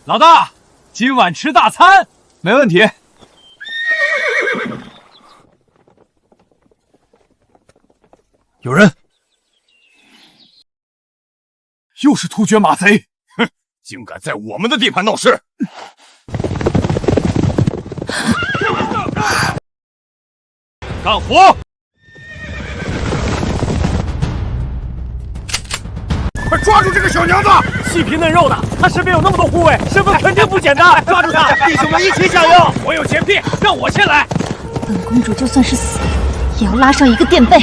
老大，今晚吃大餐，没问题。有人，又是突厥马贼！哼，竟敢在我们的地盘闹事！干活！快抓住这个小娘子！细皮嫩肉的，她身边有那么多护卫，身份肯定不简单。抓住她，弟兄们一起加油！我有洁癖，让我先来。本公主就算是死，也要拉上一个垫背。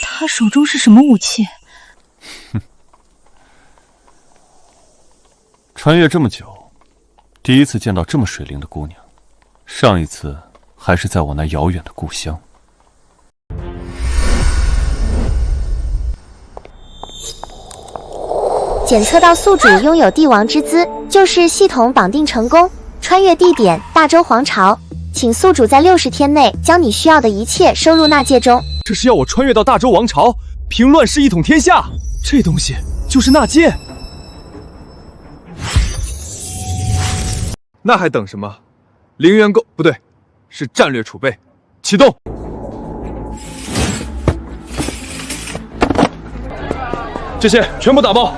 他手中是什么武器？哼，穿越这么久，第一次见到这么水灵的姑娘。上一次还是在我那遥远的故乡。检测到宿主拥有帝王之姿，就是系统绑定成功。穿越地点：大周皇朝，请宿主在60天内将你需要的一切收入纳戒中。这是要我穿越到大周王朝，平乱世一统天下？这东西就是纳戒？那还等什么？零元购不对，是战略储备，启动。这些全部打包。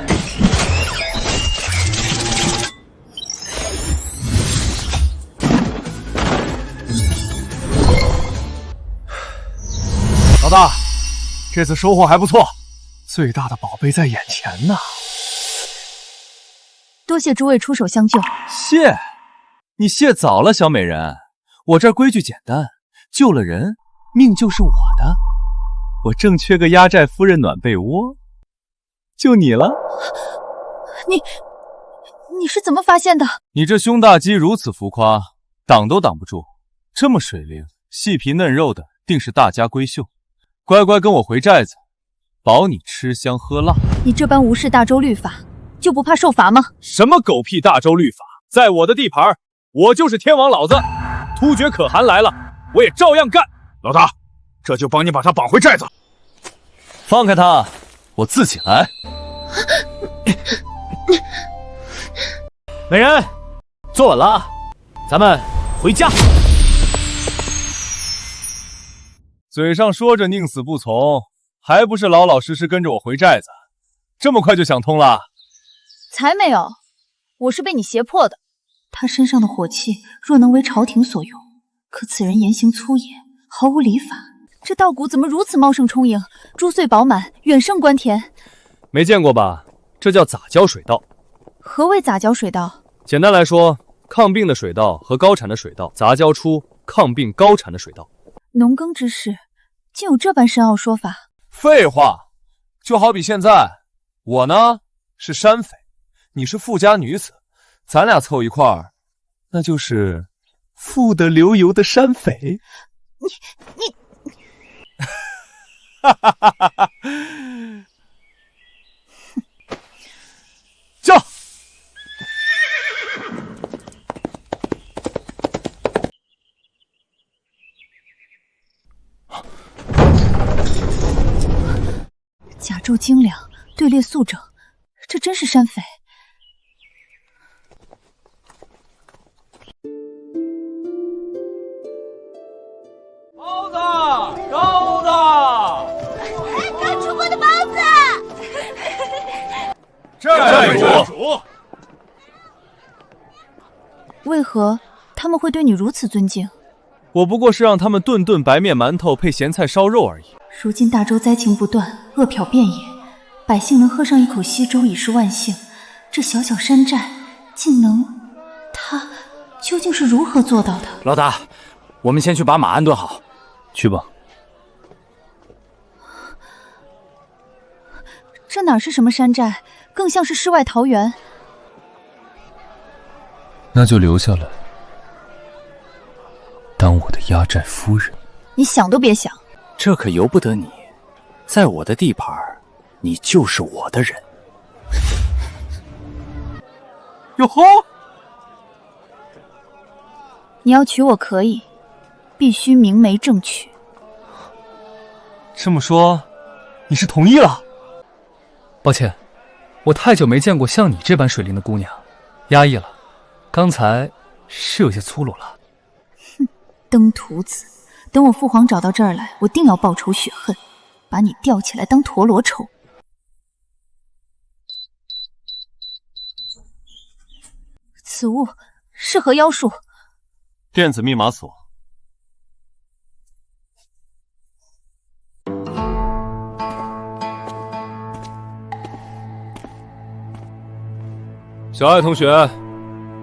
老大，这次收获还不错，最大的宝贝在眼前呢。多谢诸位出手相救。谢，你谢早了，小美人。我这儿规矩简单，救了人，命就是我的。我正缺个压寨夫人暖被窝，就你了。你是怎么发现的？你这胸大肌如此浮夸，挡都挡不住。这么水灵、细皮嫩肉的，定是大家闺秀。乖乖跟我回寨子，保你吃香喝辣。你这般无视大周律法，就不怕受罚吗？什么狗屁大周律法，在我的地盘，我就是天王老子。突厥可汗来了，我也照样干。老大，这就帮你把他绑回寨子。放开他，我自己来。美人，坐稳了，咱们回家。嘴上说着宁死不从，还不是老老实实跟着我回寨子？这么快就想通了？才没有，我是被你胁迫的。他身上的火气若能为朝廷所用，可此人言行粗野，毫无礼法。这稻谷怎么如此茂盛充盈，珠穗饱满，远胜官田？没见过吧？这叫杂交水稻。何谓杂交水稻？简单来说，抗病的水稻和高产的水稻杂交出抗病高产的水稻。农耕之事，竟有这般深奥说法？废话，就好比现在，我呢是山匪，你是富家女子，咱俩凑一块儿，那就是富得流油的山匪。你，哈哈哈哈哈！叫！甲胄精良，队列肃整，这真是山匪。包子，高子，刚出锅的包子。寨主，为何他们会对你如此尊敬？我不过是让他们顿顿白面馒头配咸菜烧肉而已。如今大周灾情不断，饿殍遍野，百姓能喝上一口稀粥已是万幸。这小小山寨竟能……他究竟是如何做到的？老大，我们先去把马安顿好。去吧。这哪是什么山寨，更像是世外桃源。那就留下来，当我的压寨夫人。你想都别想。这可由不得你，在我的地盘，你就是我的人。哟吼！你要娶我可以，必须明媒正娶。这么说，你是同意了？抱歉，我太久没见过像你这般水灵的姑娘，压抑了。刚才是有些粗鲁了。哼，登徒子，等我父皇找到这儿来，我定要报仇雪恨，把你吊起来当陀螺抽。此物是何妖术？电子密码锁。小爱同学，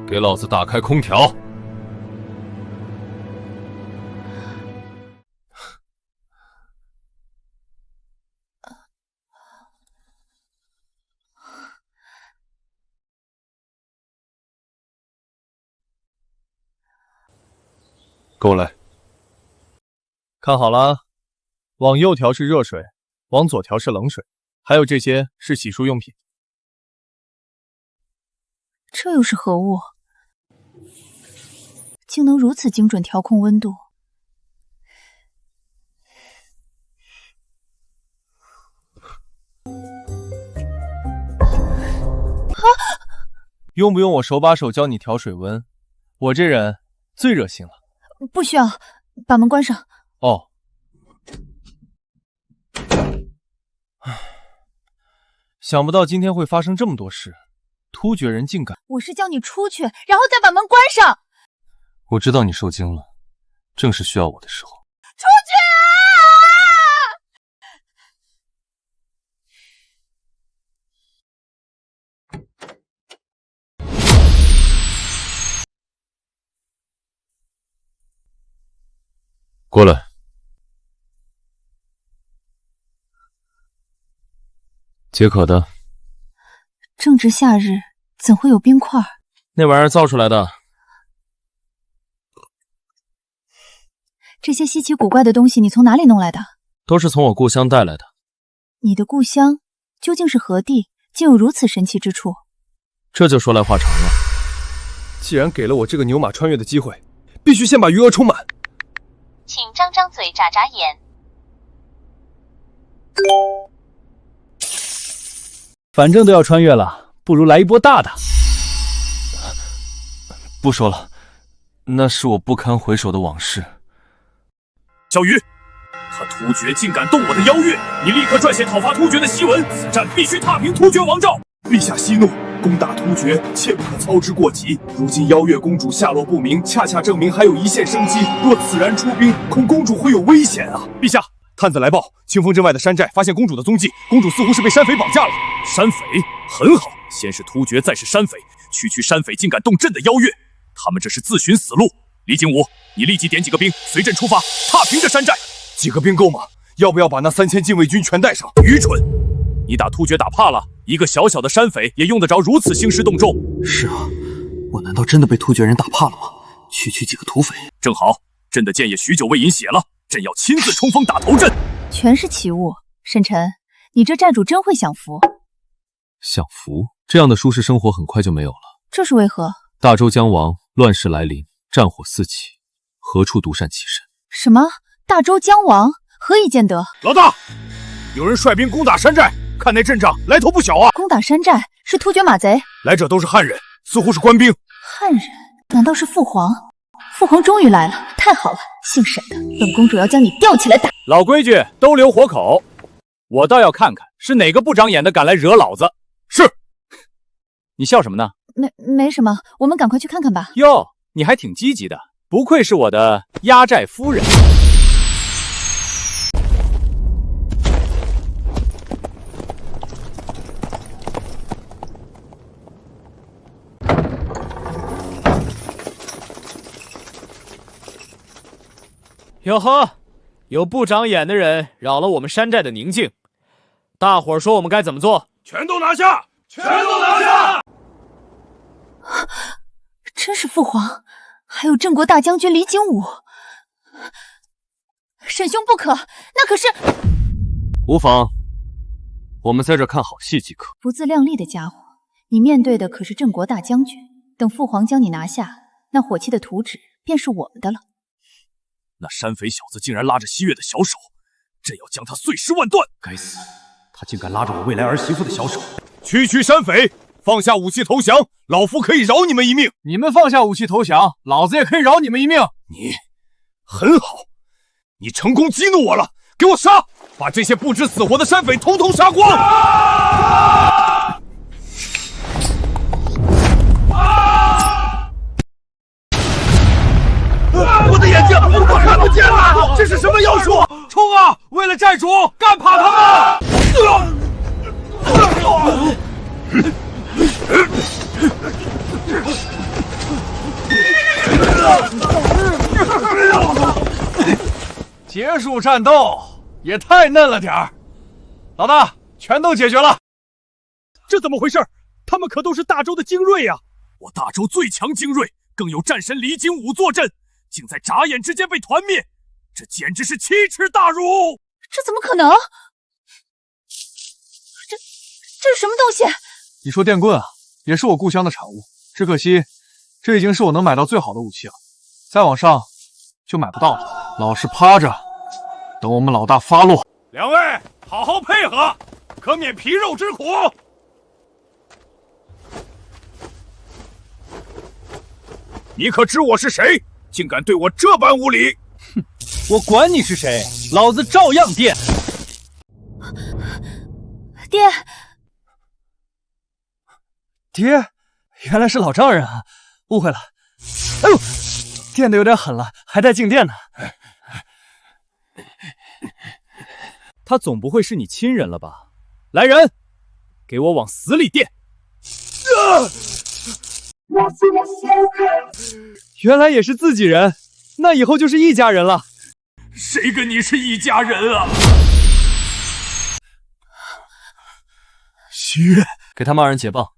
给老子打开空调。跟我来。看好了，往右调是热水，往左调是冷水，还有这些是洗漱用品。这又是何物？竟能如此精准调控温度。用不用我手把手教你调水温？我这人最热心了。不需要，把门关上。哦。想不到今天会发生这么多事，突厥人竟敢……我是叫你出去，然后再把门关上。我知道你受惊了，正是需要我的时候。出去过来。解渴的。正值夏日，怎会有冰块？那玩意儿造出来的。这些稀奇古怪的东西你从哪里弄来的？都是从我故乡带来的。你的故乡究竟是何地？竟有如此神奇之处？这就说来话长了。既然给了我这个牛马穿越的机会，必须先把余额充满。请张张嘴，眨眨眼。反正都要穿越了，不如来一波大的。不说了，那是我不堪回首的往事。小鱼，他突厥竟敢动我的邀月，你立刻撰写讨伐突厥的檄文，此战必须踏平突厥王诏。陛下息怒，攻打突厥切不可操之过急。如今邀月公主下落不明，恰恰证明还有一线生机。若此然出兵，恐公主会有危险啊！陛下，探子来报，清风镇外的山寨发现公主的踪迹，公主似乎是被山匪绑架了。山匪很好，先是突厥，再是山匪，区区山匪竟敢动朕的邀月，他们这是自寻死路。李景武，你立即点几个兵，随朕出发，踏平这山寨。几个兵够吗？要不要把那3000禁卫军全带上？愚蠢！你打突厥打怕了，一个小小的山匪也用得着如此兴师动众？是啊，我难道真的被突厥人打怕了吗？区区几个土匪。正好，朕的剑也许久未饮血了，朕要亲自冲锋打头阵。全是奇物，沈晨，你这寨主真会享福。享福？这样的舒适生活很快就没有了。这是为何？大周将亡，乱世来临，战火四起，何处独善其身？什么？大周将亡？何以见得？老大，有人率兵攻打山寨，看那阵仗来头不小啊！攻打山寨是突厥马贼？来者都是汉人，似乎是官兵。汉人？难道是父皇？父皇终于来了，太好了！姓沈的，本公主要将你吊起来打。老规矩，都留活口。我倒要看看是哪个不长眼的敢来惹老子。是。你笑什么呢？没什么，我们赶快去看看吧。哟，你还挺积极的，不愧是我的压寨夫人。哟呵，有不长眼的人扰了我们山寨的宁静，大伙儿说我们该怎么做？全都拿下！全都拿下！真是父皇，还有镇国大将军李景武。沈兄不可，那可是……无妨，我们在这看好戏即可。不自量力的家伙，你面对的可是郑国大将军。等父皇将你拿下，那火器的图纸便是我们的了。那山匪小子竟然拉着西月的小手，朕要将他碎尸万段！该死，他竟敢拉着我未来儿媳妇的小手！区区山匪，放下武器投降，老夫可以饶你们一命。你们放下武器投降，老子也可以饶你们一命。你很好，你成功激怒我了，给我杀！把这些不知死活的山匪统统杀光！我的眼睛，我看不见了！这是什么妖术？冲啊！为了寨主，干趴他们！结束战斗也太嫩了点儿。老大，全都解决了。这怎么回事？他们可都是大周的精锐呀！我大周最强精锐，更有战神李景武坐镇，竟在眨眼之间被团灭，这简直是奇耻大辱！这怎么可能？这是什么东西？你说电棍啊，也是我故乡的产物，只可惜这已经是我能买到最好的武器了，再往上就买不到了。老实趴着，等我们老大发落。两位好好配合，可免皮肉之苦。你可知我是谁？竟敢对我这般无礼！哼，我管你是谁，老子照样电！爹，爹，原来是老丈人啊，误会了。哎呦，电的有点狠了，还带静电呢。他总不会是你亲人了吧？来人，给我往死里电！原来也是自己人，那以后就是一家人了。谁跟你是一家人啊？徐月，给他们2人解棒。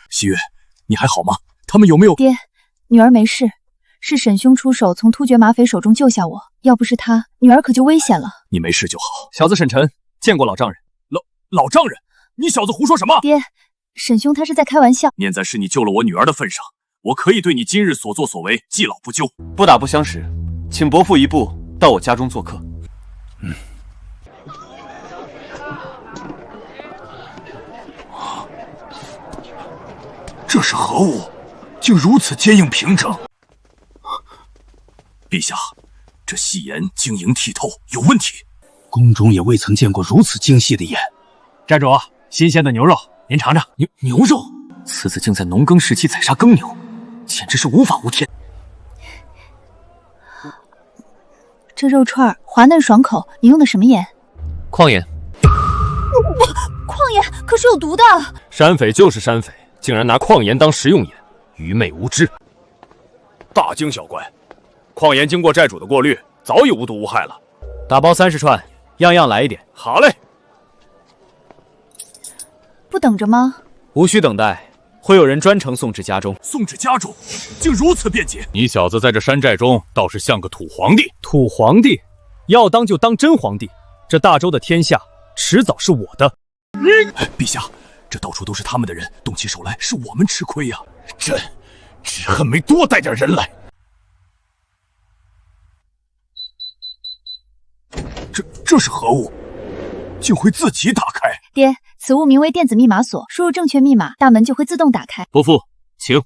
西月，你还好吗？他们有没有？爹，女儿没事，是沈兄出手从突厥马匪手中救下我，要不是他，女儿可就危险了。你没事就好。小子沈晨见过老丈人。老丈人，你小子胡说什么？爹，沈兄他是在开玩笑。念在是你救了我女儿的份上，我可以对你今日所作所为记老不究。不打不相识，请伯父一步到我家中做客。这是何物？竟如此坚硬平整。陛下，这细盐晶莹剔透，有问题。宫中也未曾见过如此精细的盐。寨主，新鲜的牛肉，您尝尝。牛肉，此子竟在农耕时期宰杀耕牛，简直是无法无天。这肉串滑嫩爽口，你用的什么盐？矿盐。矿盐可是有毒的。山匪就是山匪，竟然拿矿盐当食用盐，愚昧无知。大惊小怪，矿盐经过寨主的过滤，早已无毒无害了。打包30串，样样来一点。好嘞。不等着吗？无需等待，会有人专程送至家中。送至家中，竟如此便捷？你小子在这山寨中倒是像个土皇帝。土皇帝，要当就当真皇帝。这大周的天下，迟早是我的。陛下，这到处都是他们的人，动起手来是我们吃亏呀。朕只恨没多带点人来。这是何物？竟会自己打开？爹，此物名为电子密码锁，输入正确密码，大门就会自动打开。伯父，请。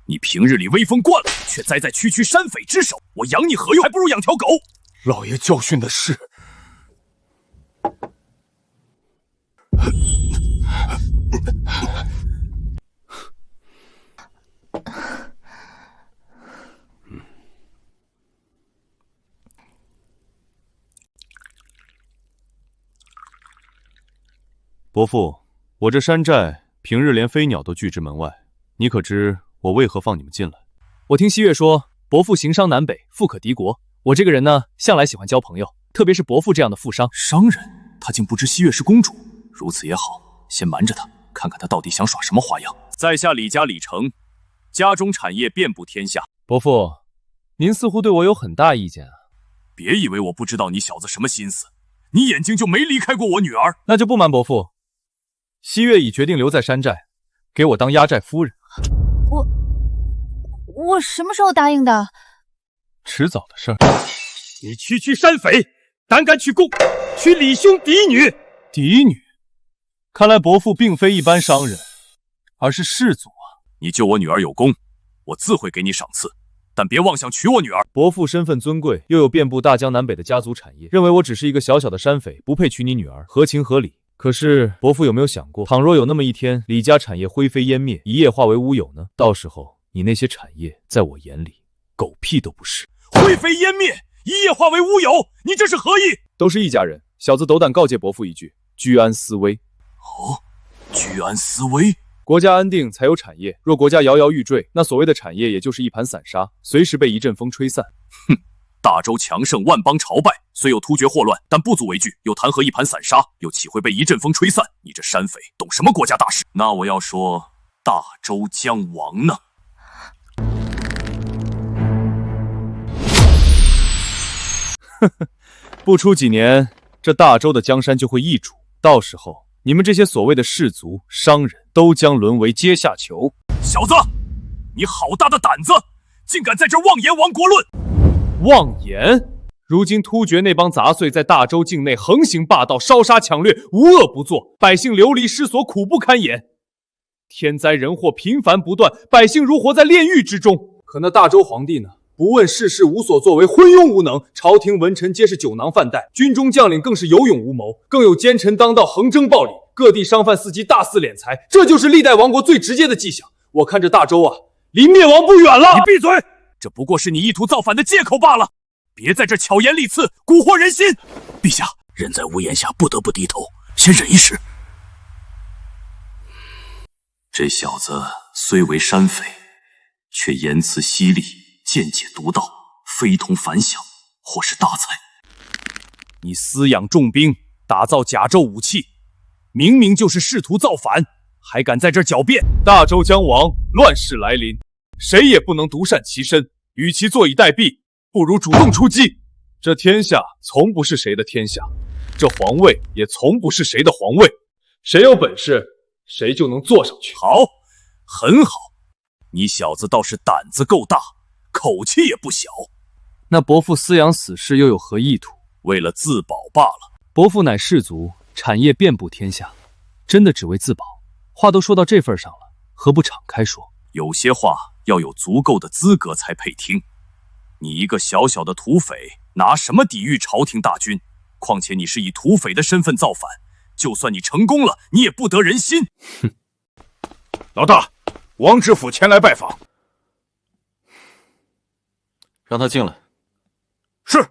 你平日里威风惯了，却栽在区区山匪之手，我养你何用？还不如养条狗。老爷教训的是。伯父，我这山寨平日连飞鸟都拒之门外，你可知我为何放你们进来？我听西月说，伯父行商南北，富可敌国。我这个人呢，向来喜欢交朋友，特别是伯父这样的富商。商人，他竟不知西月是公主，如此也好，先瞒着他，看看他到底想耍什么花样。在下李家李成，家中产业遍布天下。伯父，您似乎对我有很大意见啊。别以为我不知道你小子什么心思，你眼睛就没离开过我女儿。那就不瞒伯父，西月已决定留在山寨，给我当压寨夫人。我什么时候答应的？迟早的事儿。你区山匪，胆敢取公，取李兄嫡女！嫡女？看来伯父并非一般商人，而是士族啊！你救我女儿有功，我自会给你赏赐，但别妄想娶我女儿。伯父身份尊贵，又有遍布大江南北的家族产业，认为我只是一个小小的山匪，不配娶你女儿，合情合理。可是伯父有没有想过，倘若有那么一天，李家产业灰飞烟灭，一夜化为乌有呢？到时候你那些产业，在我眼里，狗屁都不是。灰飞烟灭，一夜化为乌有，你这是何意？都是一家人，小子斗胆告诫伯父一句：居安思危。哦，居安思危。国家安定才有产业，若国家摇摇欲坠，那所谓的产业也就是一盘散沙，随时被一阵风吹散。哼，大周强盛，万邦朝拜，虽有突厥祸乱，但不足为惧，又谈何一盘散沙？又岂会被一阵风吹散？你这山匪懂什么国家大事？那我要说，大周将亡呢。呵呵，不出几年，这大周的江山就会易主，到时候你们这些所谓的士族、商人都将沦为阶下囚。小子，你好大的胆子，竟敢在这妄言亡国论！妄言！如今突厥那帮杂碎在大周境内横行霸道，烧杀抢掠，无恶不作，百姓流离失所，苦不堪言。天灾人祸频繁不断，百姓如活在炼狱之中。可那大周皇帝呢？不问世事，无所作为，昏庸无能，朝廷文臣皆是酒囊饭袋，军中将领更是有勇无谋，更有奸臣当道，横征暴敛，各地商贩伺机大肆敛财，这就是历代亡国最直接的迹象。我看这大周啊，离灭亡不远了。你闭嘴！这不过是你意图造反的借口罢了，别在这巧言厉刺，蛊惑人心。陛下，人在屋檐下，不得不低头，先忍一时。这小子虽为山匪，却言辞犀利，见解独到，非同凡响，或是大才。你私养重兵，打造甲胄武器，明明就是试图造反，还敢在这儿狡辩！大周将亡，乱世来临，谁也不能独善其身。与其坐以待毙，不如主动出击。这天下从不是谁的天下，这皇位也从不是谁的皇位。谁有本事，谁就能坐上去。好，很好，你小子倒是胆子够大，口气也不小。那伯父私养死士又有何意图？为了自保罢了。伯父乃士族，产业遍布天下，真的只为自保？话都说到这份上了，何不敞开说？有些话要有足够的资格才配听。你一个小小的土匪，拿什么抵御朝廷大军？况且你是以土匪的身份造反，就算你成功了，你也不得人心。哼！老大，王知府前来拜访。让他进来。是。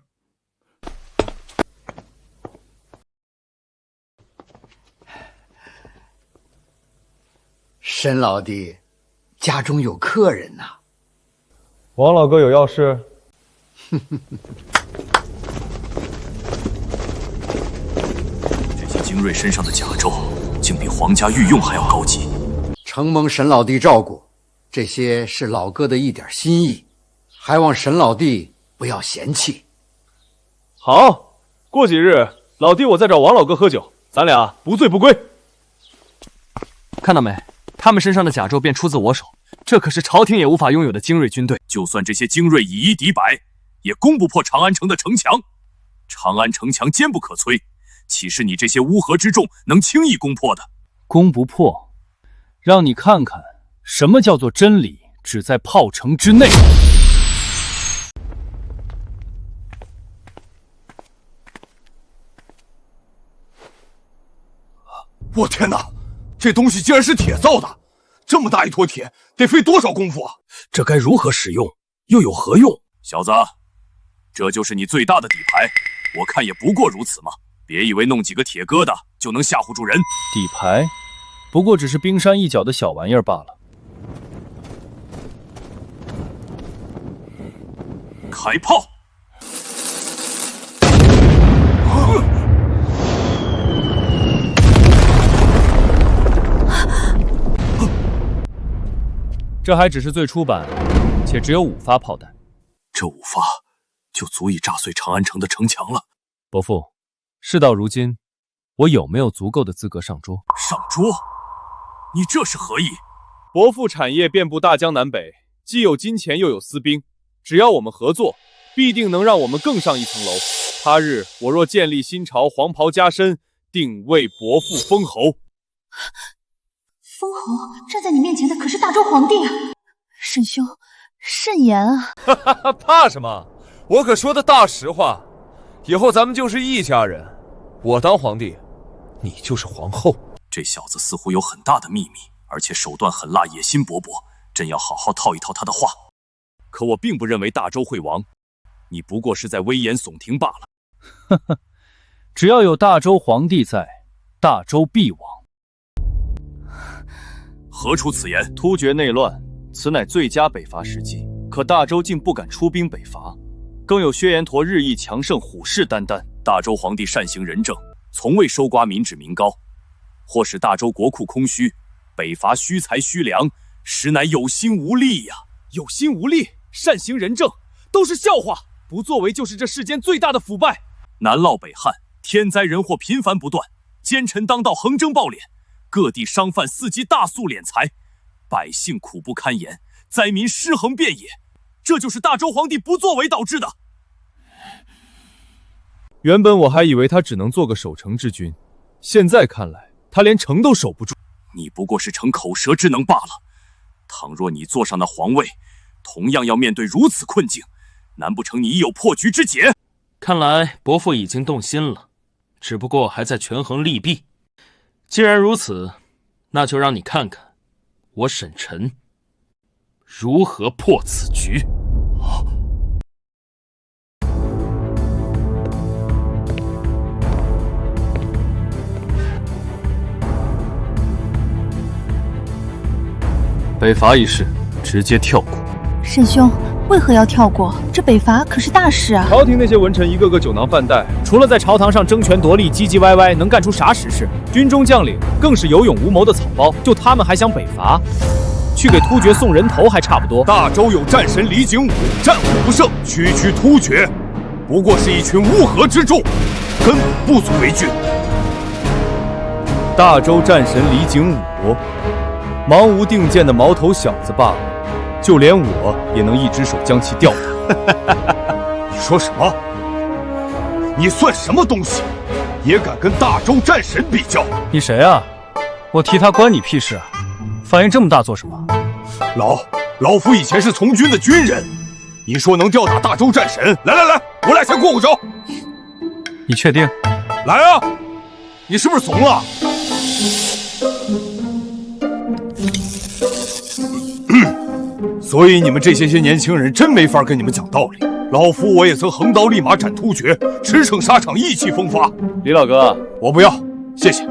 沈老弟，家中有客人呐。王老哥有要事？这些精锐身上的甲胄，竟比皇家御用还要高级。承蒙沈老弟照顾，这些是老哥的一点心意，还望沈老弟不要嫌弃。好，过几日老弟我再找王老哥喝酒，咱俩不醉不归。看到没？他们身上的甲胄便出自我手，这可是朝廷也无法拥有的精锐军队。就算这些精锐以一敌百，也攻不破长安城的城墙。长安城墙坚不可摧，岂是你这些乌合之众能轻易攻破的？攻不破，让你看看什么叫做真理只在炮城之内。我天哪！这东西竟然是铁造的，这么大一坨铁，得费多少功夫啊！这该如何使用，又有何用？小子，这就是你最大的底牌，我看也不过如此嘛。别以为弄几个铁疙瘩就能吓唬住人。底牌，不过只是冰山一角的小玩意儿罢了。开炮！这还只是最初版，且只有5发炮弹。这5发就足以炸碎长安城的城墙了。伯父，事到如今，我有没有足够的资格上桌？上桌？你这是何意？伯父产业遍布大江南北，既有金钱又有私兵，只要我们合作，必定能让我们更上一层楼。他日我若建立新朝，黄袍加身，定为伯父封侯。封侯站在你面前的可是大周皇帝啊！沈兄，慎言啊！怕什么？我可说的大实话。以后咱们就是一家人，我当皇帝，你就是皇后。这小子似乎有很大的秘密，而且手段狠辣，野心勃勃，朕要好好套一套他的话。可我并不认为大周会亡，你不过是在危言耸听罢了。呵呵，只要有大周皇帝在，大周必亡。何出此言？突厥内乱，此乃最佳北伐时机。可大周竟不敢出兵北伐，更有薛延陀日益强盛，虎视眈眈。大周皇帝善行仁政，从未收刮民脂民膏，或使大周国库空虚，北伐虚财虚粮，实乃有心无力呀！有心无力，善行仁政，都是笑话。不作为就是这世间最大的腐败。南涝北旱，天灾人祸频繁不断，奸臣当道，横征暴敛，各地商贩伺机大粟敛财，百姓苦不堪言，灾民尸横遍野。这就是大周皇帝不作为导致的。原本我还以为他只能做个守城之君，现在看来他连城都守不住。你不过是逞口舌之能罢了。倘若你坐上那皇位，同样要面对如此困境，难不成你已有破局之解？看来伯父已经动心了，只不过还在权衡利弊。既然如此，那就让你看看我沈晨如何破此局。北伐一事直接跳过。沈兄，为何要跳过？这北伐可是大事啊！朝廷那些文臣一个个酒囊饭袋，除了在朝堂上争权夺利、唧唧歪歪，能干出啥实事？军中将领更是有勇无谋的草包，就他们还想北伐？去给突厥送人头还差不多。大周有战神李景武，战无不胜，区区突厥不过是一群乌合之众，根本不足为惧。大周战神李景武，盲无定见的毛头小子罢了。就连我也能一只手将其吊打。你说什么？你算什么东西？也敢跟大周战神比较？你谁啊？我提他关你屁事啊！反应这么大做什么？老夫以前是从军的军人。你说能吊打大周战神？来，我俩先过过招。你确定？来啊！你是不是怂了？所以你们这些年轻人真没法跟你们讲道理。老夫我也曾横刀立马斩突厥，驰骋沙场，意气风发。李老哥，我不要，谢谢。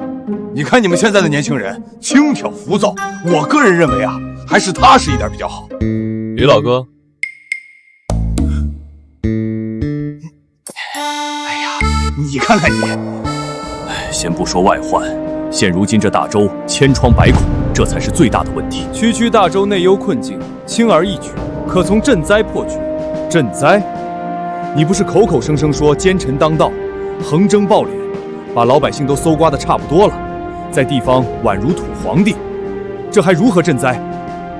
你看你们现在的年轻人轻佻浮躁，我个人认为啊，还是踏实一点比较好。李老哥，哎呀，你看看你。先不说外患，现如今这大周千疮百孔，这才是最大的问题。区大周内忧困境，轻而易举，可从赈灾破局。赈灾？你不是口口声声说奸臣当道，横征暴敛，把老百姓都搜刮得差不多了，在地方宛如土皇帝，这还如何赈灾？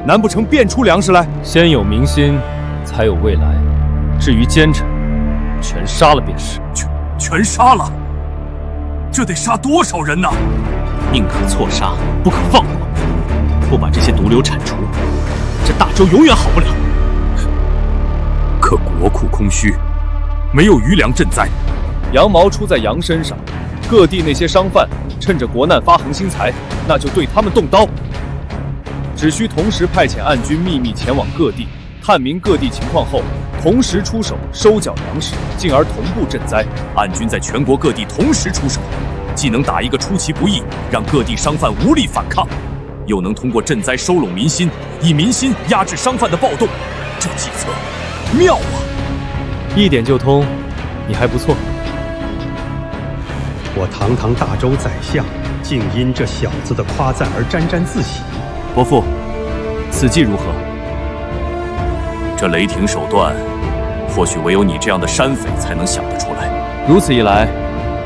难不成变出粮食来？先有民心，才有未来。至于奸臣，全杀了便是。全杀了？这得杀多少人呢？宁可错杀，不可放过。不把这些毒瘤铲除，这大周永远好不了。可国库空虚，没有余粮赈灾，羊毛出在羊身上。各地那些商贩趁着国难发横心财，那就对他们动刀。只需同时派遣暗军秘密前往各地，探明各地情况后，同时出手收缴粮食，进而同步赈灾。暗军在全国各地同时出手，既能打一个出其不意，让各地商贩无力反抗，又能通过赈灾收拢民心，以民心压制商贩的暴动。这计策妙啊！一点就通，你还不错。我堂堂大周宰相，竟因这小子的夸赞而沾沾自喜。伯父，此计如何？这雷霆手段，或许唯有你这样的山匪才能想得出来。如此一来，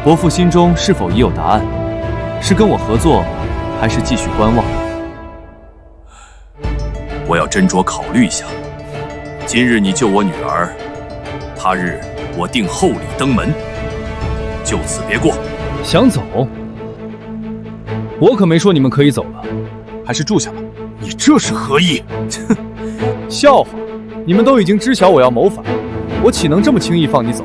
伯父心中是否已有答案？是跟我合作，还是继续观望？我要斟酌考虑一下。今日你救我女儿，他日我定厚礼登门，就此别过。想走？我可没说你们可以走了，还是住下吧。你这是何意？笑话！你们都已经知晓我要谋反，我岂能这么轻易放你走？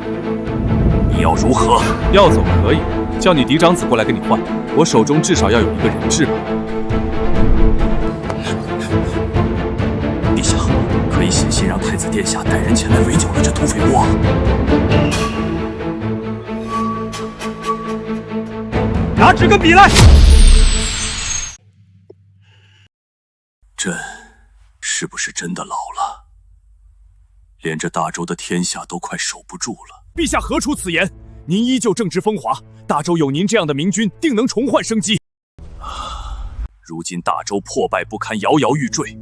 你要如何？要走可以，叫你嫡长子过来跟你换，我手中至少要有一个人质吧。陛下，可以写信让太子殿下带人前来围剿了这土匪窝。拿纸跟笔来。朕是不是真的老了？连这大周的天下都快守不住了。陛下何出此言？您依旧正值风华，大周有您这样的明君，定能重焕生机。如今大周破败不堪，摇摇欲坠，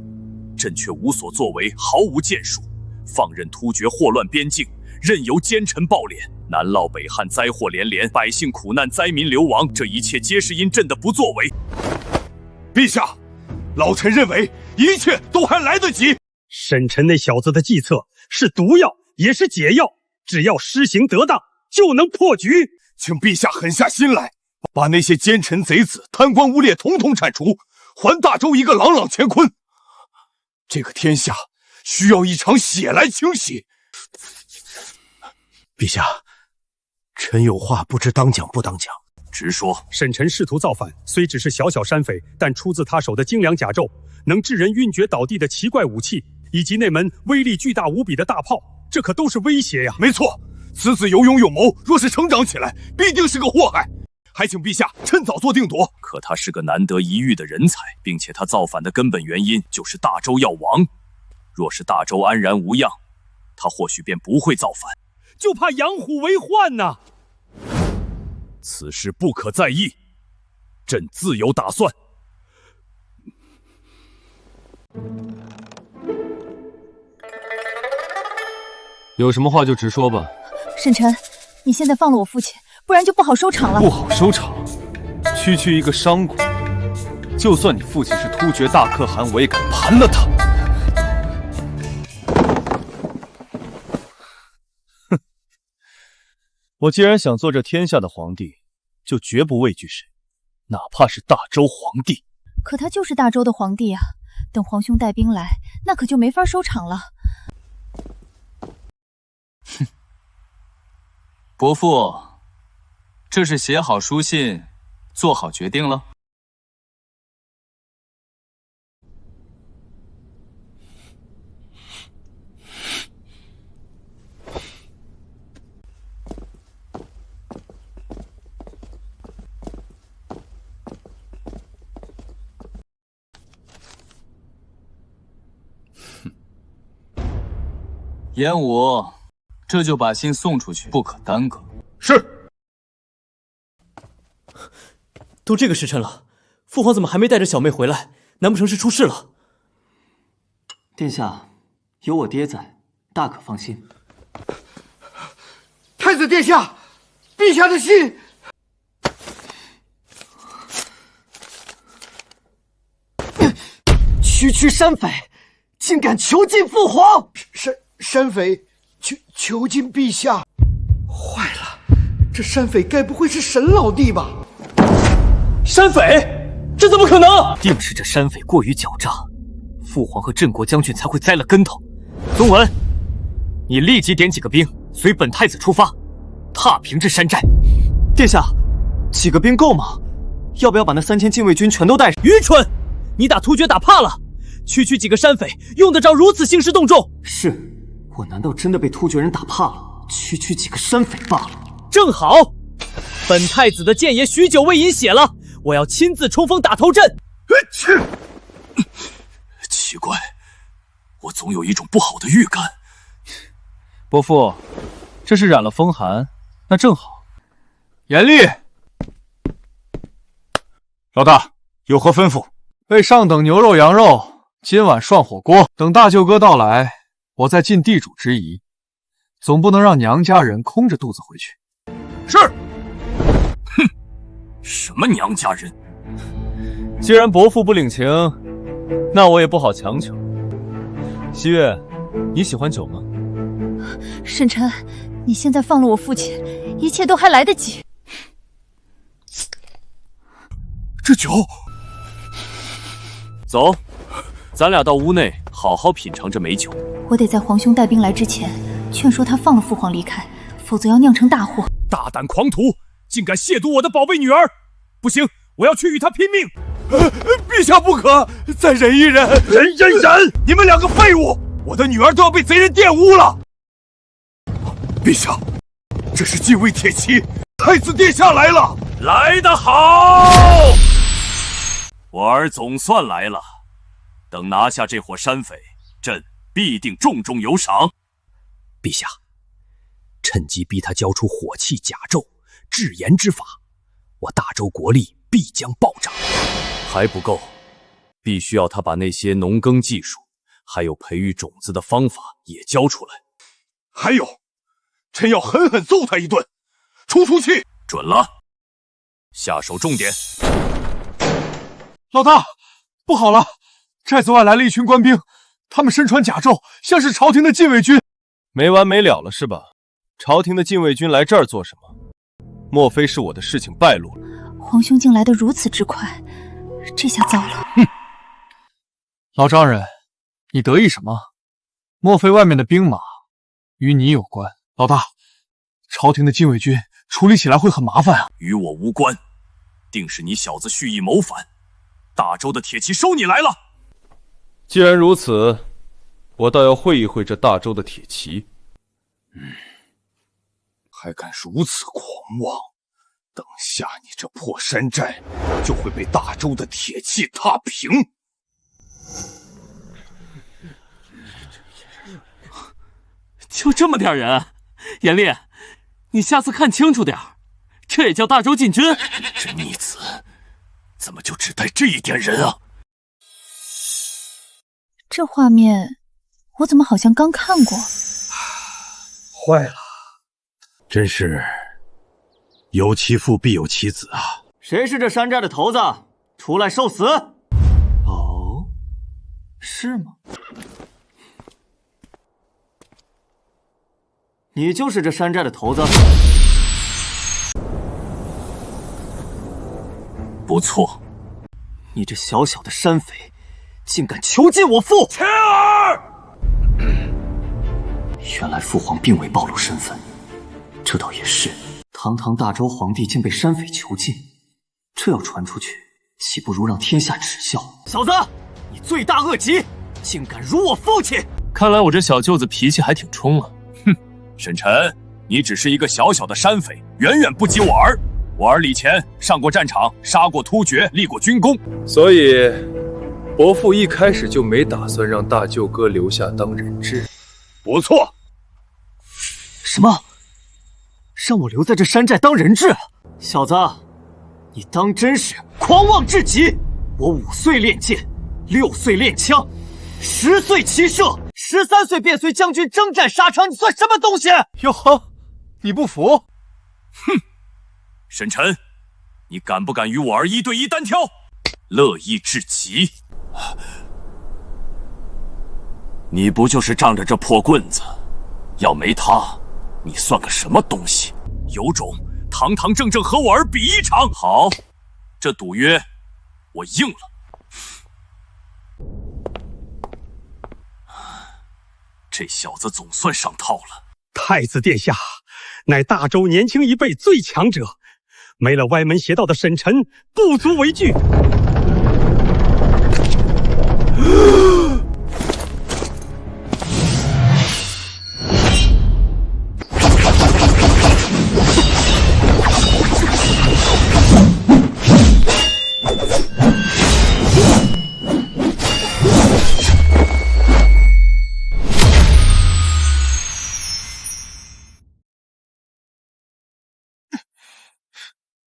朕却无所作为，毫无建树，放任突厥祸乱边境，任由奸臣暴敛，南涝北旱，灾祸连连，百姓苦难，灾民流亡，这一切皆是因朕的不作为。陛下，老臣认为一切都还来得及。沈晨那小子的计策是毒药，也是解药，只要施行得当，就能破局。请陛下狠下心来，把那些奸臣贼子、贪官污劣统统铲除，还大周一个朗朗乾坤。这个天下需要一场血来清洗。陛下，臣有话不知当讲不当讲。直说。沈晨试图造反，虽只是小小山匪，但出自他手的精良甲胄，能致人晕厥倒地的奇怪武器，以及那门威力巨大无比的大炮，这可都是威胁呀！没错，此子有勇有谋，若是成长起来，必定是个祸害。还请陛下趁早做定夺。可他是个难得一遇的人才，并且他造反的根本原因就是大周要亡。若是大周安然无恙，他或许便不会造反。就怕养虎为患呐！此事不可在意，朕自有打算。有什么话就直说吧。沈晨，你现在放了我父亲，不然就不好收场了。不好收场？区区一个商贾，就算你父亲是突厥大可汗，我也敢盘了他。哼！我既然想做这天下的皇帝，就绝不畏惧谁，哪怕是大周皇帝。可他就是大周的皇帝啊！等皇兄带兵来，那可就没法收场了。哼！伯父，这是写好书信，做好决定了？严武，这就把信送出去，不可耽搁。是。都这个时辰了，父皇怎么还没带着小妹回来？难不成是出事了？殿下，有我爹在，大可放心。太子殿下，陛下的信。区山匪竟敢囚禁父皇！山匪囚禁陛下，坏了，这山匪该不会是沈老弟吧？山匪？这怎么可能？定是这山匪过于狡诈，父皇和镇国将军才会栽了跟头。宗文，你立即点几个兵，随本太子出发，踏平这山寨。殿下，几个兵够吗？要不要把那3000禁卫军全都带上？愚蠢！你打突厥打怕了，区几个山匪用得着如此兴师动众？是。我难道真的被突厥人打怕了？区几个山匪罢了。正好，本太子的剑也许久未饮血了，我要亲自冲锋打头阵。奇怪，我总有一种不好的预感。伯父，这是染了风寒，那正好。严厉，老大有何吩咐？备上等牛肉、羊肉，今晚涮火锅。等大舅哥到来，我在尽地主之谊，总不能让娘家人空着肚子回去。是。哼，什么娘家人？既然伯父不领情，那我也不好强求。西月，你喜欢酒吗？沈晨，你现在放了我父亲，一切都还来得及。这酒，走，咱俩到屋内好好品尝这美酒。我得在皇兄带兵来之前，劝说他放了父皇离开，否则要酿成大祸。大胆狂徒，竟敢亵渎我的宝贝女儿！不行，我要去与他拼命！陛下不可，再忍一忍，忍！你们两个废物！我的女儿都要被贼人玷污了！陛下，这是禁卫铁骑，太子殿下来了！来得好！我儿总算来了。等拿下这伙山匪，朕必定重重有赏。陛下，趁机逼他交出火器甲胄、制盐之法，我大周国力必将暴涨。还不够，必须要他把那些农耕技术，还有培育种子的方法也交出来。还有，朕要狠狠揍他一顿，出气！准了，下手重点。老大，不好了！寨子外来了一群官兵，他们身穿甲胄，像是朝廷的禁卫军。没完没了了是吧？朝廷的禁卫军来这儿做什么？莫非是我的事情败露了？皇兄竟来得如此之快，这下糟了！哼，老丈人，你得意什么？莫非外面的兵马与你有关？老大，朝廷的禁卫军处理起来会很麻烦啊。与我无关，定是你小子蓄意谋反。大周的铁骑收你来了。既然如此，我倒要会一会这大周的铁骑。还敢如此狂妄！等下你这破山寨就会被大周的铁骑踏平。就这么点人，严厉，你下次看清楚点儿，这也叫大周禁军？这逆子怎么就只带这一点人啊？这画面我怎么好像刚看过？坏了，真是有其父必有其子啊！谁是这山寨的头子？出来受死！哦，是吗？你就是这山寨的头子？不错，你这小小的山匪，竟敢囚禁我父！切儿！原来父皇并未暴露身份，这倒也是。堂堂大周皇帝竟被山匪囚禁，这要传出去，岂不如让天下耻笑？小子，你罪大恶极，竟敢辱我父亲！看来我这小舅子脾气还挺冲啊。沈晨，你只是一个小小的山匪，远远不及我儿。我儿李乾上过战场，杀过突厥，立过军功，所以伯父一开始就没打算让大舅哥留下当人质。不错。什么？让我留在这山寨当人质？小子，你当真是狂妄至极！我5岁练剑，6岁练枪，10岁骑射，13岁便随将军征战沙场，你算什么东西？哟呵，你不服？哼！沈晨，你敢不敢与我儿1对1单挑？乐意至极。你不就是仗着这破棍子？要没他，你算个什么东西？有种堂堂正正和我儿比一场！好，这赌约我应了。这小子总算上套了。太子殿下，乃大周年轻一辈最强者，没了歪门邪道的沈晨，不足为惧。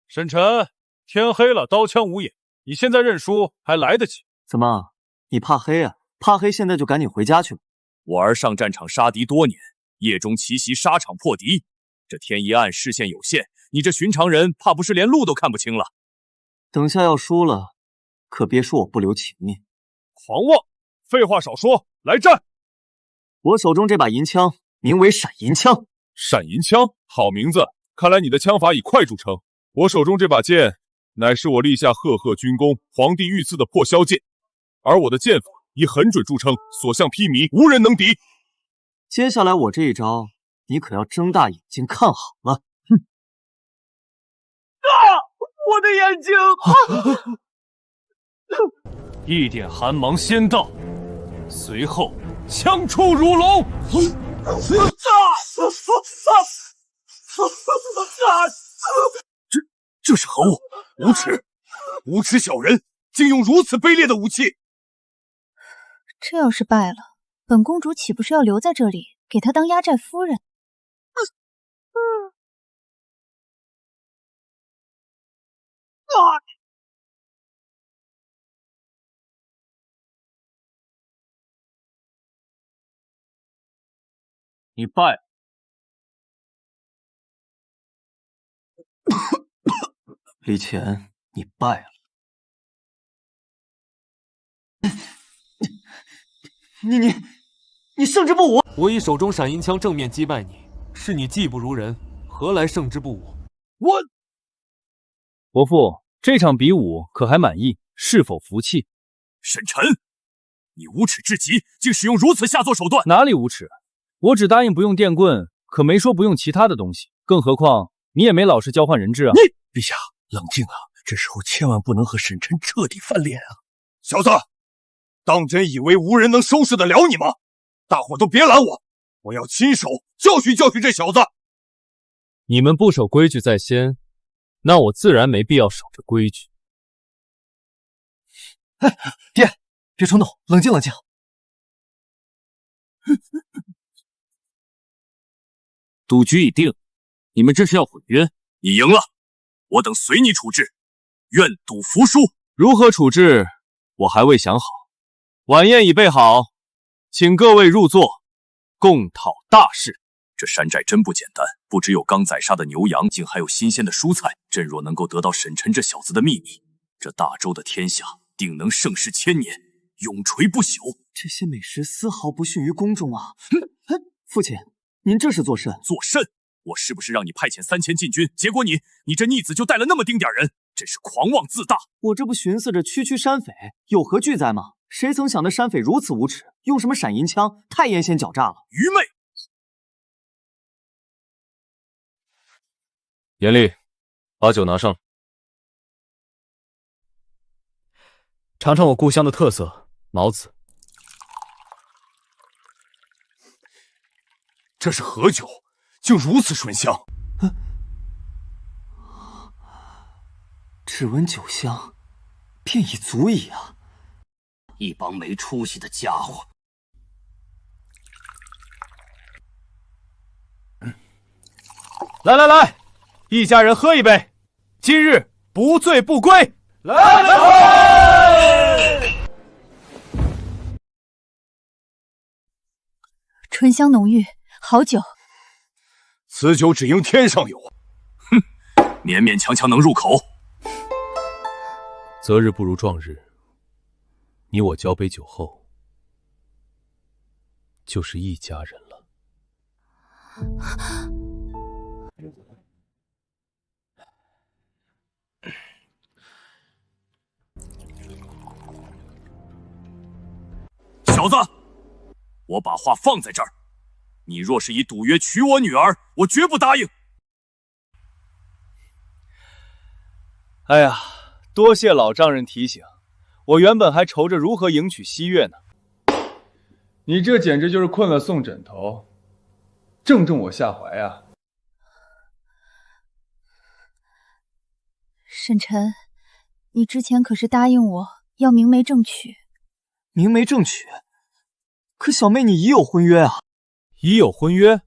沈晨，天黑了，刀枪无眼，你现在认输还来得及。怎么，你怕黑啊？怕黑现在就赶紧回家去吧。我儿上战场杀敌多年，夜中奇袭沙场破敌，这天一暗，视线有限，你这寻常人怕不是连路都看不清了。等下要输了，可别说我不留情面。狂妄！废话少说，来战！我手中这把银枪名为闪银枪。闪银枪，好名字！看来你的枪法以快著称。我手中这把剑，乃是我立下赫赫军功、皇帝御赐的破霄剑，而我的剑法以狠准著称，所向披靡，无人能敌。接下来我这一招，你可要睁大眼睛看好了。哼！我的眼睛！一点寒芒先到，随后枪出如龙。这是何物？无耻！无耻小人，竟用如此卑劣的武器！这要是败了，本公主岂不是要留在这里，给他当压寨夫人？你败了。李乾，你败了。你胜之不武！我以手中闪银枪正面击败你，是你技不如人，何来胜之不武？伯父，这场比武可还满意？是否服气？沈晨，你无耻至极，竟使用如此下作手段！哪里无耻？我只答应不用电棍，可没说不用其他的东西。更何况你也没老实交换人质啊！陛下，冷静啊！这时候千万不能和沈晨彻底翻脸啊！小子，当真以为无人能收拾得了你吗？大伙都别拦我，我要亲手教训教训这小子！你们不守规矩在先，那我自然没必要守着规矩。哎，爹，别冲动，冷静冷静。赌局已定，你们这是要毁约？你赢了，我等随你处置，愿赌服输。如何处置，我还未想好。晚宴已备好，请各位入座，共讨大事。这山寨真不简单，不只有刚宰杀的牛羊，竟还有新鲜的蔬菜。朕若能够得到沈晨这小子的秘密，这大周的天下定能盛世千年，永垂不朽。这些美食丝毫不逊于宫中啊！父亲，您这是作甚？作甚？我是不是让你派遣3000禁军，结果你这逆子就带了那么丁点人，真是狂妄自大！我这不寻思着区区山匪有何惧哉吗？谁曾想那山匪如此无耻，用什么闪银枪，太阴险狡诈了！愚昧！严厉，把酒拿上。尝尝我故乡的特色毛子。这是何酒？竟如此醇香！只闻酒香，便已足矣啊！一帮没出息的家伙！来来来，一家人喝一杯，今日不醉不归！来！醇香浓郁，好酒。此酒只应天上有，哼，勉勉强强能入口。择日不如撞日，你我交杯酒后，就是一家人了。小子，我把话放在这儿，你若是以赌约娶我女儿，我绝不答应。哎呀，多谢老丈人提醒，我原本还愁着如何迎娶西月呢。你这简直就是困了送枕头，正中我下怀啊！沈晨，你之前可是答应我要明媒正娶。明媒正娶？可小妹你已有婚约啊！已有婚约？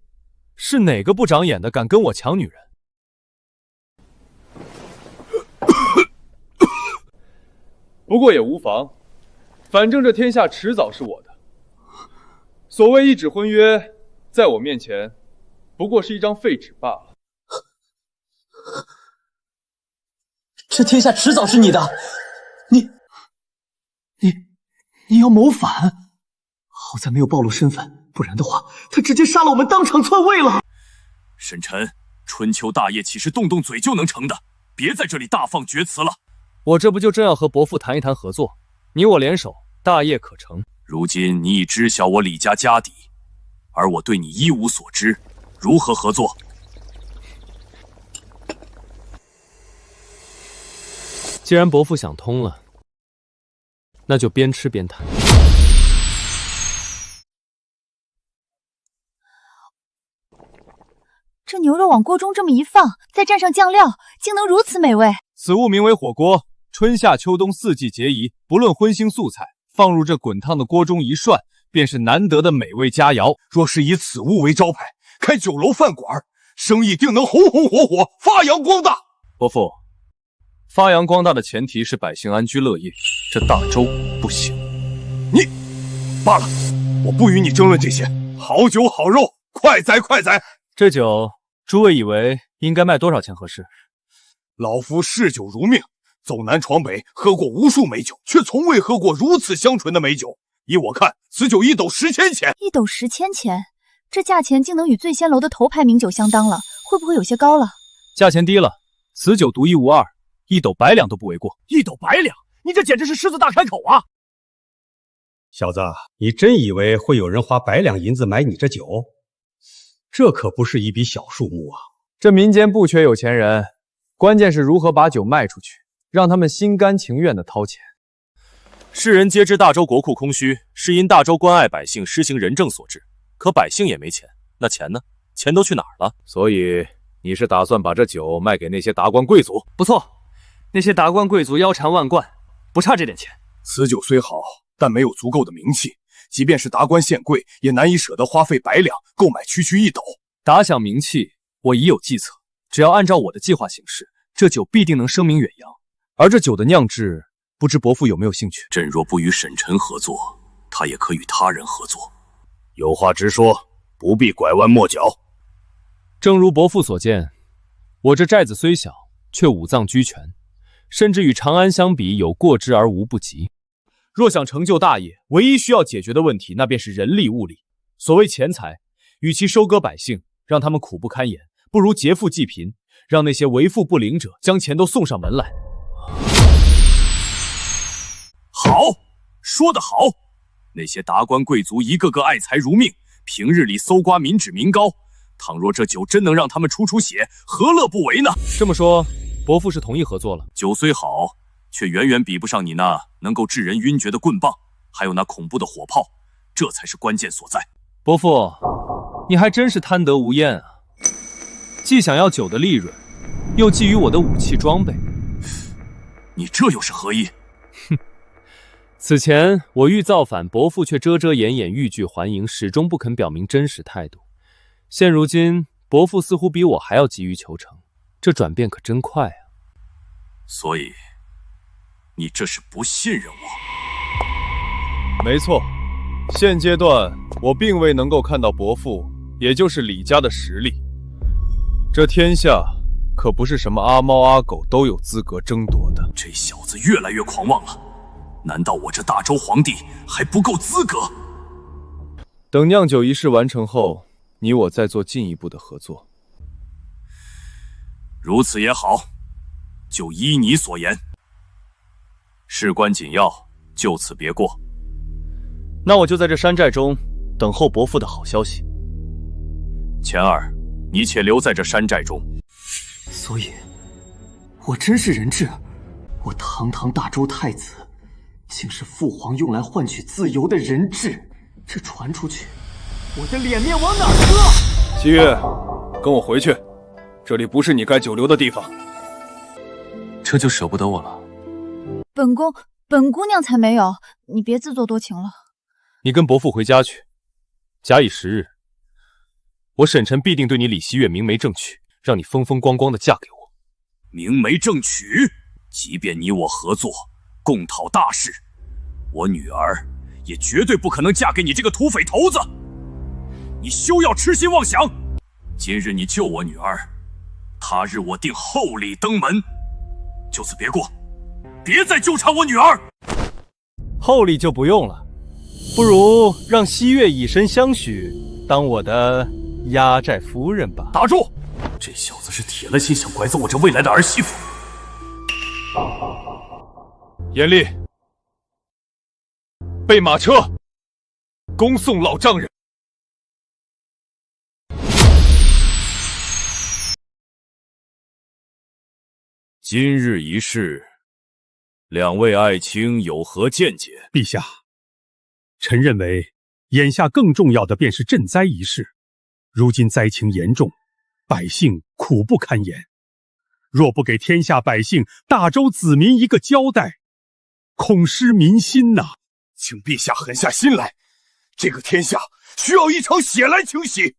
是哪个不长眼的敢跟我抢女人？不过也无妨，反正这天下迟早是我的。所谓一纸婚约，在我面前，不过是一张废纸罢了。这天下迟早是你的，你要谋反？好在没有暴露身份，不然的话，他直接杀了我们，当场篡位了。沈晨，春秋大业岂是动动嘴就能成的？别在这里大放厥词了。我这不就正要和伯父谈一谈合作，你我联手，大业可成。如今你已知晓我李家家底，而我对你一无所知，如何合作？既然伯父想通了，那就边吃边谈。这牛肉往锅中这么一放，再蘸上酱料，竟能如此美味。此物名为火锅，春夏秋冬四季皆宜，不论荤腥素菜，放入这滚烫的锅中一涮，便是难得的美味佳肴。若是以此物为招牌，开酒楼饭馆，生意定能红红火火，发扬光大。伯父，发扬光大的前提是百姓安居乐业，这大周不行。你罢了，我不与你争论这些。好酒好肉，快宰快宰！这酒，诸位以为应该卖多少钱合适？老夫嗜酒如命，走南闯北，喝过无数美酒，却从未喝过如此香醇的美酒。依我看，此酒一斗10千钱。一斗10千钱，这价钱竟能与醉仙楼的头牌名酒相当了，会不会有些高了？价钱低了，此酒独一无二，一斗100两都不为过。1斗100两，你这简直是狮子大开口啊！小子，你真以为会有人花100两银子买你这酒？这可不是一笔小数目啊！这民间不缺有钱人，关键是如何把酒卖出去，让他们心甘情愿地掏钱。世人皆知大周国库空虚，是因大周关爱百姓，施行仁政所致。可百姓也没钱，那钱呢？钱都去哪儿了？所以你是打算把这酒卖给那些达官贵族？不错，那些达官贵族腰缠万贯，不差这点钱。此酒虽好，但没有足够的名气。即便是达官显贵，也难以舍得花费100两购买区1斗。打响名气，我已有计策。只要按照我的计划行事，这酒必定能声名远扬。而这酒的酿制，不知伯父有没有兴趣？朕若不与沈晨合作，他也可与他人合作。有话直说，不必拐弯抹角。正如伯父所见，我这寨子虽小，却五脏俱全，甚至与长安相比，有过之而无不及。若想成就大业，唯一需要解决的问题，那便是人力物力。所谓钱财，与其收割百姓，让他们苦不堪言，不如劫富济贫，让那些为富不灵者将钱都送上门来。好，说得好！那些达官贵族一个个爱财如命，平日里搜刮民脂民膏。倘若这酒真能让他们出血，何乐不为呢？这么说，伯父是同意合作了？酒虽好，却远远比不上你那能够致人晕厥的棍棒，还有那恐怖的火炮，这才是关键所在。伯父，你还真是贪得无厌啊！既想要酒的利润，又觊觎我的武器装备，你这又是何意？哼！此前我欲造反，伯父却遮遮掩掩，欲拒还迎，始终不肯表明真实态度。现如今，伯父似乎比我还要急于求成，这转变可真快啊！所以，你这是不信任我？没错，现阶段我并未能够看到伯父，也就是李家的实力。这天下可不是什么阿猫阿狗都有资格争夺的。这小子越来越狂妄了，难道我这大周皇帝还不够资格？等酿酒仪式完成后，你我再做进一步的合作。如此也好，就依你所言。事关紧要，就此别过。那我就在这山寨中等候伯父的好消息。钱儿，你且留在这山寨中。所以，我真是人质。我堂堂大周太子，竟是父皇用来换取自由的人质。这传出去，我的脸面往哪儿搁？西月，跟我回去，这里不是你该久留的地方。这就舍不得我了？本姑娘才没有，你别自作多情了。你跟伯父回家去，假以时日，我沈晨必定对你李希月明媒正娶，让你风风光光的嫁给我。明媒正娶？即便你我合作，共讨大事，我女儿也绝对不可能嫁给你这个土匪头子。你休要痴心妄想。今日你救我女儿，他日我定厚礼登门。就此别过，别再纠缠我女儿。厚礼就不用了，不如让西月以身相许，当我的压寨夫人吧。打住！这小子是铁了心想拐走我这未来的儿媳妇。严厉，备马车，恭送老丈人。今日一事，两位爱卿有何见解？陛下，臣认为眼下更重要的便是赈灾一事。如今灾情严重，百姓苦不堪言。若不给天下百姓、大周子民一个交代，恐失民心呐！请陛下狠下心来，这个天下需要一场血来清洗。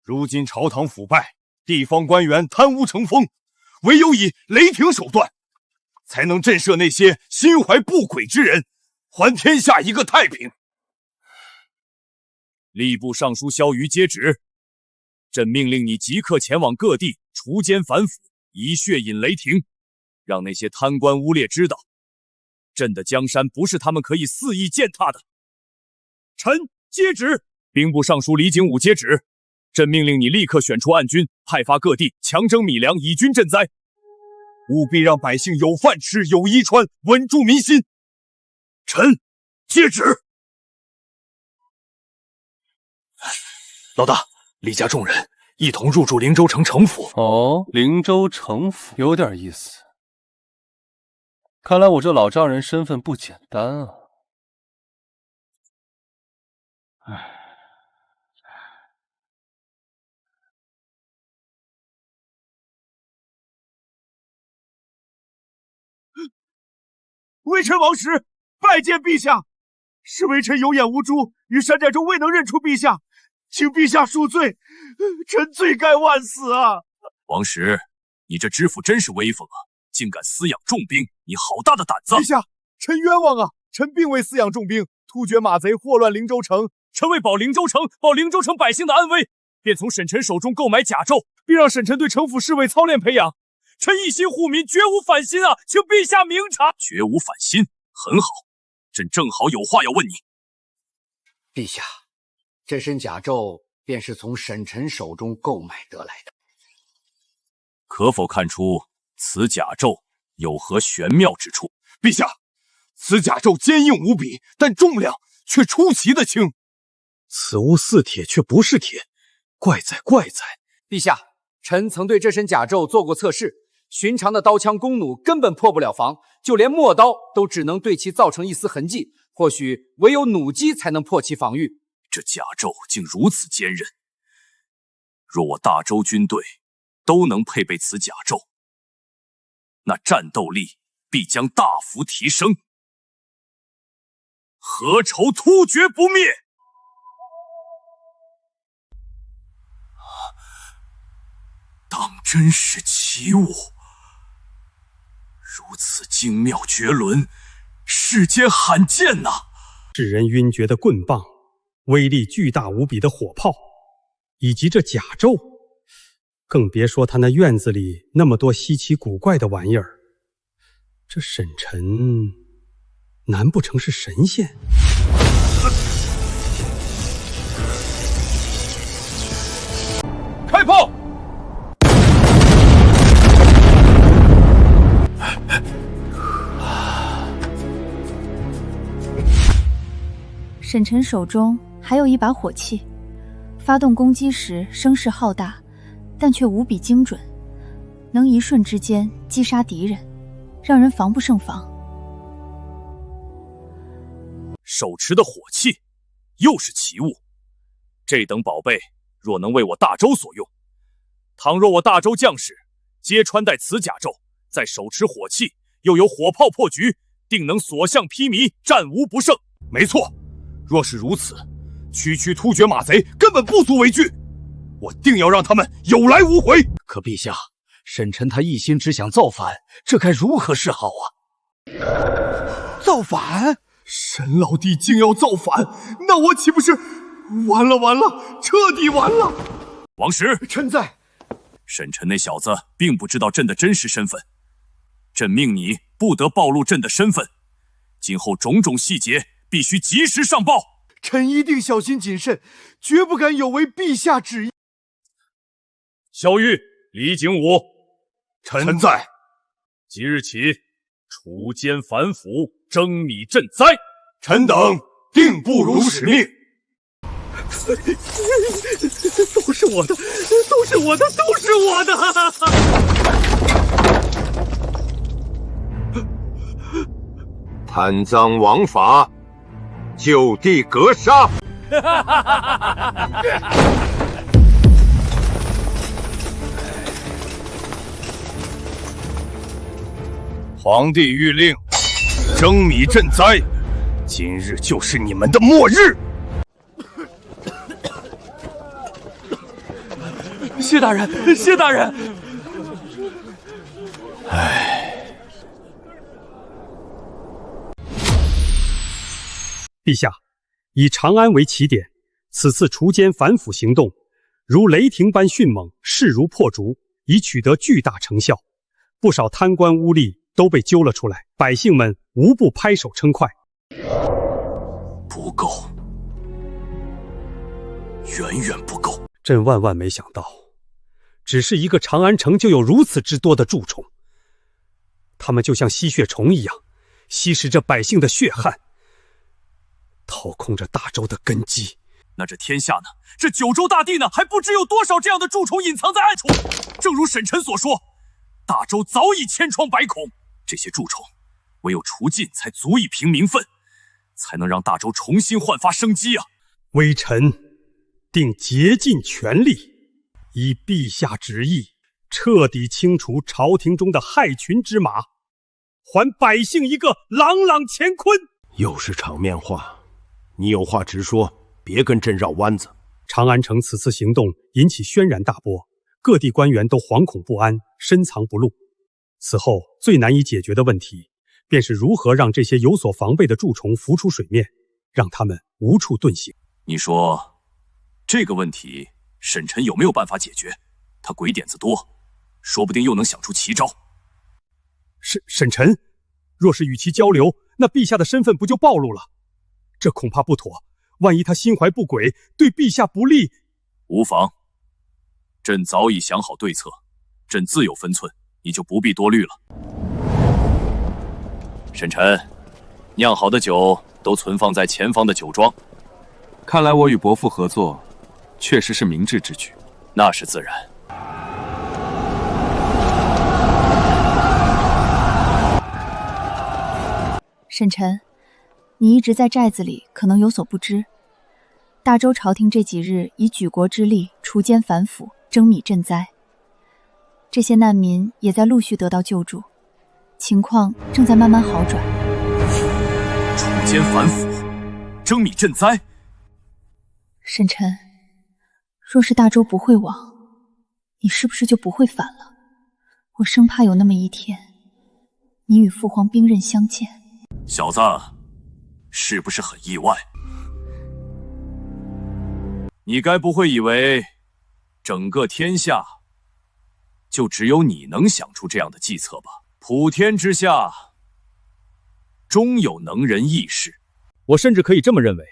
如今朝堂腐败，地方官员贪污成风，唯有以雷霆手段，才能震慑那些心怀不轨之人，还天下一个太平。吏部尚书萧瑜接旨，朕命令你即刻前往各地除奸反腐，以血引雷霆，让那些贪官污劣知道，朕的江山不是他们可以肆意践踏的。臣接旨。兵部尚书李景武接旨，朕命令你立刻选出暗军，派发各地，强征米粮，以军赈灾，务必让百姓有饭吃，有衣穿，稳住民心。臣接旨。老大，李家众人一同入驻灵州城城府。哦，灵州城府有点意思。看来我这老丈人身份不简单啊。唉。微臣王石拜见陛下，是微臣有眼无珠，于山寨中未能认出陛下，请陛下恕罪，臣罪该万死啊！王石，你这知府真是威风啊，竟敢私养重兵，你好大的胆子！陛下，臣冤枉啊！臣并未私养重兵，突厥马贼祸乱灵州城，臣为保灵州城，保灵州城百姓的安危，便从沈臣手中购买甲胄，并让沈臣对城府侍卫操练培养。臣一心护民，绝无反心啊！请陛下明察。绝无反心，很好。朕正好有话要问你。陛下，这身甲胄便是从沈臣手中购买得来的，可否看出此甲胄有何玄妙之处？陛下，此甲胄坚硬无比，但重量却出奇的轻。此物似铁却不是铁，怪哉怪哉！陛下，臣曾对这身甲胄做过测试。寻常的刀枪弓弩根本破不了防，就连陌刀都只能对其造成一丝痕迹，或许唯有弩机才能破其防御。这甲胄竟如此坚韧，若我大周军队都能配备此甲胄，那战斗力必将大幅提升。何愁突厥不灭？当真是奇物！如此精妙绝伦，世间罕见呐！使人晕厥的棍棒，威力巨大无比的火炮，以及这甲胄，更别说他那院子里那么多稀奇古怪的玩意儿。这沈臣难不成是神仙？开炮！沈臣手中还有一把火器，发动攻击时声势浩大，但却无比精准，能一瞬之间击杀敌人，让人防不胜防。手持的火器又是奇物，这等宝贝若能为我大周所用，倘若我大周将士皆穿戴此甲胄，再手持火器，又有火炮破局，定能所向披靡，战无不胜。没错，若是如此，区区突厥马贼根本不足为惧，我定要让他们有来无回。可陛下，沈臣他一心只想造反，这该如何是好啊？造反？沈老弟竟要造反，那我岂不是完了完了，彻底完了！王石，臣在。沈晨那小子并不知道朕的真实身份，朕命你不得暴露朕的身份，今后种种细节必须及时上报。臣一定小心谨慎，绝不敢有违陛下旨意。萧玉、李景武，臣在。即日起，除奸反腐，征米赈灾。臣等定不辱使命。都是我的，都是我的，都是我的！贪赃枉法，就地格杀！皇帝谕令，征米赈灾，今日就是你们的末日！谢大人，谢大人！陛下，以长安为起点，此次除奸反腐行动如雷霆般迅猛，势如破竹，已取得巨大成效。不少贪官污吏都被揪了出来，百姓们无不拍手称快。不够，远远不够。朕万万没想到，只是一个长安城就有如此之多的蛀虫，它们就像吸血虫一样，吸食着百姓的血汗，掏空着大周的根基。那这天下呢？这九州大地呢？还不知有多少这样的蛀虫隐藏在暗处。正如沈臣所说，大周早已千疮百孔，这些蛀虫唯有除尽，才足以平民愤，才能让大周重新焕发生机啊！微臣定竭尽全力，依陛下旨意，彻底清除朝廷中的害群之马，还百姓一个朗朗乾坤。又是场面话，你有话直说，别跟朕绕弯子。长安城此次行动引起轩然大波，各地官员都惶恐不安，深藏不露。此后最难以解决的问题，便是如何让这些有所防备的蛀虫浮出水面，让他们无处遁形。你说这个问题，沈臣有没有办法解决？他鬼点子多，说不定又能想出奇招。沈臣，若是与其交流，那陛下的身份不就暴露了？这恐怕不妥，万一他心怀不轨，对陛下不利。无妨，朕早已想好对策，朕自有分寸，你就不必多虑了。沈臣，酿好的酒都存放在前方的酒庄。看来我与伯父合作，确实是明智之举。那是自然。沈臣，你一直在寨子里，可能有所不知。大周朝廷这几日以举国之力除奸反腐，征米赈灾，这些难民也在陆续得到救助，情况正在慢慢好转。除奸反腐，征米赈灾。沈臣，若是大周不会亡，你是不是就不会反了？我生怕有那么一天，你与父皇兵刃相见。小子，是不是很意外？你该不会以为整个天下就只有你能想出这样的计策吧？普天之下，终有能人异士。我甚至可以这么认为，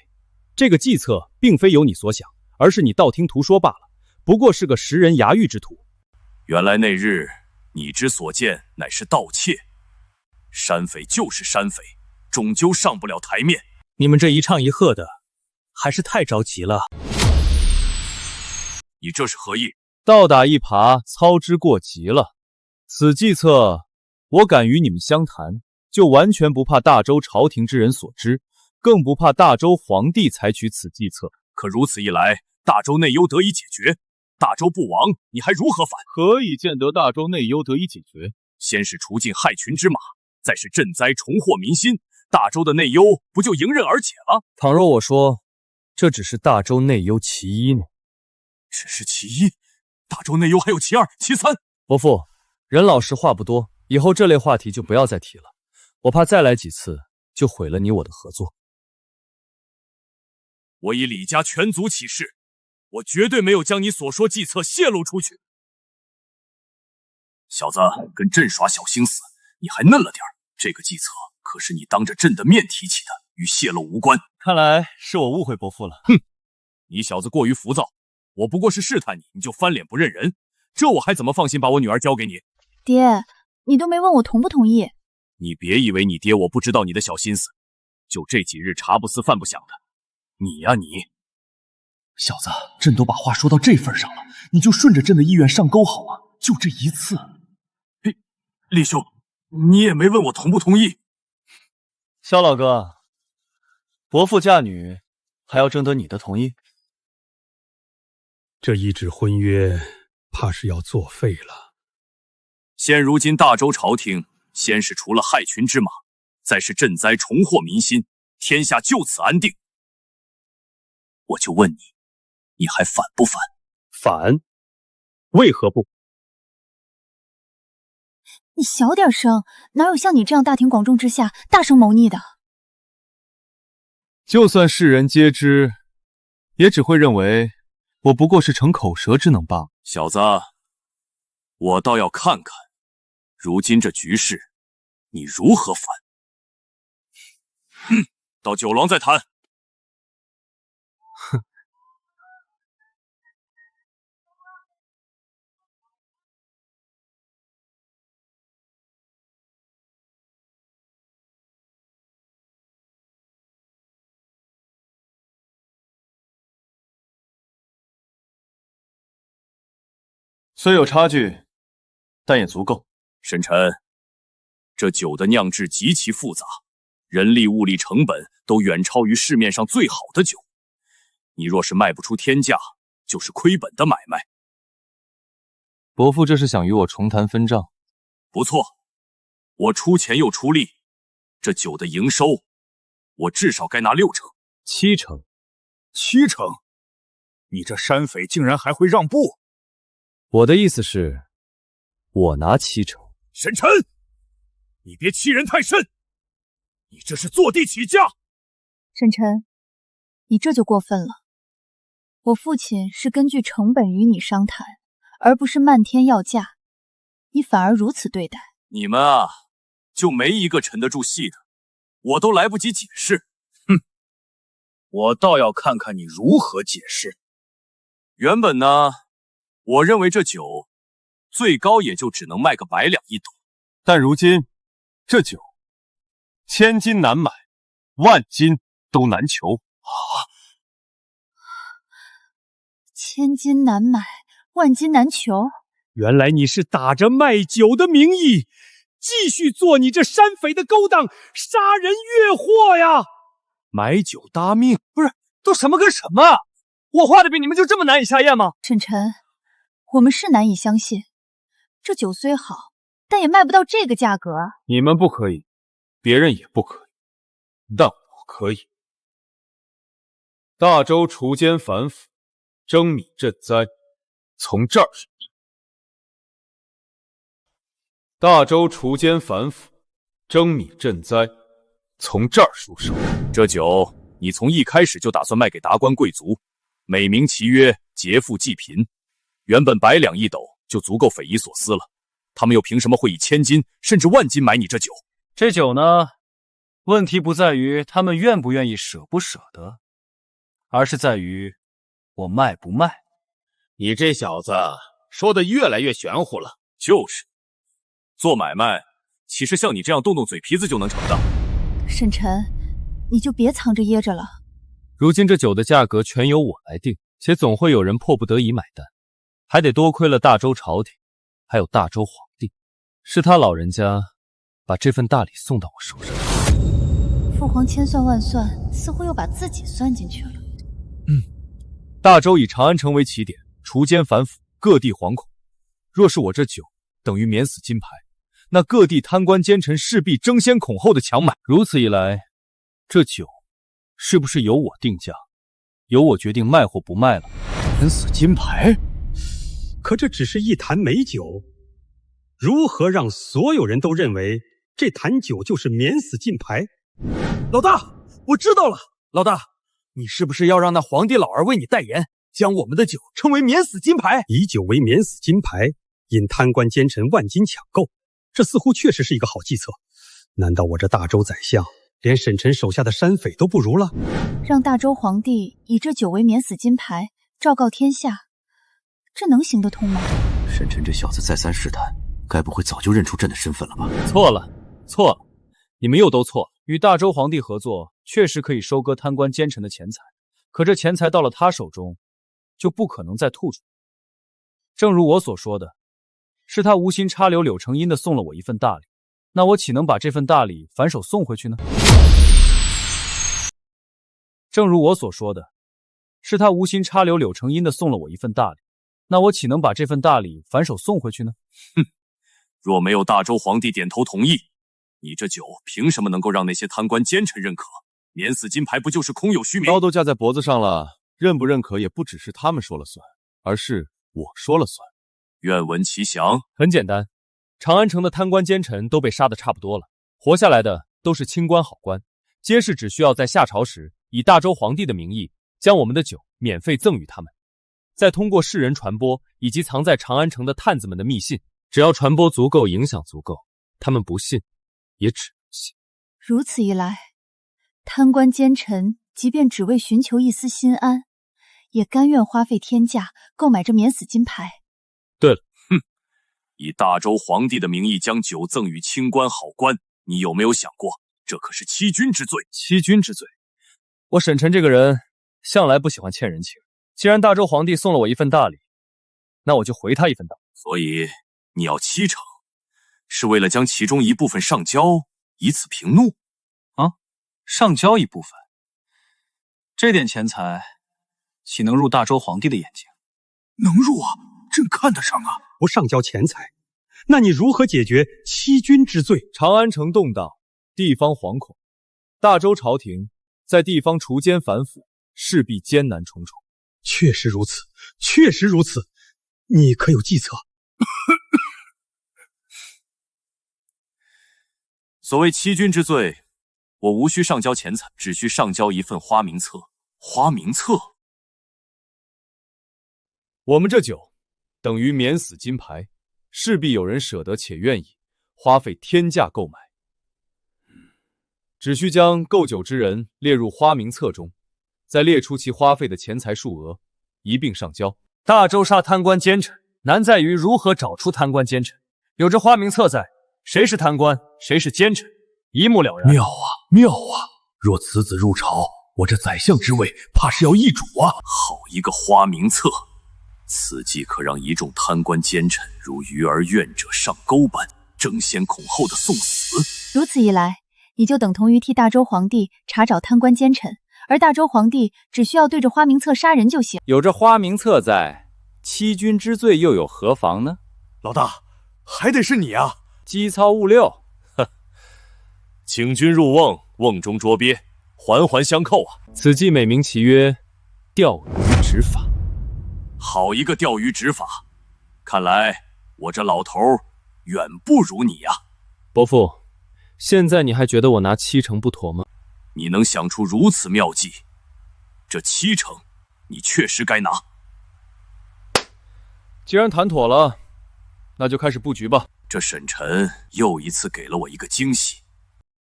这个计策并非有你所想，而是你道听途说罢了，不过是个食人牙玉之徒。原来那日你之所见乃是盗窃，山匪就是山匪，终究上不了台面。你们这一唱一和的，还是太着急了。你这是何意？倒打一耙，操之过急了。此计策，我敢与你们相谈，就完全不怕大周朝廷之人所知，更不怕大周皇帝采取此计策。可如此一来，大周内忧得以解决，大周不亡，你还如何反？何以见得大周内忧得以解决？先是除尽害群之马，再是赈灾重获民心，大周的内忧不就迎刃而解了？倘若我说，这只是大周内忧其一呢？只是其一，大周内忧还有其二、其三。伯父，人老实话不多，以后这类话题就不要再提了，我怕再来几次就毁了你我的合作。我以李家全族起誓，我绝对没有将你所说计策泄露出去。小子，跟朕耍小心思，你还嫩了点儿。这个计策可是你当着朕的面提起的，与泄露无关。看来是我误会伯父了。哼，你小子过于浮躁，我不过是试探你，你就翻脸不认人，这我还怎么放心把我女儿交给你？爹，你都没问我同不同意。你别以为你爹我不知道你的小心思，就这几日茶不思饭不想的，你呀你，小子，朕都把话说到这份上了，你就顺着朕的意愿上钩好吗？就这一次。厉兄，你也没问我同不同意。萧老哥，伯父嫁女还要征得你的同意？这一纸婚约怕是要作废了。现如今大周朝廷，先是除了害群之马，再是赈灾重获民心，天下就此安定。我就问你，你还反不反？反？为何不？你小点声，哪有像你这样大庭广众之下大声谋逆的？就算世人皆知，也只会认为我不过是逞口舌之能罢。小子，我倒要看看，如今这局势，你如何反？到酒廊再谈。哼。虽有差距，但也足够。沈晨，这酒的酿制极其复杂，人力物力成本都远超于市面上最好的酒。你若是卖不出天价，就是亏本的买卖。伯父这是想与我重谈分账？不错，我出钱又出力，这酒的营收，我至少该拿60%、70%、70%，你这山匪竟然还会让步？我的意思是，我拿70%。沈晨，你别欺人太甚，你这是坐地起价。沈晨，你这就过分了。我父亲是根据成本与你商谈，而不是漫天要价，你反而如此对待。你们啊，就没一个沉得住气的，我都来不及解释。哼，我倒要看看你如何解释。原本呢，我认为这酒最高也就只能卖个100两1斗，但如今这酒1000金难买，10000金都难求啊！1000金难买，10000金难求。原来你是打着卖酒的名义，继续做你这山匪的勾当，杀人越货呀！买酒搭命，不是都什么跟什么？我画的饼，你们就这么难以下咽吗？沈晨，我们是难以相信，这酒虽好，但也卖不到这个价格啊！你们不可以，别人也不可以，但我可以。大周除奸反腐，征米赈灾，从这儿入手。大周除奸反腐，征米赈灾，从这儿入手。这酒你从一开始就打算卖给达官贵族，美名其曰劫富济贫，原本100两1斗就足够匪夷所思了，他们又凭什么会以1000金甚至10000金买你这酒？这酒呢，问题不在于他们愿不愿意舍不舍得，而是在于我卖不卖。你这小子说的越来越玄乎了。就是，做买卖岂是像你这样动动嘴皮子就能成的？沈晨，你就别藏着掖着了。如今这酒的价格全由我来定，且总会有人迫不得已买单，还得多亏了大周朝廷，还有大周皇帝，是他老人家把这份大礼送到我手上。父皇千算万算，似乎又把自己算进去了。大周以长安城为起点，除奸反腐，各地惶恐。若是我这酒等于免死金牌，那各地贪官奸臣势必争先恐后的抢买。如此一来，这酒是不是由我定价，由我决定卖或不卖了？免死金牌？可这只是一坛美酒，如何让所有人都认为这坛酒就是免死金牌？老大，我知道了。老大，你是不是要让那皇帝老儿为你代言，将我们的酒称为免死金牌？以酒为免死金牌，引贪官奸臣万金抢购，这似乎确实是一个好计策。难道我这大周宰相连沈晨手下的山匪都不如了？让大周皇帝以这酒为免死金牌，昭告天下，这能行得通吗？沈晨这小子再三试探，该不会早就认出朕的身份了吧？错了，错了，你们又都错了。与大周皇帝合作，确实可以收割贪官奸臣的钱财，可这钱财到了他手中，就不可能再吐出。正如我所说的，是他无心插柳柳成荫的送了我一份大礼，那我岂能把这份大礼反手送回去呢？正如我所说的，是他无心插柳柳成荫的送了我一份大礼，那我岂能把这份大礼反手送回去呢？哼，若没有大周皇帝点头同意，你这酒凭什么能够让那些贪官奸臣认可？免死金牌不就是空有虚名？刀都架在脖子上了，认不认可也不只是他们说了算，而是我说了算。愿闻其详。很简单，长安城的贪官奸臣都被杀得差不多了，活下来的都是清官好官，皆是只需要在下朝时以大周皇帝的名义将我们的酒免费赠与他们，再通过世人传播以及藏在长安城的探子们的密信，只要传播足够，影响足够，他们不信也只能信。如此一来，贪官奸臣即便只为寻求一丝心安，也甘愿花费天价购买这免死金牌。对了，以大周皇帝的名义将酒赠与清官好官，你有没有想过，这可是欺君之罪？欺君之罪？我沈晨这个人向来不喜欢欠人情，既然大周皇帝送了我一份大礼，那我就回他一份大礼。所以你要七成，是为了将其中一部分上交，以此平怒？啊，上交一部分，这点钱财岂能入大周皇帝的眼睛？能入啊，朕看得上啊。不上交钱财，那你如何解决欺君之罪？长安城动荡，地方惶恐，大周朝廷在地方除奸反腐，势必艰难重重。确实如此，确实如此。你可有计策？所谓欺君之罪，我无需上交钱财，只需上交一份花名册。花名册，我们这酒等于免死金牌，势必有人舍得且愿意花费天价购买。只需将购酒之人列入花名册中，再列出其花费的钱财数额，一并上交。大周杀贪官奸臣，难在于如何找出贪官奸臣。有这花名册在，谁是贪官，谁是奸臣，一目了然。妙啊，妙啊！若此子入朝，我这宰相之位怕是要易主啊！好一个花名册！此计可让一众贪官奸臣如鱼儿愿者上钩般争先恐后的送死。如此一来，你就等同于替大周皇帝查找贪官奸臣，而大周皇帝只需要对着花名册杀人就行。有这花名册在，欺君之罪又有何妨呢？老大，还得是你啊！机操误六，请君入瓮，瓮中捉鳖，环环相扣啊！此计美名其曰钓鱼执法。好一个钓鱼执法！看来我这老头远不如你呀。伯父，现在你还觉得我拿7成不妥吗？你能想出如此妙计，这7成你确实该拿。既然谈妥了，那就开始布局吧。这沈晨又一次给了我一个惊喜，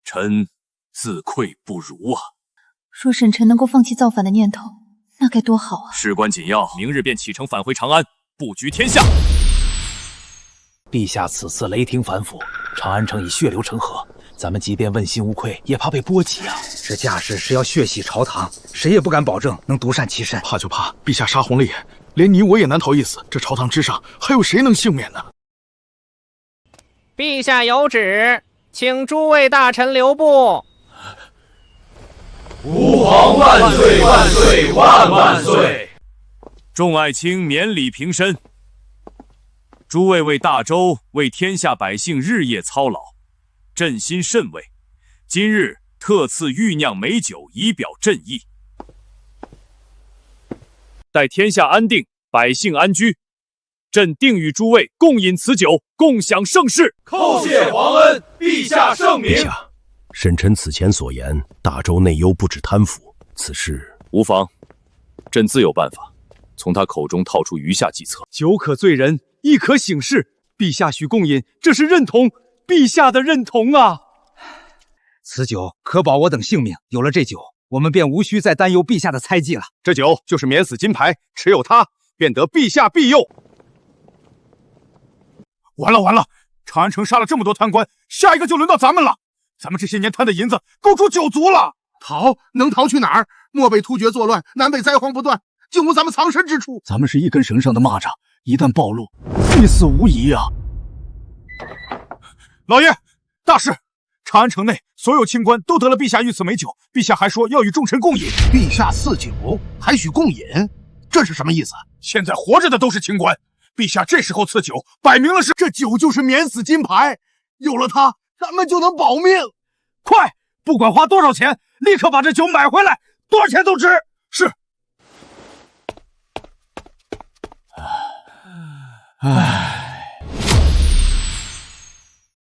臣自愧不如啊。若沈晨能够放弃造反的念头，那该多好啊！事关紧要，明日便启程返回长安，布局天下。陛下此次雷霆反腐，长安城已血流成河，咱们即便问心无愧，也怕被波及啊！这架势是要血洗朝堂，谁也不敢保证能独善其身。怕就怕陛下杀红了眼，连你我也难逃一死。这朝堂之上，还有谁能幸免呢？陛下有旨，请诸位大臣留步。吾皇万岁万岁万万岁！众爱卿免礼平身。诸位为大周、为天下百姓日夜操劳，朕心甚慰。今日特赐御酿美酒以表朕意。待天下安定，百姓安居，朕定与诸位共饮此酒，共享盛世。叩谢皇恩，陛下圣明。陛下，沈臣此前所言，大周内忧不止贪腐，此事无妨，朕自有办法从他口中套出余下计策。酒可醉人，亦可醒事。陛下许共饮，这是认同陛下的认同啊！此酒可保我等性命。有了这酒，我们便无需再担忧陛下的猜忌了。这酒就是免死金牌，持有它便得陛下庇佑。完了完了！长安城杀了这么多贪官，下一个就轮到咱们了。咱们这些年贪的银子够出9族了。逃能逃去哪儿？漠北突厥作乱，南北灾荒不断，竟无咱们藏身之处。咱们是一根绳上的蚂蚱，一旦暴露，必死无疑啊！老爷，大事！长安城内所有清官都得了陛下御赐美酒，陛下还说要与众臣共饮。陛下赐酒，还许共饮，这是什么意思？现在活着的都是清官，陛下这时候赐酒，摆明了是这酒就是免死金牌，有了它，咱们就能保命。快，不管花多少钱，立刻把这酒买回来，多少钱都值。是。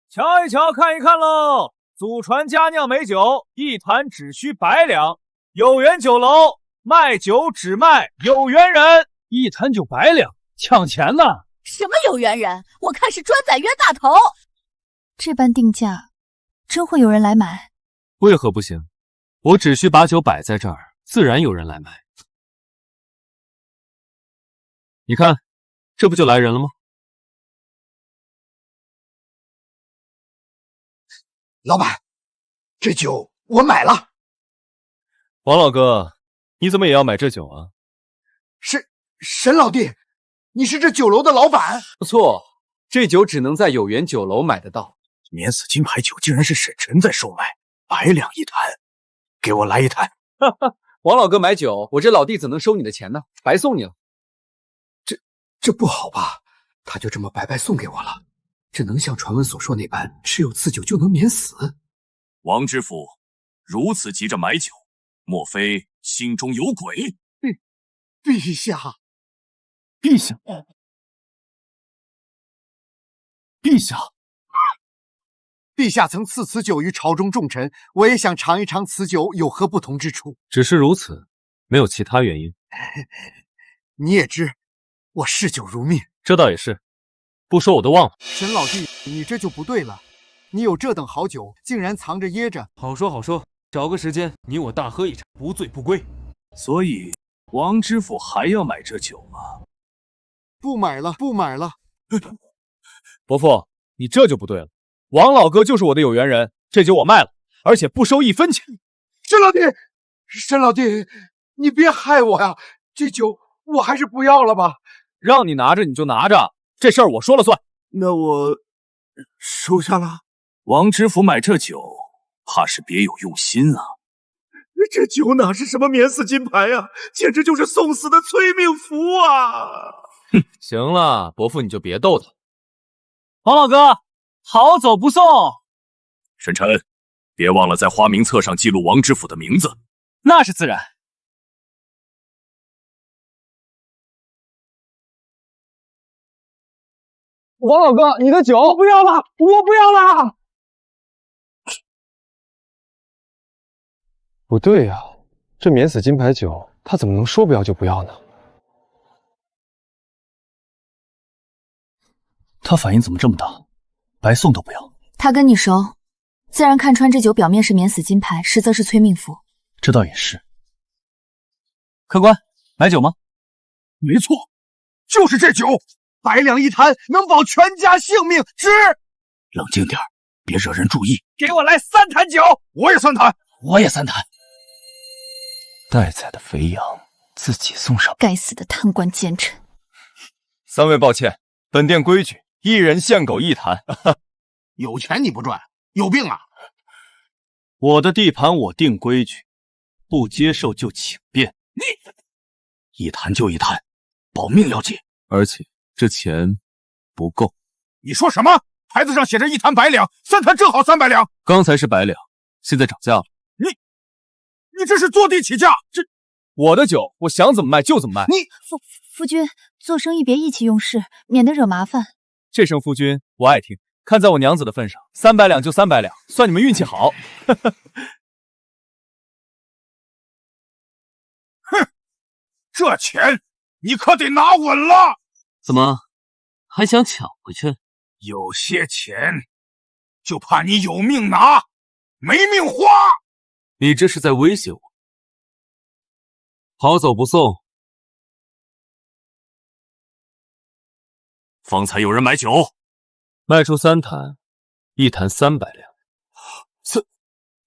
瞧一瞧，看一看喽！祖传佳酿美酒，一坛只需100两。有缘酒楼卖酒只卖有缘人，一坛酒100两，抢钱呢！什么有缘人？我看是专宰冤大头。这般定价，真会有人来买？为何不行？我只需把酒摆在这儿，自然有人来买。你看，这不就来人了吗？老板，这酒我买了。王老哥，你怎么也要买这酒啊？沈老弟，你是这酒楼的老板？不错，这酒只能在有缘酒楼买得到。免死金牌酒竟然是沈晨在售卖，100两一坛，给我来一坛。王老哥买酒，我这老弟怎能收你的钱呢？白送你了。这不好吧？他就这么白白送给我了。这能像传闻所说那般，持有此酒就能免死？王知府如此急着买酒，莫非心中有鬼？陛下，陛下，陛下，陛下曾赐此酒于朝中重臣，我也想尝一尝此酒有何不同之处。只是如此，没有其他原因。你也知，我嗜酒如命。这倒也是。不说我都忘了。沈老弟，你这就不对了。你有这等好酒，竟然藏着掖着。好说好说，找个时间你我大喝一场，不醉不归。所以王知府还要买这酒吗？不买了，不买了。伯父，你这就不对了。王老哥就是我的有缘人，这酒我卖了，而且不收1分钱。沈老弟，你别害我呀！这酒我还是不要了吧。让你拿着你就拿着。这事儿我说了算。那我收下了。王知府买这酒，怕是别有用心啊。这酒哪是什么免死金牌啊，简直就是送死的催命符啊！哼，行了，伯父你就别逗他。王老哥，好走不送。沈晨，别忘了在花名册上记录王知府的名字。那是自然。王老哥，你的酒我不要了，我不要了。不对呀，这免死金牌酒，他怎么能说不要就不要呢？他反应怎么这么大？白送都不要。他跟你熟，自然看穿这酒表面是免死金牌，实则是催命符。这倒也是。客官，买酒吗？没错，就是这酒，100两一坛，能保全家性命，值！冷静点，别惹人注意。给我来3坛酒，我也3坛，我也3坛。待宰的肥羊，自己送上。该死的贪官奸臣！3位抱歉，本店规矩，1人限狗1坛。有钱你不赚，有病啊！我的地盘我定规矩，不接受就请便。你1坛就1坛，保命要紧。而且这钱不够。你说什么？牌子上写着1坛100两，3坛正好300两。刚才是100两，现在涨价了。你这是坐地起价！这我的酒，我想怎么卖就怎么卖。你夫君，做生意别意气用事，免得惹麻烦。这声夫君我爱听，看在我娘子的份上，300两就300两，算你们运气好。这钱你可得拿稳了。怎么还想抢回去？有些钱就怕你有命拿，没命花。你这是在威胁我？好走不送。方才有人买酒，卖出3坛，一坛300两。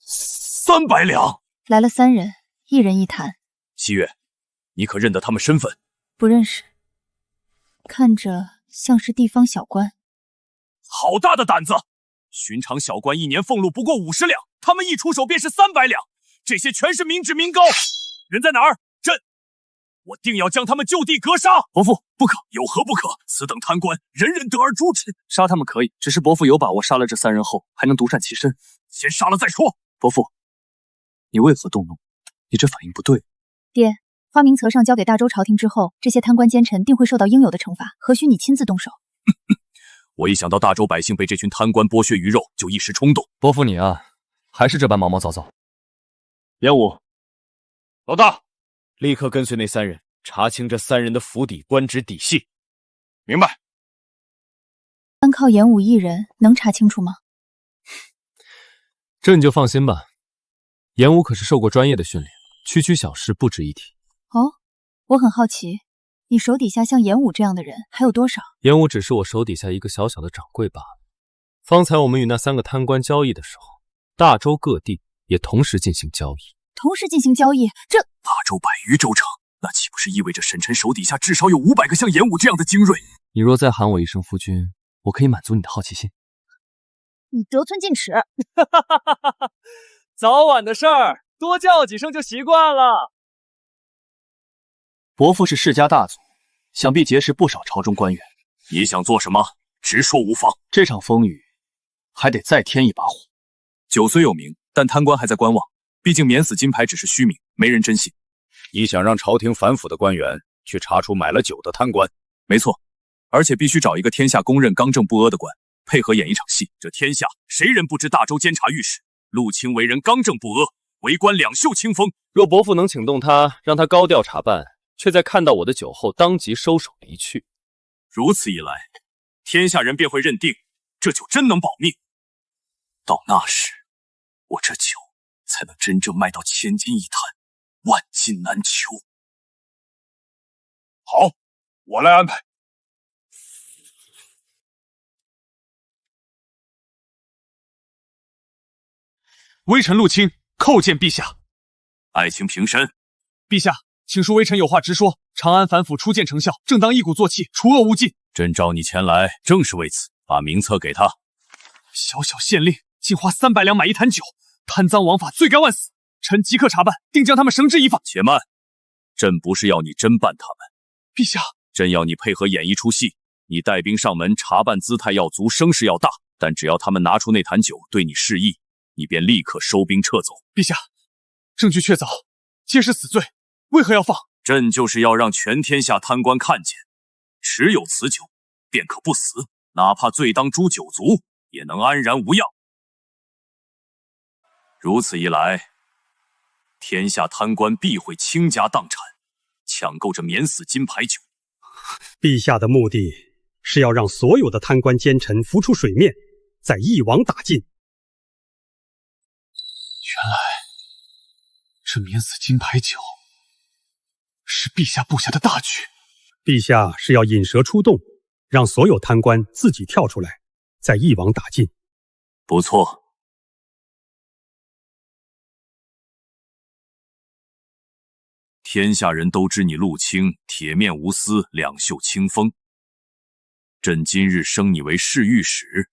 300两。来了3人，1人1坛。西月，你可认得他们身份？不认识，看着像是地方小官。好大的胆子！寻常小官1年俸禄不过50两，他们一出手便是300两，这些全是民脂民膏。人在哪儿？朕，我定要将他们就地格杀！伯父，不可！有何不可？此等贪官，人人得而诛之。杀他们可以，只是伯父有把握杀了这3人后，还能独善其身。先杀了再说。伯父，你为何动怒？你这反应不对。爹，花名册上交给大周朝廷之后，这些贪官奸臣定会受到应有的惩罚，何须你亲自动手？我一想到大周百姓被这群贪官剥削鱼肉，就一时冲动。伯父你啊，还是这般毛毛躁躁。严武，老大，立刻跟随那3人，查清这3人的府邸官职底细。明白。单靠严武一人能查清楚吗？这你就放心吧，严武可是受过专业的训练，区区小事不值一提。哦，我很好奇，你手底下像严武这样的人还有多少？严武只是我手底下一个小小的掌柜罢了。方才我们与那3个贪官交易的时候，大周各地也同时进行交易。同时进行交易，这大周100余州城，那岂不是意味着沈臣手底下至少有500个像严武这样的精锐？你若再喊我一声夫君，我可以满足你的好奇心。你得寸进尺。早晚的事儿，多叫几声就习惯了。伯父是世家大族，想必结识不少朝中官员。你想做什么？直说无妨。这场风雨还得再添一把火。酒虽有名，但贪官还在观望。毕竟免死金牌只是虚名，没人真信。你想让朝廷反腐的官员去查出买了酒的贪官？没错，而且必须找一个天下公认刚正不阿的官，配合演一场戏。这天下谁人不知大周监察御史陆清为人刚正不阿，为官两袖清风。若伯父能请动他，让他高调查办，却在看到我的酒后当即收手离去，如此一来，天下人便会认定这酒真能保命。到那时，我这酒才能真正卖到千金一坛，万金难求。好，我来安排。微臣陆清叩见陛下。爱卿平身。陛下，请恕微臣有话直说。长安反腐初见成效，正当一鼓作气，除恶务尽。朕召你前来，正是为此。把名册给他。小小县令，竟花300两买一坛酒，贪赃枉法，罪该万死。臣即刻查办，定将他们绳之以法。且慢，朕不是要你侦办他们。陛下，朕要你配合演一出戏。你带兵上门查办，姿态要足，声势要大。但只要他们拿出那坛酒对你示意，你便立刻收兵撤走。陛下，证据确凿，皆是死罪，为何要放？朕就是要让全天下贪官看见，持有此酒，便可不死，哪怕罪当诛九族，也能安然无恙。如此一来，天下贪官必会倾家荡产，抢购这免死金牌酒。陛下的目的是要让所有的贪官奸臣浮出水面，再一网打尽。原来这免死金牌酒是陛下布下的大局。陛下是要引蛇出洞，让所有贪官自己跳出来，再一网打尽。不错。天下人都知你陆清铁面无私，两袖清风。朕今日升你为侍御史，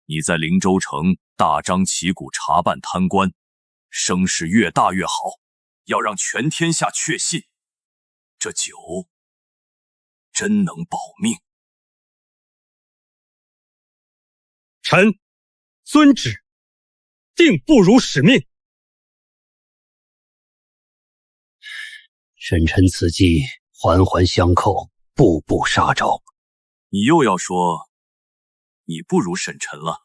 你在灵州城大张旗鼓查办贪官，声势越大越好，要让全天下确信，这酒真能保命。臣遵旨，定不辱使命。沈臣此计环环相扣，步步杀招。你又要说你不如沈臣了？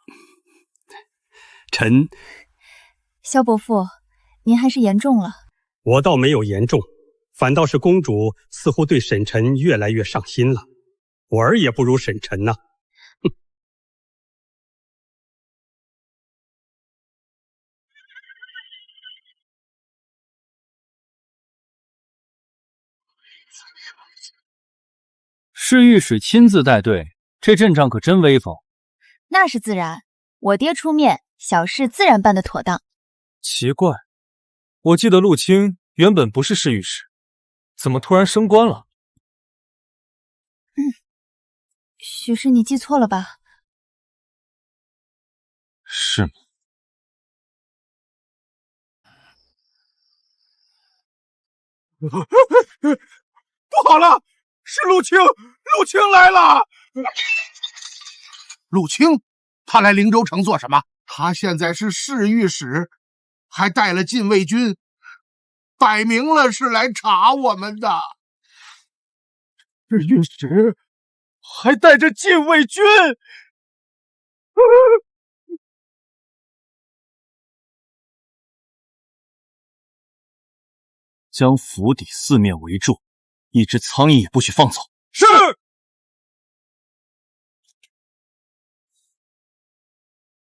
臣，萧伯父，您还是言重了。我倒没有言重，反倒是公主似乎对沈晨越来越上心了。我儿也不如沈晨呐。侍御史亲自带队，这阵仗可真威风。那是自然，我爹出面，小事自然办得妥当。奇怪，我记得陆清原本不是侍御史，怎么突然升官了？许是你记错了吧？是吗？不好了，是陆清，陆清来了！陆清，他来灵州城做什么？他现在是侍御史，还带了禁卫军，摆明了是来查我们的。侍御史还带着禁卫军，将府邸四面围住，一只苍蝇也不许放走。是。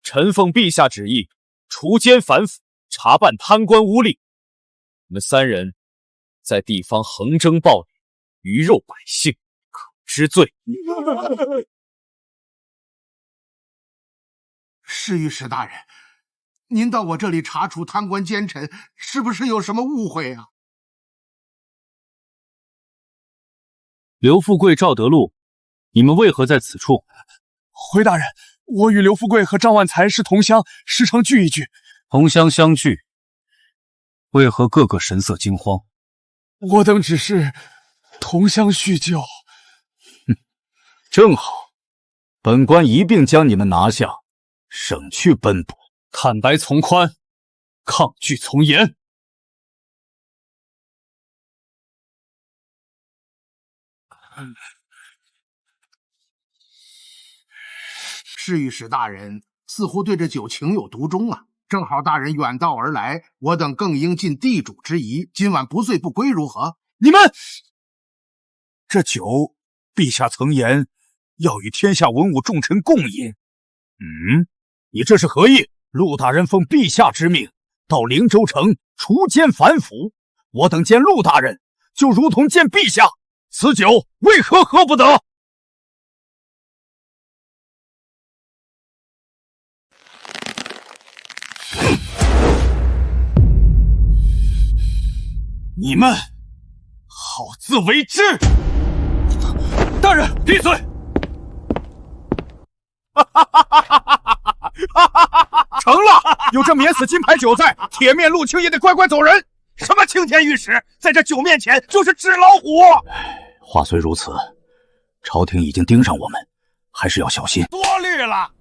臣奉陛下旨意，除奸反腐，查办贪官污吏。你们三人在地方横征暴敛，鱼肉百姓，可知罪。侍御史大人，您到我这里查处贪官奸臣，是不是有什么误会啊？刘富贵、赵德禄，你们为何在此处？回大人，我与刘富贵和张万才是同乡，时常聚一聚。同乡相聚，为何个个神色惊慌？我等只是同乡叙旧。正好，本官一并将你们拿下，省去奔波。坦白从宽，抗拒从严。侍御史大人似乎对这酒情有独钟啊！正好大人远道而来，我等更应尽地主之谊，今晚不醉不归，如何？你们这酒，陛下曾言要与天下文武重臣共饮。你这是何意？陆大人奉陛下之命到灵州城除奸反腐，我等见陆大人就如同见陛下，此酒为何喝不得？你们好自为之！大人，闭嘴！成了，有这免死金牌酒在，铁面陆清也得乖乖走人。什么青天御史，在这酒面前就是纸老虎。话虽如此，朝廷已经盯上我们，还是要小心。多虑了，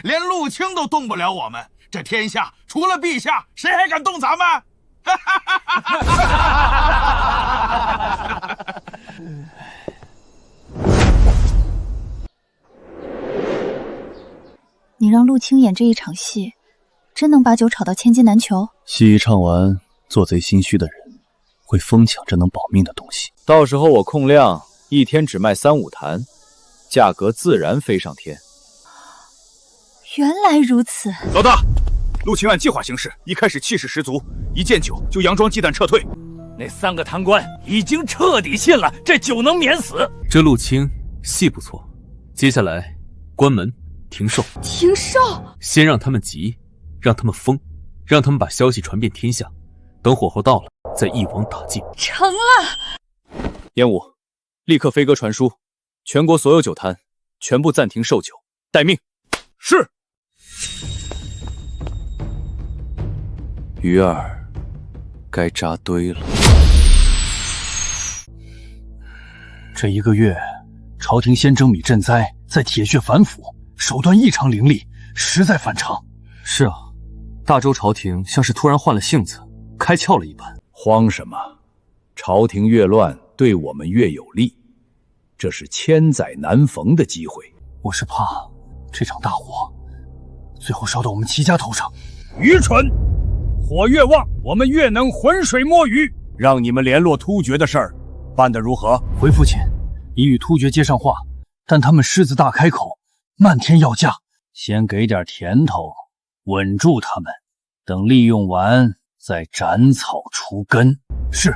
连陆清都动不了我们，这天下除了陛下，谁还敢动咱们？你让陆清演这一场戏，真能把酒炒到千金难求？戏一唱完，做贼心虚的人会疯抢这能保命的东西。到时候我控量一天只卖3-5坛，价格自然飞上天。原来如此，老大，陆清按计划行事，一开始气势十足，一见酒就佯装鸡蛋撤退。那3个贪官已经彻底信了这酒能免死。这陆清戏不错，接下来关门停售。停售？先让他们急，让他们疯，让他们把消息传遍天下，等火候到了，再一网打尽。成了。烟雾，立刻飞鸽传书，全国所有酒摊全部暂停售酒，待命。是。鱼儿该扎堆了。这1个月，朝廷先征米赈灾，再铁血反腐，手段异常凌厉，实在反常。是啊，大周朝廷像是突然换了性子，开窍了一般。慌什么？朝廷越乱，对我们越有利，这是千载难逢的机会。我是怕这场大火最后烧到我们齐家头上。愚蠢！火越旺，我们越能浑水摸鱼。让你们联络突厥的事儿办得如何？回父亲，已与突厥接上话，但他们狮子大开口，漫天要价，先给点甜头，稳住他们，等利用完再斩草除根。是。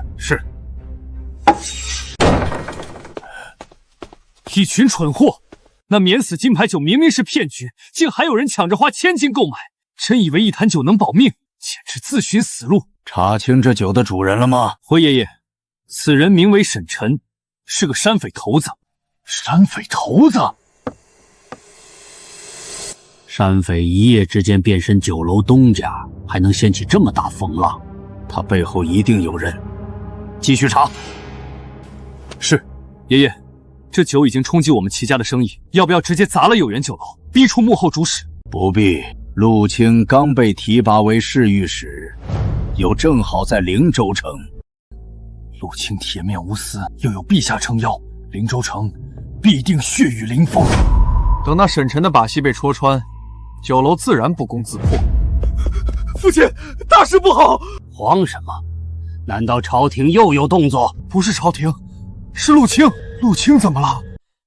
一群蠢货！那免死金牌酒明明是骗局，竟还有人抢着花1000金购买，真以为一坛酒能保命，简直自寻死路。查清这酒的主人了吗？回爷爷，此人名为沈晨，是个山匪头子。山匪头子？山匪一夜之间变身酒楼东家，还能掀起这么大风浪，他背后一定有人。继续查。是，爷爷。这酒已经冲击我们齐家的生意，要不要直接砸了有缘酒楼，逼出幕后主使？不必。陆清刚被提拔为侍御史，又正好在灵州城。陆清铁面无私，又有陛下撑腰，灵州城必定血雨临风。等那沈晨的把戏被戳穿，酒楼自然不攻自破。父亲，大事不好！慌什么？难道朝廷又有动作？不是朝廷，是陆清。陆清怎么了？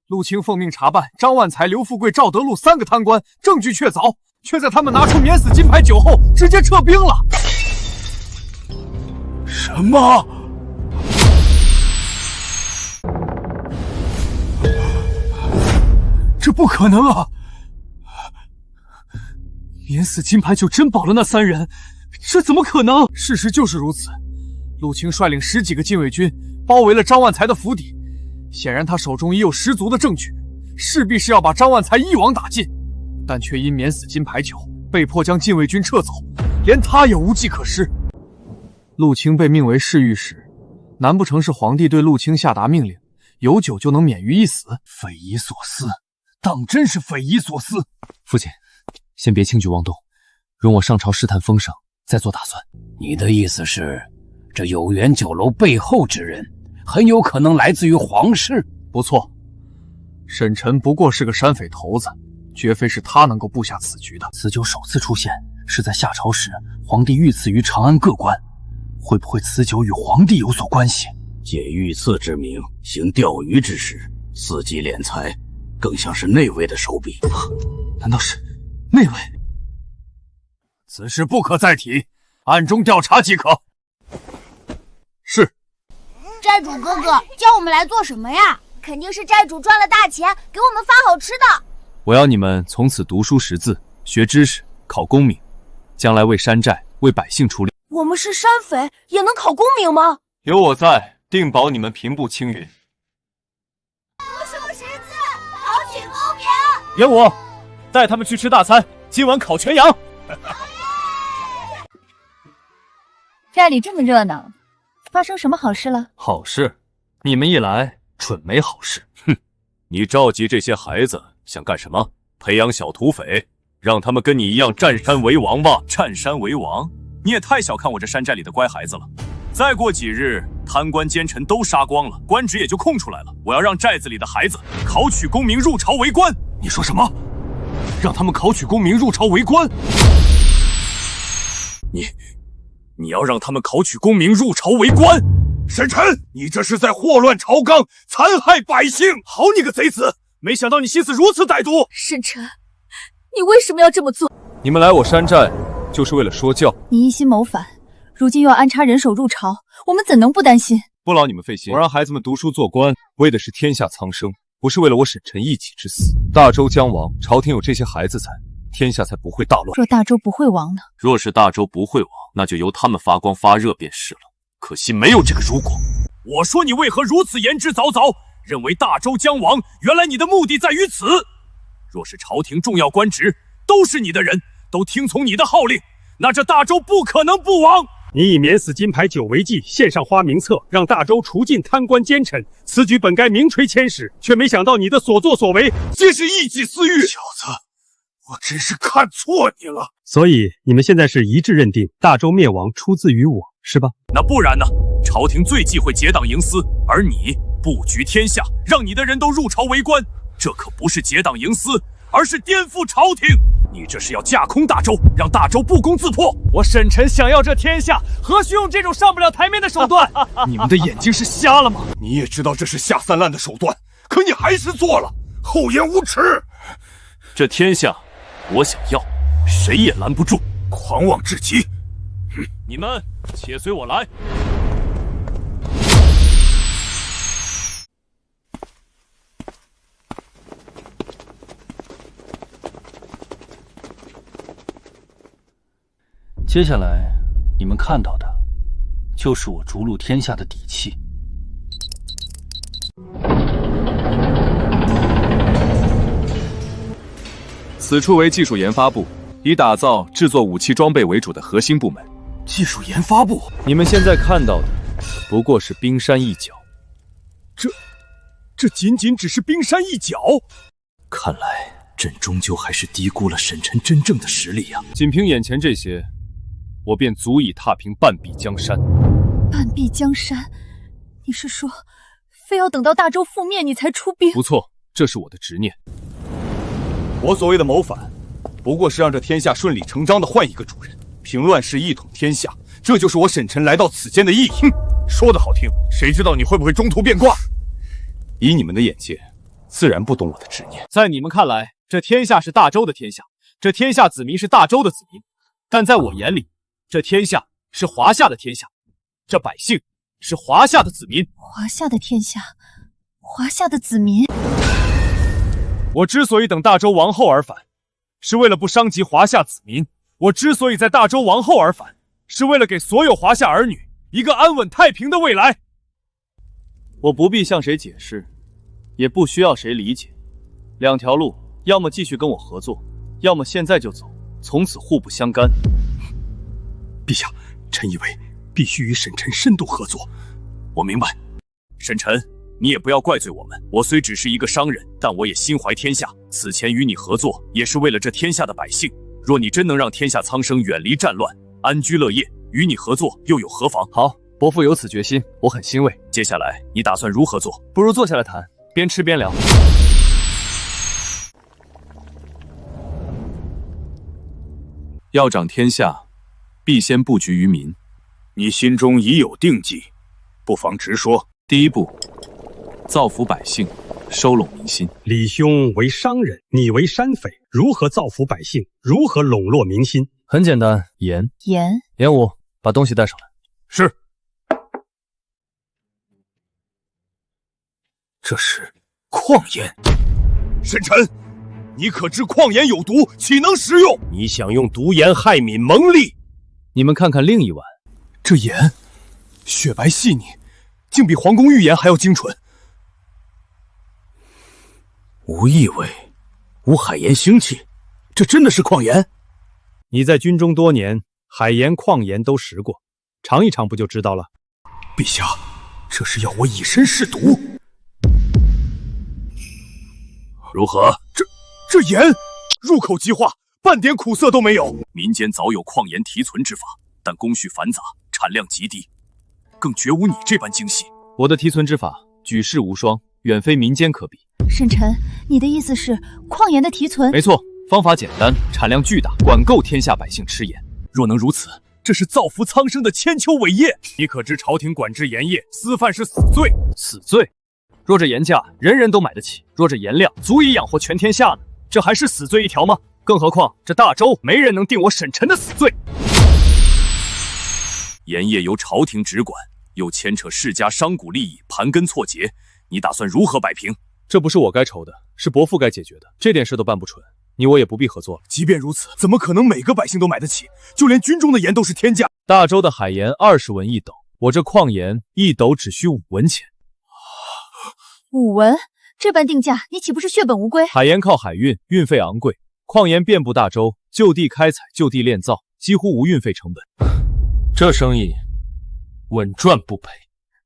陆清奉命查办张万才、刘富贵、赵德禄3个贪官，证据确凿，却在他们拿出免死金牌酒后，直接撤兵了。什么？这不可能啊！免死金牌酒真保了那3人，这怎么可能？事实就是如此。陆清率领10几个禁卫军包围了张万才的府邸。显然他手中已有十足的证据，势必是要把张万才一网打尽，但却因免死金牌酒被迫将禁卫军撤走，连他也无计可施。陆清被命为侍御史，难不成是皇帝对陆清下达命令，有酒就能免于一死？匪夷所思，当真是匪夷所思。父亲，先别轻举妄动，容我上朝试探风声，再做打算。你的意思是，这有缘酒楼背后之人很有可能来自于皇室？不错，沈晨不过是个山匪头子，绝非是他能够布下此局的。此酒首次出现是在夏朝时，皇帝御赐于长安各官，会不会此酒与皇帝有所关系？借御赐之名行钓鱼之事，伺机敛财，更像是内卫的手笔。难道是内卫？此事不可再提，暗中调查即可。是。寨主哥哥叫我们来做什么呀？肯定是寨主赚了大钱，给我们发好吃的。我要你们从此读书识字，学知识，考功名，将来为山寨、为百姓出力。我们是山匪，也能考功名吗？有我在，定保你们平步青云。读书识字，考取功名。由我带他们去吃大餐，今晚烤全羊。寨里这么热闹，发生什么好事了？好事，你们一来，准没好事。哼，你召集这些孩子想干什么？培养小土匪，让他们跟你一样占山为王吧？占山为王？你也太小看我这山寨里的乖孩子了。再过几日，贪官奸臣都杀光了，官职也就空出来了。我要让寨子里的孩子考取功名，入朝为官。你说什么？让他们考取功名，入朝为官？你要让他们考取功名，入朝为官？沈晨，你这是在祸乱朝纲，残害百姓！好你个贼子！没想到你心思如此歹毒。沈晨，你为什么要这么做？你们来我山寨就是为了说教。你一心谋反，如今又要安插人手入朝，我们怎能不担心？不劳你们费心，我让孩子们读书做官，为的是天下苍生，不是为了我沈晨一己之私。大周将亡，朝廷有这些孩子在，天下才不会大乱。若大周不会亡呢？若是大周不会亡，那就由他们发光发热便是了。可惜没有这个如果。我说你为何如此言之凿凿，认为大周将亡，原来你的目的在于此。若是朝廷重要官职都是你的人，都听从你的号令，那这大周不可能不亡。你以免死金牌酒为计，献上花名册，让大周除尽贪官奸臣，此举本该名垂千史，却没想到你的所作所为皆是一己私欲。小子，我真是看错你了。所以你们现在是一致认定大周灭亡出自于我，是吧？那不然呢？朝廷最忌讳结党营私，而你布局天下，让你的人都入朝为官，这可不是结党营私，而是颠覆朝廷。你这是要架空大周，让大周不攻自破。我沈晨想要这天下，何须用这种上不了台面的手段？你们的眼睛是瞎了吗？你也知道这是下三滥的手段，可你还是做了，厚颜无耻！这天下，我想要，谁也拦不住。狂妄至极！你们且随我来。接下来，你们看到的，就是我逐鹿天下的底气。此处为技术研发部，以打造制作武器装备为主的核心部门。技术研发部，你们现在看到的，不过是冰山一角。这仅仅只是冰山一角。看来朕终究还是低估了沈晨真正的实力呀。仅凭眼前这些，我便足以踏平半壁江山。半壁江山？你是说，非要等到大周覆灭你才出兵？不错，这是我的执念。我所谓的谋反，不过是让这天下顺理成章的换一个主人，平乱世，一统天下。这就是我沈晨来到此间的意义。哼，说得好听，谁知道你会不会中途变卦？以你们的眼界，自然不懂我的执念。在你们看来，这天下是大周的天下，这天下子民是大周的子民，但在我眼里，这天下是华夏的天下，这百姓是华夏的子民。华夏的天下，华夏的子民。我之所以等大周亡后而返，是为了不伤及华夏子民；我之所以在大周亡后而返，是为了给所有华夏儿女一个安稳太平的未来。我不必向谁解释，也不需要谁理解。两条路，要么继续跟我合作，要么现在就走，从此互不相干。陛下，臣以为必须与沈晨深度合作。我明白，沈晨，你也不要怪罪我们。我虽只是一个商人，但我也心怀天下。此前与你合作，也是为了这天下的百姓。若你真能让天下苍生远离战乱，安居乐业，与你合作又有何妨？好，伯父有此决心，我很欣慰。接下来你打算如何做？不如坐下来谈，边吃边聊。要掌天下，必先布局于民。你心中已有定计，不妨直说。第一步，造福百姓，收拢民心。李兄为商人，你为山匪，如何造福百姓？如何笼络民心？很简单，盐。严武，把东西带上来。是。这是矿盐。沈晨，你可知矿盐有毒，岂能食用？你想用毒盐害民蒙利？你们看看另一碗，这盐雪白细腻，竟比皇宫御盐还要精纯。无异味，无海盐腥气，这真的是矿盐？你在军中多年，海盐、矿盐都食过，尝一尝不就知道了。陛下，这是要我以身试毒。如何？这盐入口即化，半点苦涩都没有。民间早有矿盐提存之法，但工序繁杂，产量极低，更绝无你这般精细。我的提存之法举世无双，远非民间可比。沈晨，你的意思是矿盐的提存？没错，方法简单，产量巨大，管够天下百姓吃盐。若能如此，这是造福苍生的千秋伟业。你可知朝廷管制盐业，私贩是死罪。死罪？若这盐价人人都买得起，若这盐量足以养活全天下呢，这还是死罪一条吗？更何况这大周没人能定我沈晨的死罪。盐业由朝廷直管，又牵扯世家商贾利益，盘根错节，你打算如何摆平？这不是我该愁的，是伯父该解决的。这点事都办不成，你我也不必合作了。即便如此，怎么可能每个百姓都买得起？就连军中的盐都是天价。大周的海盐20文一斗，我这矿盐一斗只需5文钱。5文？这般定价，你岂不是血本无归？海盐靠海运，运费昂贵；矿盐遍布大周，就地开采，就地炼造，几乎无运费成本。这生意稳赚不赔。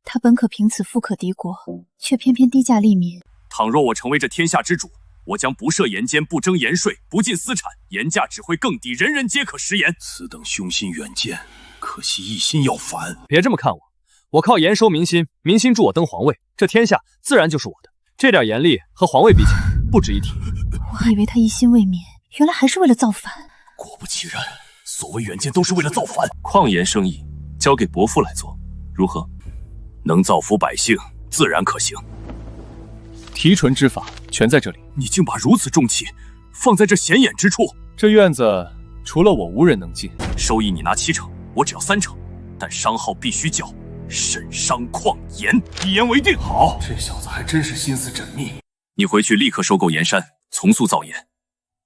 他本可凭此富可敌国，却偏偏低价利民。倘若我成为这天下之主，我将不设盐监，不征盐税，不尽私产，盐价只会更低，人人皆可食盐。此等雄心远见，可惜一心要反。别这么看我，我靠盐收民心，民心助我登皇位，这天下自然就是我的。这点盐利和皇位比起来，不值一提。我还以为他一心为民，原来还是为了造反。果不其然，所谓远见都是为了造反。矿盐生意交给伯父来做，如何？能造福百姓，自然可行。提纯之法全在这里。你竟把如此重器放在这显眼之处，这院子除了我无人能进。收益你拿70%，我只要30%，但商号必须叫沈商矿盐，一言为定。好，这小子还真是心思缜密。你回去立刻收购盐山，从速造盐，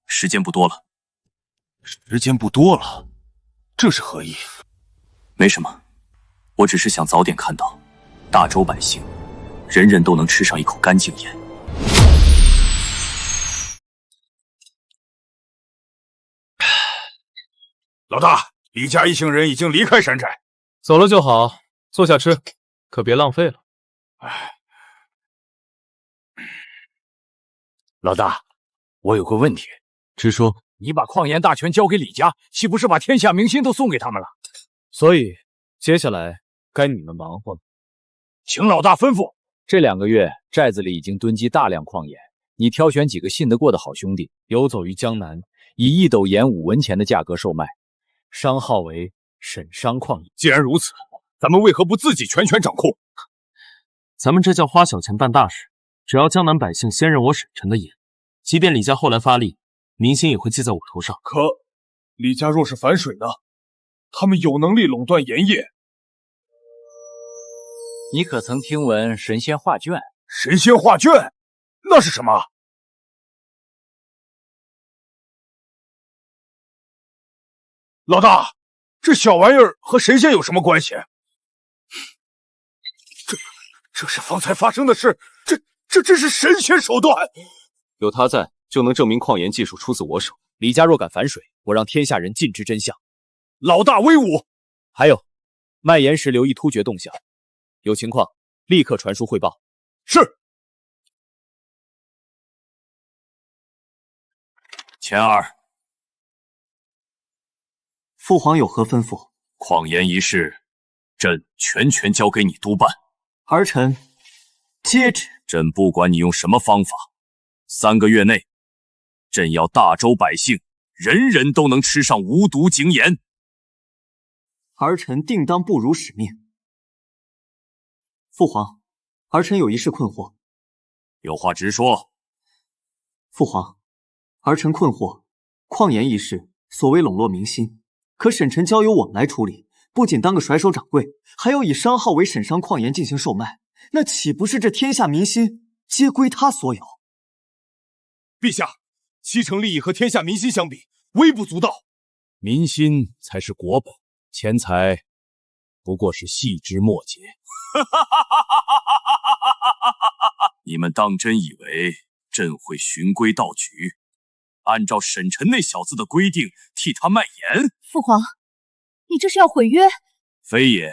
时间不多了。时间不多了，这是何意？没什么，我只是想早点看到大周百姓人人都能吃上一口干净盐。老大，李家一行人已经离开山寨，走了就好，坐下吃，可别浪费了。老大，我有个问题，直说。你把矿盐大权交给李家，岂不是把天下民心都送给他们了？所以接下来该你们忙活了。请老大吩咐。这2个月，寨子里已经囤积大量矿盐，你挑选几个信得过的好兄弟，游走于江南，以1斗盐5文钱的价格售卖，商号为沈商矿盐。既然如此，咱们为何不自己全权掌控？咱们这叫花小钱办大事，只要江南百姓先认我沈晨的盐，即便李家后来发力，民心也会记在我头上。可李家若是反水呢？他们有能力垄断盐业。你可曾听闻神仙画卷？神仙画卷，那是什么？老大，这小玩意儿和神仙有什么关系？这是方才发生的事，这真是神仙手段。有他在，就能证明矿盐技术出自我手。李家若敢反水，我让天下人尽知真相。老大威武！还有，卖盐时留意突厥动向，有情况立刻传书汇报。是。钱儿，父皇有何吩咐？矿盐一事，朕全权交给你督办。儿臣接旨。朕不管你用什么方法，3个月内，朕要大周百姓人人都能吃上无毒井盐。儿臣定当不辱使命。父皇，儿臣有一事困惑。有话直说。父皇，儿臣困惑，矿盐一事所谓笼络民心，可沈晨交由我们来处理，不仅当个甩手掌柜，还要以商号为沈商矿盐进行售卖，那岂不是这天下民心皆归他所有？陛下，7成利益和天下民心相比，微不足道。民心才是国本，钱财不过是细枝末节。你们当真以为朕会循规蹈矩，按照沈晨那小子的规定替他卖盐？父皇，你这是要毁约？非也，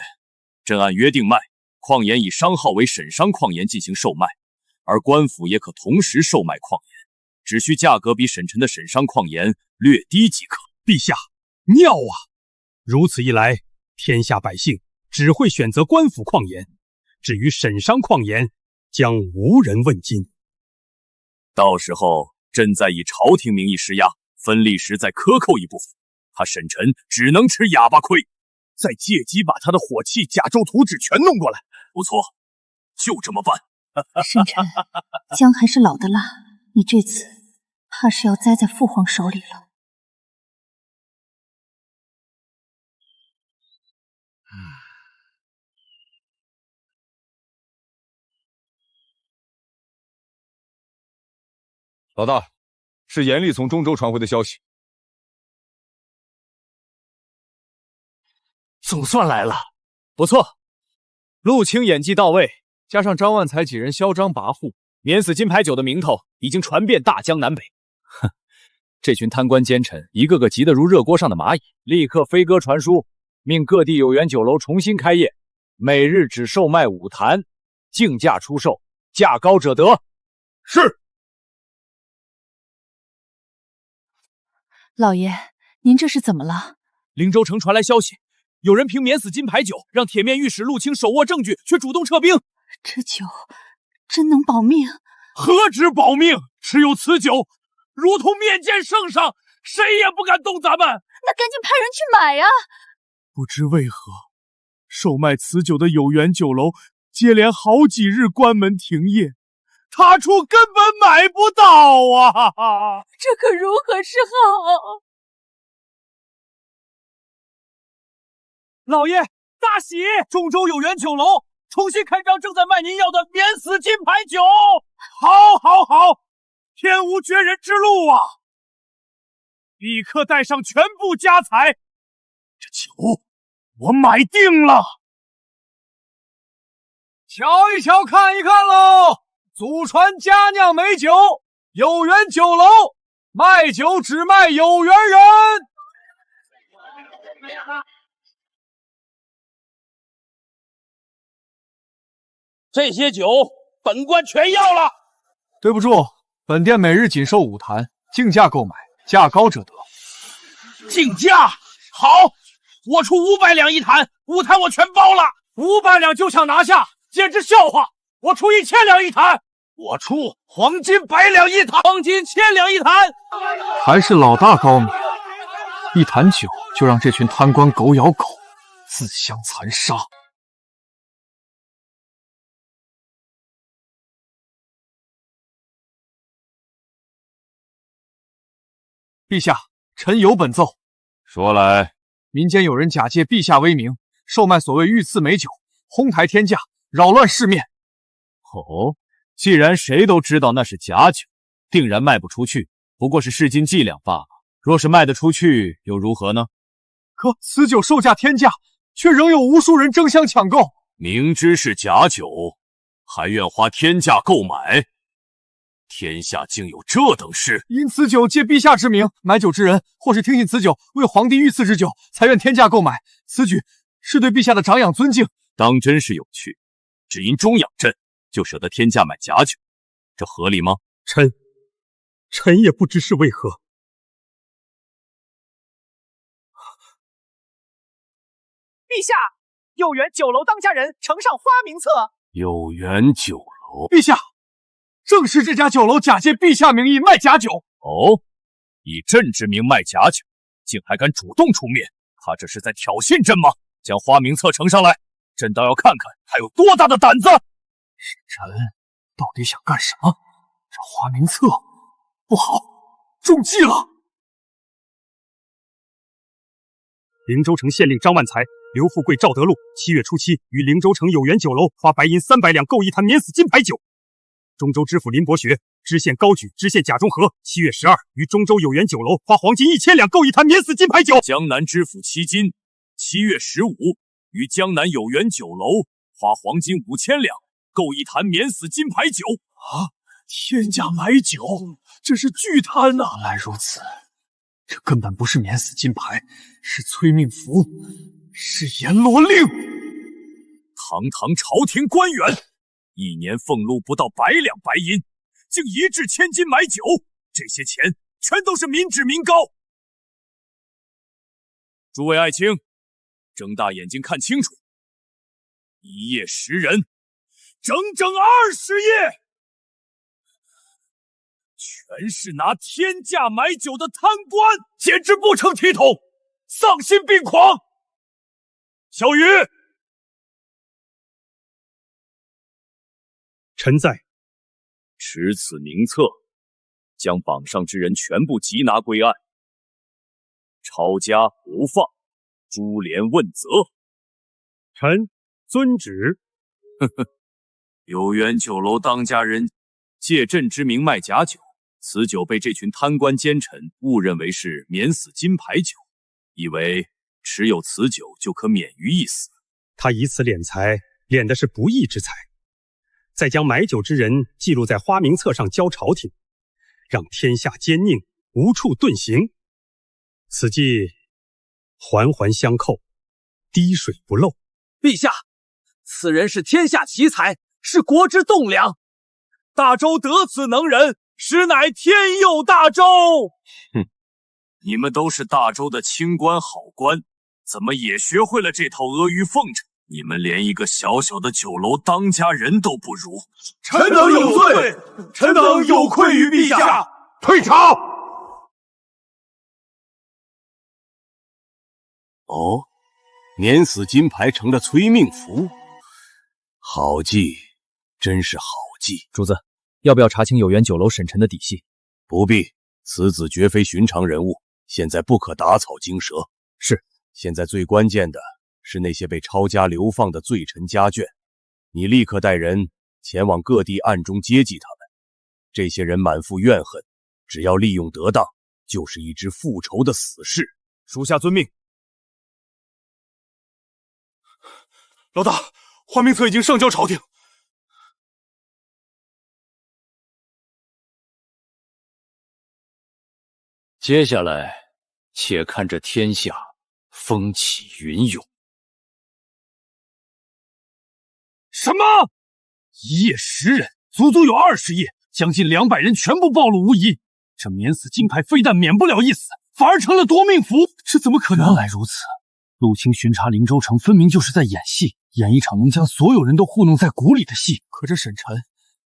朕按约定卖矿盐，以商号为沈商矿盐进行售卖，而官府也可同时售卖矿盐，只需价格比沈晨的沈商矿盐略低即可。陛下，妙啊！如此一来，天下百姓只会选择官府矿盐，至于沈商矿盐，将无人问津。到时候，朕再以朝廷名义施压，分利时再克扣一部分，他沈晨只能吃哑巴亏，再借机把他的火器、甲胄图纸全弄过来。不错，就这么办。沈晨，姜还是老的辣，你这次怕是要栽在父皇手里了。老大，是严厉从中州传回的消息。总算来了，不错。陆清演技到位，加上张万才几人嚣张跋扈，免死金牌酒的名头已经传遍大江南北。哼，这群贪官奸臣一个个急得如热锅上的蚂蚁，立刻飞鸽传书，命各地有缘酒楼重新开业，每日只售卖5坛，竞价出售，价高者得。是。老爷，您这是怎么了？灵州城传来消息，有人凭免死金牌酒让铁面御史陆清手握证据，却主动撤兵。这酒真能保命？何止保命，持有此酒，如同面见圣上，谁也不敢动咱们。那赶紧派人去买呀！不知为何，售卖此酒的有缘酒楼接连好几日关门停业，他处根本买不到啊！这可如何是好？老爷，大喜！中州有缘酒楼重新开张，正在卖您要的免死金牌酒。好，好，好！天无绝人之路啊！立刻带上全部家财，这酒我买定了。瞧一瞧，看一看喽！祖传佳酿美酒，有缘酒楼卖酒只卖有缘人。这些酒本官全要了。对不住，本店每日仅收5坛，竞价购买，价高者得。竞价好，我出500两一坛，5坛我全包了。500两就想拿下，简直笑话！我出1000两一坛，我出黄金100两一坛，黄金1000两一坛。还是老大高明，一坛酒就让这群贪官狗咬狗，自相残杀。陛下，臣有本奏。说来。民间有人假借陛下威名，售卖所谓御赐美酒，哄抬天价，扰乱市面。哦，既然谁都知道那是假酒，定然卖不出去，不过是市斤计量罢了。若是卖得出去，又如何呢？可此酒售价天价，却仍有无数人争相抢购。明知是假酒，还愿花天价购买？天下竟有这等事！因此酒借陛下之名买酒之人，或是听信此酒为皇帝御赐之酒，才愿天价购买。此举是对陛下的长养尊敬，当真是有趣。只因中养朕，就舍得天价买假酒，这合理吗？臣也不知是为何。陛下，有缘酒楼当家人呈上花名册。有缘酒楼，陛下。正是这家酒楼假借陛下名义卖假酒。哦，以朕之名卖假酒，竟还敢主动出面，他这是在挑衅朕吗？将花名册呈上来，朕倒要看看他有多大的胆子。臣到底想干什么？这花名册不好，中计了。灵州城县令张万才、刘富贵、赵德禄7月初7于灵州城有缘酒楼花白银300两购一坛免死金牌酒。中州知府林伯学、知县高举、知县贾中和7月12于中州有缘酒楼花黄金1000两购一坛免死金牌酒。江南知府戚金7月15于江南有缘酒楼花黄金5000两购一坛免死金牌酒。啊！天价买酒，这是巨贪呐！原来如此，这根本不是免死金牌，是催命符，是阎罗令。堂堂朝廷官员，一年俸禄不到100两白银，竟1掷千金买酒，这些钱全都是民脂民膏。诸位爱卿，睁大眼睛看清楚，一夜10人，整整20夜，全是拿天价买酒的贪官，简直不成体统，丧心病狂。小鱼，臣在。持此名册，将榜上之人全部缉拿归案，抄家不放，株连问责。臣遵旨。呵呵，有缘酒楼当家人借朕之名卖假酒，此酒被这群贪官奸臣误认为是免死金牌酒，以为持有此酒就可免于一死。他以此敛财，敛的是不义之财，再将买酒之人记录在花名册上交朝廷，让天下奸佞无处遁形。此计环环相扣，滴水不漏。陛下，此人是天下奇才，是国之栋梁。大周得此能人，实乃天佑大周。哼，你们都是大周的清官好官，怎么也学会了这套阿谀奉承？你们连一个小小的酒楼当家人都不如。臣等有罪，臣等有愧于陛下，退朝。哦，免死金牌成了催命符，好计，真是好计。主子，要不要查清有缘酒楼沈晨的底细？不必，此子绝非寻常人物，现在不可打草惊蛇。是，现在最关键的是那些被抄家流放的罪臣家眷，你立刻带人前往各地暗中接济他们。这些人满腹怨恨，只要利用得当，就是一支复仇的死士。属下遵命。老大，花名册已经上交朝廷。接下来，且看这天下风起云涌。什么？一夜10人，足足有20夜，将近200人全部暴露无遗。这免死金牌非但免不了一死，反而成了夺命符，这怎么可能？原来如此，陆清巡查灵州城，分明就是在演戏，演一场能将所有人都糊弄在鼓里的戏。可这沈晨，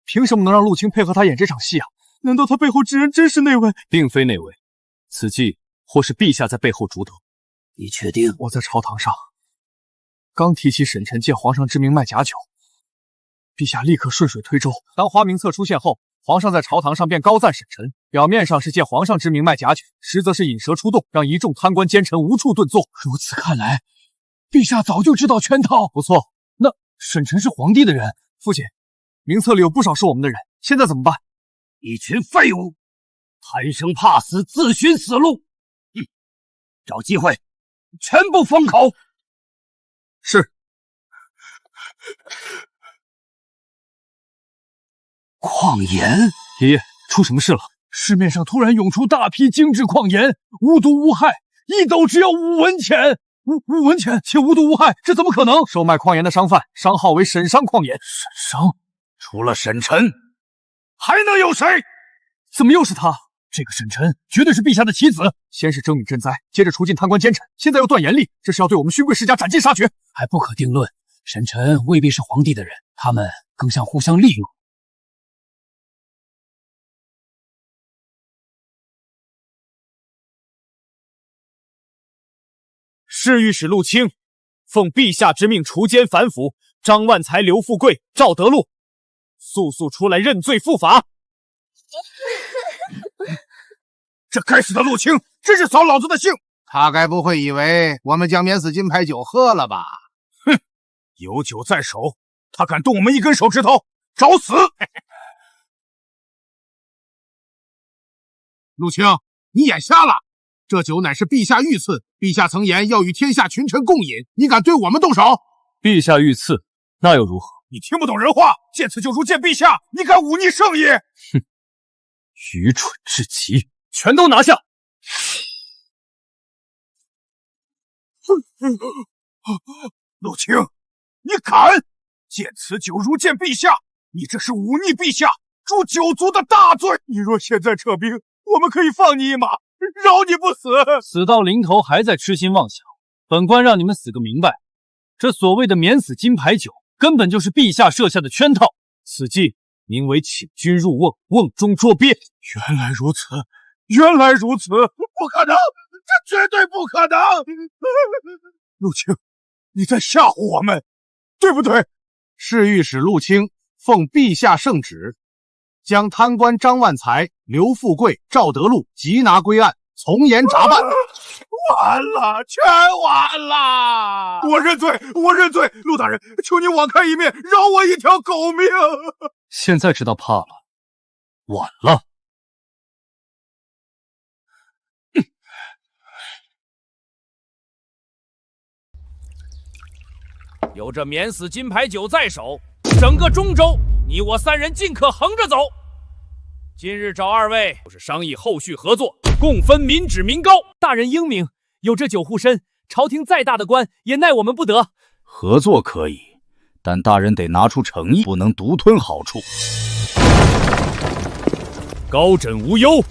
凭什么能让陆清配合他演这场戏啊？难道他背后之人真是那位？并非那位，此计或是陛下在背后主导。你确定？我在朝堂上刚提起沈晨借皇上之名卖假酒，陛下立刻顺水推舟。当花名册出现后，皇上在朝堂上便高赞沈晨，表面上是借皇上之名卖假酒，实则是引蛇出洞，让一众贪官奸臣无处遁作。如此看来，陛下早就知道圈套。不错，那沈晨是皇帝的人。父亲，名册里有不少是我们的人，现在怎么办？一群废物，贪生怕死，自寻死路。找机会，全部封口。是。矿岩，爷爷，出什么事了？市面上突然涌出大批精致矿岩，无毒无害，1斗只要5文钱。5文钱且无毒无害，这怎么可能？售卖矿岩的商贩，商号为沈商矿岩。沈商？除了沈晨，还能有谁？怎么又是他？这个沈晨绝对是陛下的棋子。先是征明赈灾，接着除尽贪官奸臣，现在又断言吏，这是要对我们勋贵世家斩尽杀绝。还不可定论，沈晨未必是皇帝的人，他们更像互相利用。侍御史陆清，奉陛下之命除奸反腐，张万才、刘富贵、赵德禄，速速出来认罪伏法。这该死的陆清，真是扫老子的兴！他该不会以为我们将免死金牌酒喝了吧？哼，有酒在手，他敢动我们一根手指头，找死！陆清，你眼瞎了！这酒乃是陛下御赐，陛下曾言要与天下群臣共饮，你敢对我们动手？陛下御赐，那又如何？你听不懂人话，见此就如见陛下，你敢忤逆圣业？哼，愚蠢至极！全都拿下！陆清，你敢见此酒如见陛下？你这是忤逆陛下，诛九族的大罪！你若现在撤兵，我们可以放你一马，饶你不死。死到临头还在痴心妄想，本官让你们死个明白！这所谓的免死金牌酒，根本就是陛下设下的圈套。此计名为请君入瓮，瓮中捉鳖。原来如此，原来如此，不可能，这绝对不可能！陆清，你在吓唬我们，对不对？侍御史陆清奉陛下圣旨，将贪官张万才、刘富贵、赵德禄缉拿归案，从严查办。完了，全完了！我认罪，我认罪！陆大人，求您网开一面，饶我一条狗命！现在知道怕了，晚了。有这免死金牌酒在手，整个中州，你我3人尽可横着走。今日找2位，就是商议后续合作，共分民脂民膏。大人英明，有这酒护身，朝廷再大的官也奈我们不得。合作可以，但大人得拿出诚意，不能独吞好处。高枕无忧，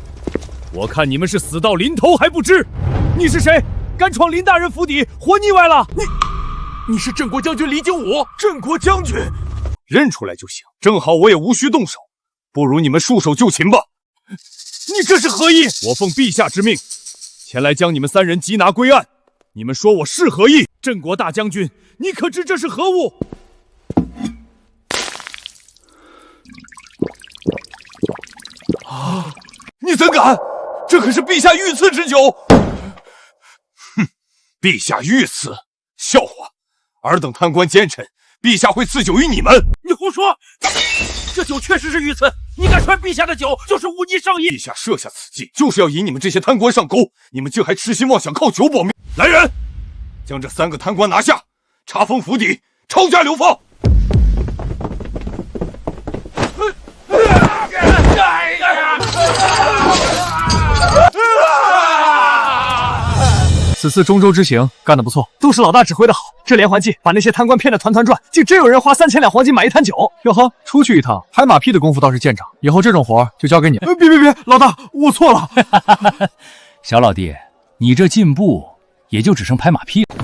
我看你们是死到临头还不知。你是谁？敢闯林大人府邸，活腻歪了！你是镇国将军李九五？镇国将军，认出来就行。正好我也无需动手，不如你们束手就擒吧。你这是何意？我奉陛下之命，前来将你们3人缉拿归案，你们说我是何意？镇国大将军，你可知这是何物？啊！你怎敢？这可是陛下御赐之酒！哼，陛下御赐？笑话！尔等贪官奸臣，陛下会赐酒于你们？你胡说！这酒确实是御赐，你敢传陛下的酒，就是忤逆圣意。陛下设下此计，就是要引你们这些贪官上钩，你们竟还痴心妄想靠酒保命！来人，将这3个贪官拿下，查封府邸，抄家流放。此次中州之行干得不错，都是老大指挥的好。这连环计把那些贪官骗得团团转，竟真有人花3000两黄金买一坛酒。哟呵，出去一趟拍马屁的功夫倒是见长，以后这种活就交给你。别，老大，我错了。小老弟，你这进步也就只剩拍马屁了。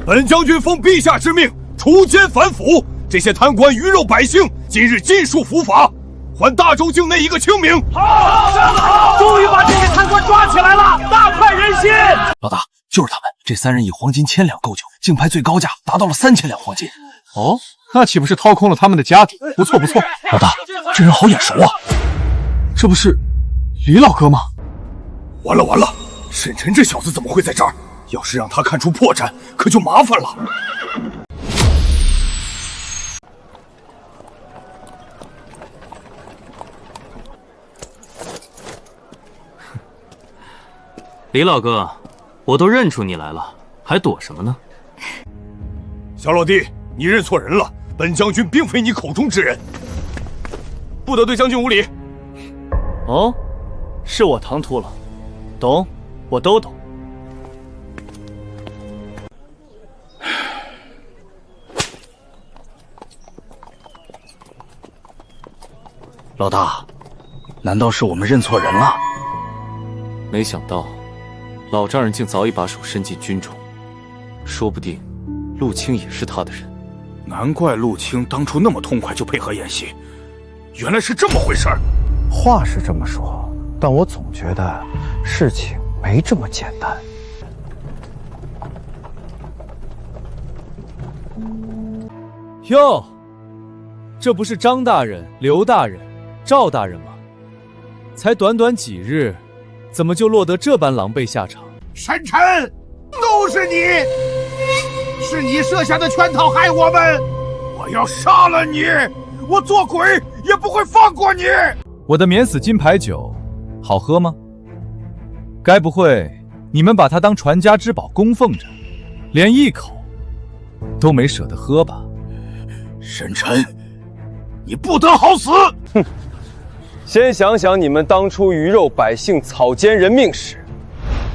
本将军奉陛下之命，除奸反腐，这些贪官鱼肉百姓，今日尽数伏法，还大周境内一个清明。好，终于把这些贪官抓起来了，大快人心。老大，就是他们，这3人以黄金1000两购酒，竞拍最高价达到了3000两黄金。哦，那岂不是掏空了他们的家底？不错。老大，这人好眼熟啊！这不是李老哥吗？完了，沈晨这小子怎么会在这儿？要是让他看出破绽，可就麻烦了。李老哥，我都认出你来了，还躲什么呢？小老弟，你认错人了，本将军并非你口中之人，不得对将军无礼。哦，是我唐突了，懂，我都懂。老大，难道是我们认错人了？没想到，老丈人竟早已把手伸进军中，说不定陆青也是他的人。难怪陆青当初那么痛快就配合演戏，原来是这么回事儿。话是这么说，但我总觉得事情没这么简单。哟，这不是张大人、刘大人、赵大人吗？才短短几日，怎么就落得这般狼狈下场？沈晨，都是你，是你设下的圈套害我们！我要杀了你！我做鬼也不会放过你！我的免死金牌酒好喝吗？该不会你们把它当传家之宝供奉着，连一口都没舍得喝吧？沈晨，你不得好死！哼！先想想你们当初鱼肉百姓、草菅人命时，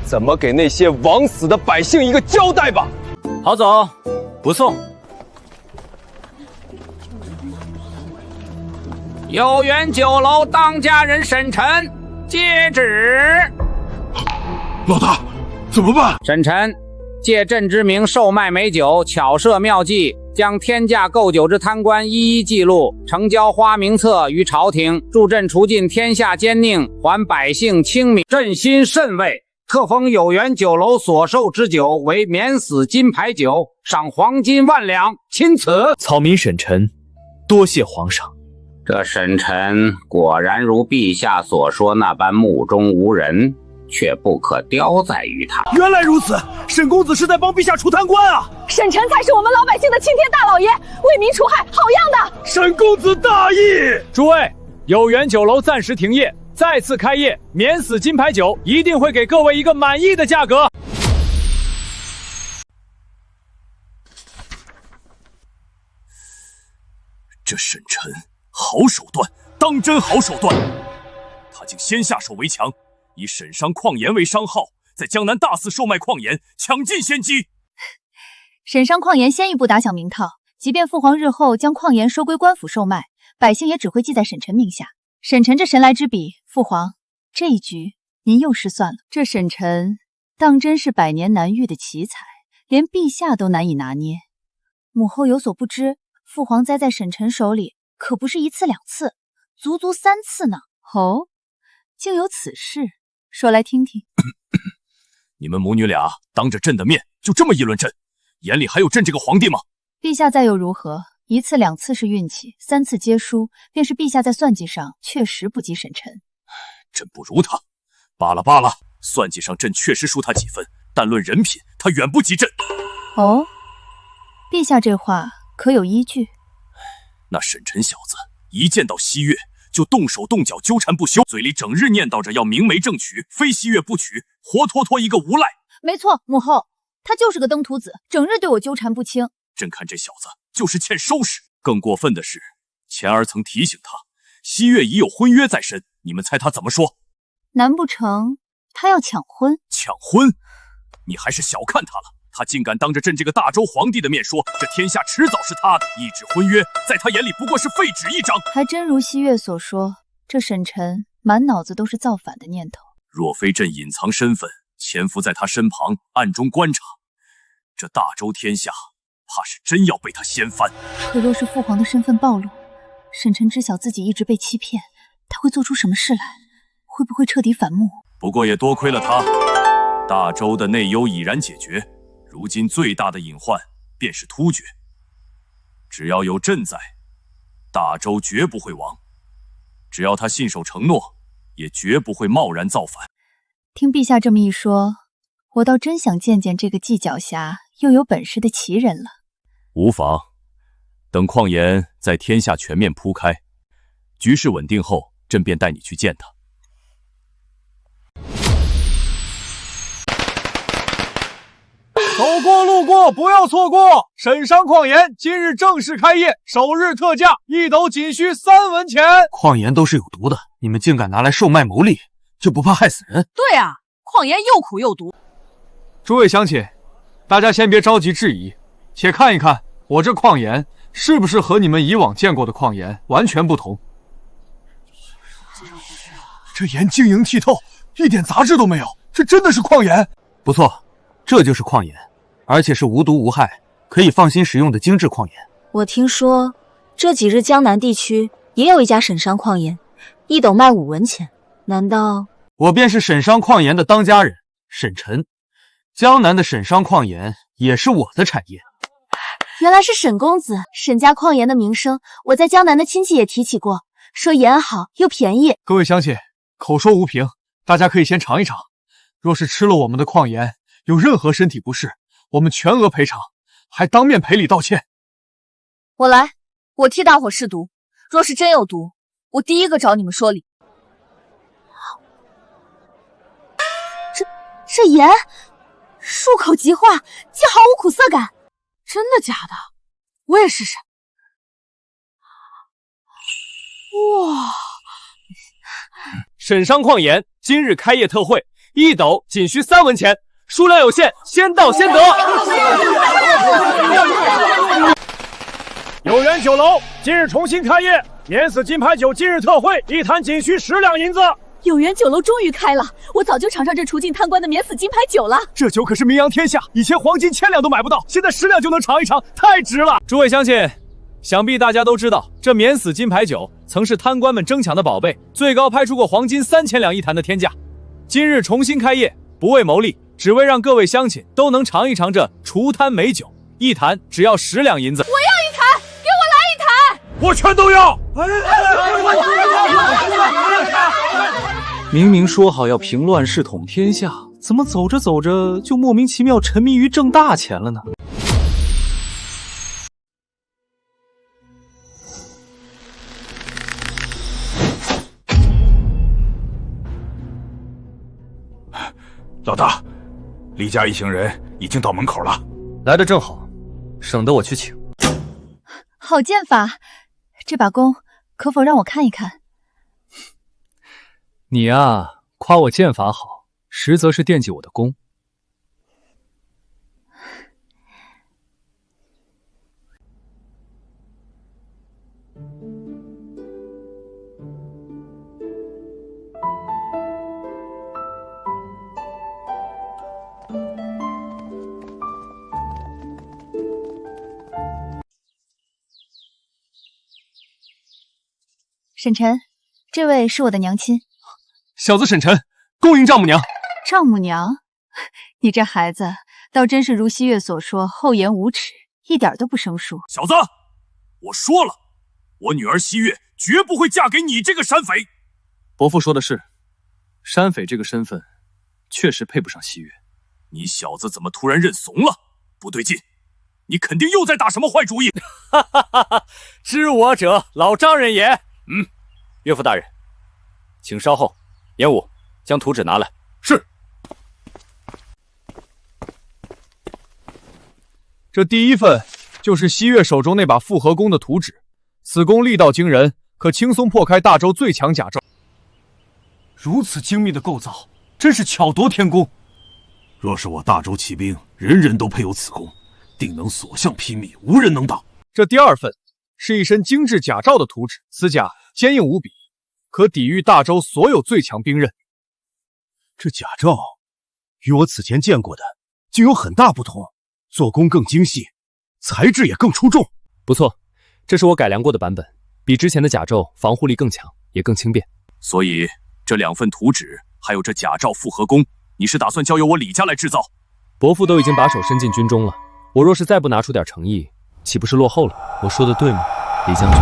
怎么给那些枉死的百姓一个交代吧。好走，不送。有缘酒楼当家人沈晨接旨。老大，怎么办？沈晨借朕之名售卖美酒，巧设妙计，将天价购酒之贪官一一记录，呈交花名册于朝廷，助朕除尽天下奸佞，还百姓清明。朕心甚慰，特封有缘酒楼所售之酒为免死金牌酒，赏黄金10000两，钦此。草民沈晨，多谢皇上。这沈晨果然如陛下所说那般目中无人，却不可雕在于他。原来如此，沈公子是在帮陛下除贪官啊！沈晨才是我们老百姓的青天大老爷，为民除害，好样的！沈公子大义！诸位，有缘酒楼暂时停业，再次开业，免死金牌酒一定会给各位一个满意的价格。这沈晨好手段，当真好手段！他竟先下手为强，以沈商矿盐为商号，在江南大肆售卖矿盐，抢尽先机。沈商矿盐先一步打响名堂，即便父皇日后将矿盐收归官府售卖，百姓也只会记在沈晨名下。沈晨这神来之笔，父皇这一局您又失算了。这沈晨当真是百年难遇的奇才，连陛下都难以拿捏。母后有所不知，父皇栽在沈晨手里可不是1次2次，足足3次呢。哦，竟有此事，说来听听。你们母女俩当着朕的面就这么议论朕，眼里还有朕这个皇帝吗？陛下再又如何？一次两次是运气，3次皆输，便是陛下在算计上确实不及沈晨。朕不如他，罢了罢了，算计上朕确实输他几分，但论人品，他远不及朕。哦，陛下这话可有依据？那沈晨小子一见到西月就动手动脚纠缠不休，嘴里整日念叨着要明媒正娶，非西月不娶，活脱脱一个无赖。没错，母后，他就是个登徒子，整日对我纠缠不清。朕看这小子就是欠收拾。更过分的是，钱儿曾提醒他，西月已有婚约在身，你们猜他怎么说？难不成他要抢婚？抢婚？你还是小看他了。他竟敢当着朕这个大周皇帝的面说，这天下迟早是他的，一纸婚约在他眼里不过是废纸一张。还真如西月所说，这沈晨满脑子都是造反的念头。若非朕隐藏身份，潜伏在他身旁暗中观察，这大周天下怕是真要被他掀翻。可若是父皇的身份暴露，沈晨知晓自己一直被欺骗，他会做出什么事来？会不会彻底反目？不过也多亏了他，大周的内忧已然解决。如今最大的隐患便是突厥，只要有朕在，大周绝不会亡。只要他信守承诺，也绝不会贸然造反。听陛下这么一说，我倒真想见见这个既狡黠又有本事的奇人了。无妨，等况颜在天下全面铺开，局势稳定后，朕便带你去见他。走过路过不要错过，沈商矿研今日正式开业，首日特价1斗仅需3文钱。矿盐都是有毒的，你们竟敢拿来售卖牟利，就不怕害死人？对啊，矿盐又苦又毒。诸位乡亲，大家先别着急质疑，且看一看我这矿盐是不是和你们以往见过的矿盐完全不同。这盐晶莹剔透，一点杂质都没有，这真的是矿盐？不错，这就是矿盐，而且是无毒无害，可以放心食用的精致矿盐。我听说这几日江南地区也有一家沈商矿盐，1斗卖5文钱，难道……我便是沈商矿盐的当家人沈晨，江南的沈商矿盐也是我的产业。原来是沈公子，沈家矿盐的名声，我在江南的亲戚也提起过，说盐好又便宜。各位乡亲，口说无凭，大家可以先尝一尝。若是吃了我们的矿盐，有任何身体不适，我们全额赔偿，还当面赔礼道歉。我来，我替大伙试毒。若是真有毒，我第一个找你们说理。这盐漱口即化，既毫无苦涩感。真的假的？我也试试。哇！沈商矿盐今日开业特惠，1斗仅需3文钱，数量有限，先到先得。有缘酒楼今日重新开业，免死金牌酒今日特惠，1坛仅需10两银子。有缘酒楼终于开了，我早就尝上这除尽贪官的免死金牌酒了。这酒可是名扬天下，以前黄金1000两都买不到，现在10两就能尝一尝，太值了！诸位乡亲，想必大家都知道，这免死金牌酒曾是贪官们争抢的宝贝，最高拍出过黄金3000两1坛的天价。今日重新开业，不为牟利，只为让各位乡亲都能尝一尝这除贪美酒，1坛只要10两银子。我要1坛，给我来1坛！我全都要！明明说好要平乱世统天下，怎么走着走着就莫名其妙沉迷于挣大钱了呢？老大，李家一行人已经到门口了。来得正好，省得我去请。好剑法，这把弓可否让我看一看？你呀，夸我剑法好，实则是惦记我的弓。沈晨，这位是我的娘亲。小子沈晨，恭迎丈母娘。丈母娘？你这孩子倒真是如西月所说，厚颜无耻，一点都不生疏。小子，我说了，我女儿西月绝不会嫁给你这个山匪。伯父说的是，山匪这个身份确实配不上西月。你小子怎么突然认怂了？不对劲，你肯定又在打什么坏主意。哈哈哈哈！知我者，老丈人也。岳父大人，请稍后。严武，将图纸拿来。是。这第一份就是西月手中那把复合弓的图纸，此弓力道惊人，可轻松破开大周最强甲胄。如此精密的构造，真是巧夺天工。若是我大周骑兵人人都配有此弓，定能所向披靡，无人能挡。这第二份是一身精致甲胄的图纸，此甲坚硬无比，可抵御大周所有最强兵刃。这甲胄与我此前见过的竟有很大不同，做工更精细，材质也更出众。不错，这是我改良过的版本，比之前的甲胄防护力更强，也更轻便。所以这2份图纸还有这甲胄复合弓，你是打算交由我李家来制造？伯父都已经把手伸进军中了，我若是再不拿出点诚意，岂不是落后了？我说的对吗，李将军？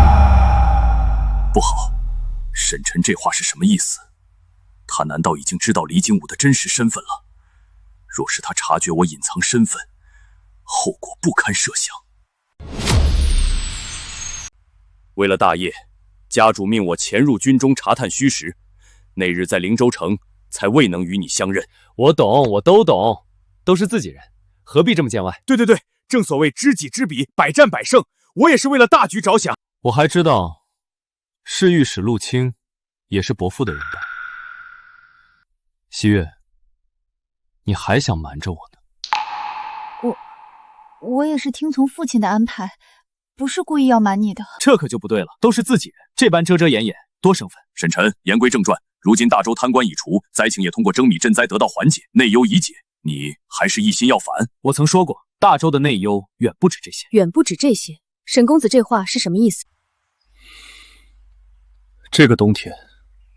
不好，沈晨这话是什么意思？他难道已经知道李景武的真实身份了？若是他察觉我隐藏身份，后果不堪设想。为了大业，家主命我潜入军中查探虚实，那日在灵州城才未能与你相认。我懂，我都懂，都是自己人，何必这么见外？对，正所谓知己知彼，百战百胜。我也是为了大局着想。我还知道，侍御史陆清也是伯父的人吧？西月，你还想瞒着我呢？我也是听从父亲的安排，不是故意要瞒你的。这可就不对了，都是自己人，这般遮遮掩掩，多生分。沈晨，言归正传，如今大周贪官已除，灾情也通过征米赈灾得到缓解，内忧已解，你还是一心要反？我曾说过，大周的内忧远不止这些。远不止这些？沈公子这话是什么意思？这个冬天，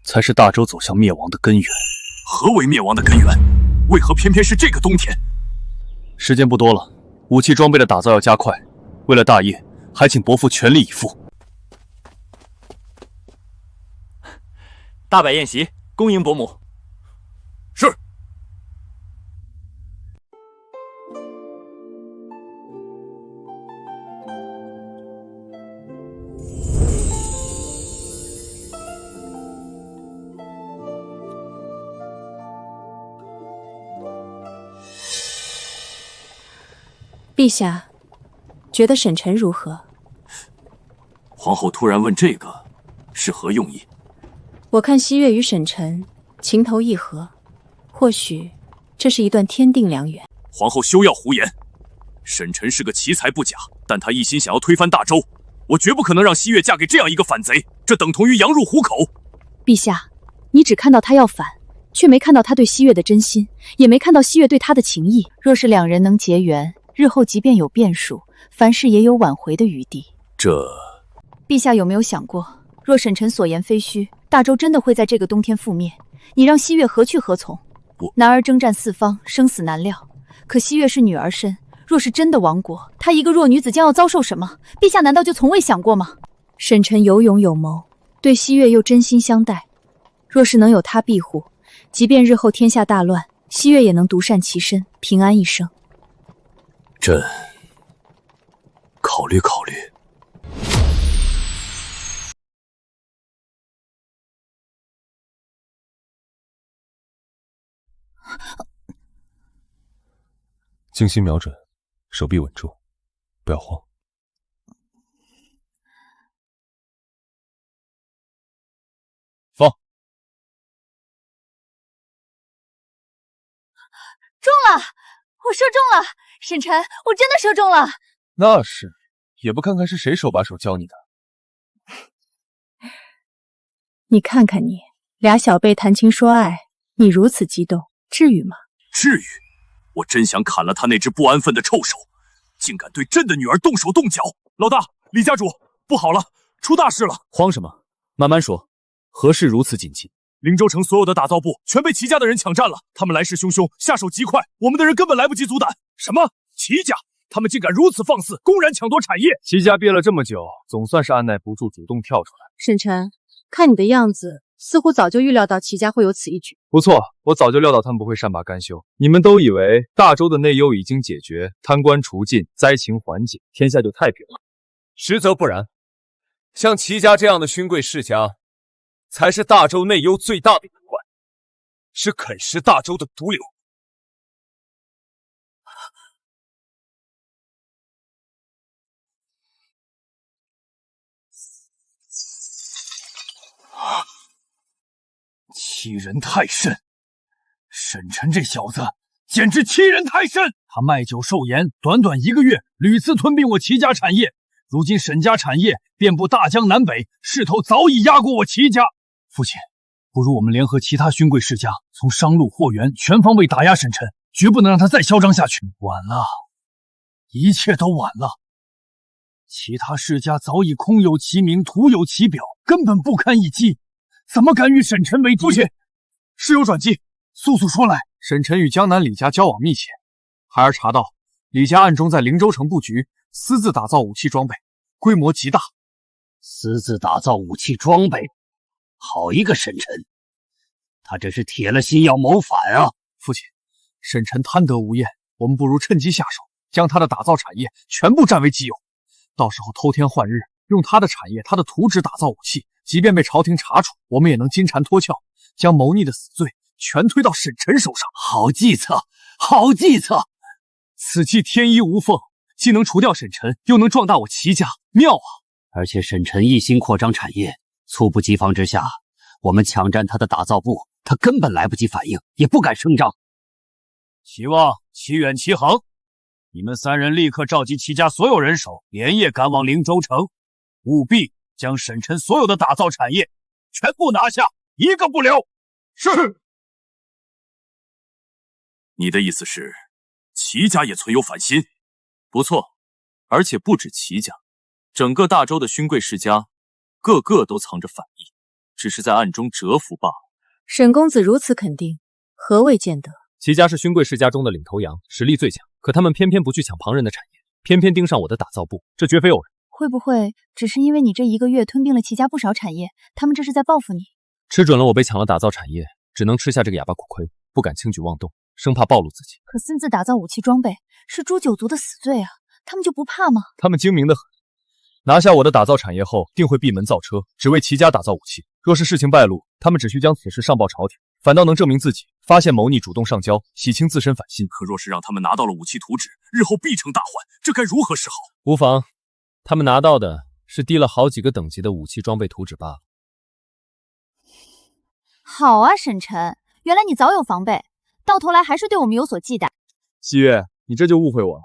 才是大周走向灭亡的根源。何为灭亡的根源？为何偏偏是这个冬天？时间不多了，武器装备的打造要加快。为了大业，还请伯父全力以赴。大摆宴席，恭迎伯母。是。陛下，觉得沈晨如何？皇后突然问这个，是何用意？我看西月与沈晨情投意合，或许这是一段天定良缘。皇后休要胡言，沈晨是个奇才不假，但他一心想要推翻大周，我绝不可能让西月嫁给这样一个反贼，这等同于羊入虎口。陛下，你只看到他要反，却没看到他对西月的真心，也没看到西月对他的情谊。若是两人能结缘，日后即便有变数，凡事也有挽回的余地。陛下有没有想过，若沈晨所言非虚，大周真的会在这个冬天覆灭，你让西月何去何从？男儿征战四方，生死难料，可西月是女儿身，若是真的亡国，她一个弱女子将要遭受什么？陛下难道就从未想过吗？沈晨有勇有谋，对西月又真心相待，若是能有他庇护，即便日后天下大乱，西月也能独善其身，平安一生。朕考虑考虑。精心瞄准，手臂稳住，不要慌。放。中了！我射中了！沈晨，我真的射中了！那是，也不看看是谁手把手教你的。你看看你，俩小辈谈情说爱，你如此激动，至于吗？至于。我真想砍了他那只不安分的臭手，竟敢对朕的女儿动手动脚！老大，李家主，不好了，出大事了！慌什么？慢慢说，何事如此紧急？灵州城所有的打造部全被齐家的人抢占了，他们来势汹汹，下手极快，我们的人根本来不及阻挡。什么？齐家？他们竟敢如此放肆，公然抢夺产业！齐家憋了这么久，总算是按耐不住，主动跳出来。沈晨，看你的样子，似乎早就预料到齐家会有此一举。不错，我早就料到他们不会善罢甘休。你们都以为大周的内忧已经解决，贪官除尽，灾情缓解，天下就太平了。实则不然，像齐家这样的勋贵世家，才是大周内忧最大的隐患，是啃食大周的毒瘤。欺人太甚！沈晨这小子简直欺人太甚！他卖酒售盐，短短1个月，屡次吞并我齐家产业。如今沈家产业遍布大江南北，势头早已压过我齐家。父亲，不如我们联合其他勋贵世家，从商路、货源全方位打压沈晨，绝不能让他再嚣张下去。晚了，一切都晚了。其他世家早已空有其名，徒有其表，根本不堪一击，怎么敢与沈晨为敌？父亲，事有转机，速速说来。沈晨与江南李家交往密切，孩儿查到李家暗中在灵州城布局，私自打造武器装备，规模极大。私自打造武器装备，好一个沈晨，他这是铁了心要谋反啊！父亲，沈晨贪得无厌，我们不如趁机下手，将他的打造产业全部占为己有。到时候偷天换日，用他的产业、他的图纸打造武器，即便被朝廷查处，我们也能金蝉脱壳，将谋逆的死罪全推到沈晨手上。好计策，好计策！此计天衣无缝，既能除掉沈晨，又能壮大我齐家，妙啊！而且沈晨一心扩张产业，猝不及防之下，我们抢占他的打造部，他根本来不及反应，也不敢声张。齐望、齐远、齐恒，你们3人立刻召集齐家所有人手，连夜赶往灵州城，务必将沈晨所有的打造产业全部拿下，一个不留。是。你的意思是，齐家也存有反心？不错，而且不止齐家，整个大周的勋贵世家，个个都藏着反意，只是在暗中蛰伏罢了。沈公子如此肯定，何谓见得？齐家是勋贵世家中的领头羊，实力最强，可他们偏偏不去抢旁人的产业，偏偏盯上我的打造部，这绝非偶然。会不会只是因为你这1个月吞并了齐家不少产业，他们这是在报复你？吃准了我被抢了打造产业，只能吃下这个哑巴苦亏，不敢轻举妄动，生怕暴露自己。可私自打造武器装备是诛九族的死罪啊，他们就不怕吗？他们精明得很，拿下我的打造产业后，定会闭门造车，只为齐家打造武器。若是事情败露，他们只需将此事上报朝廷，反倒能证明自己发现谋逆，主动上交，洗清自身反心。可若是让他们拿到了武器图纸，日后必成大患，这该如何是好？无妨，他们拿到的是低了好几个等级的武器装备图纸罢了。好啊，沈晨，原来你早有防备，到头来还是对我们有所忌惮。西月，你这就误会我了。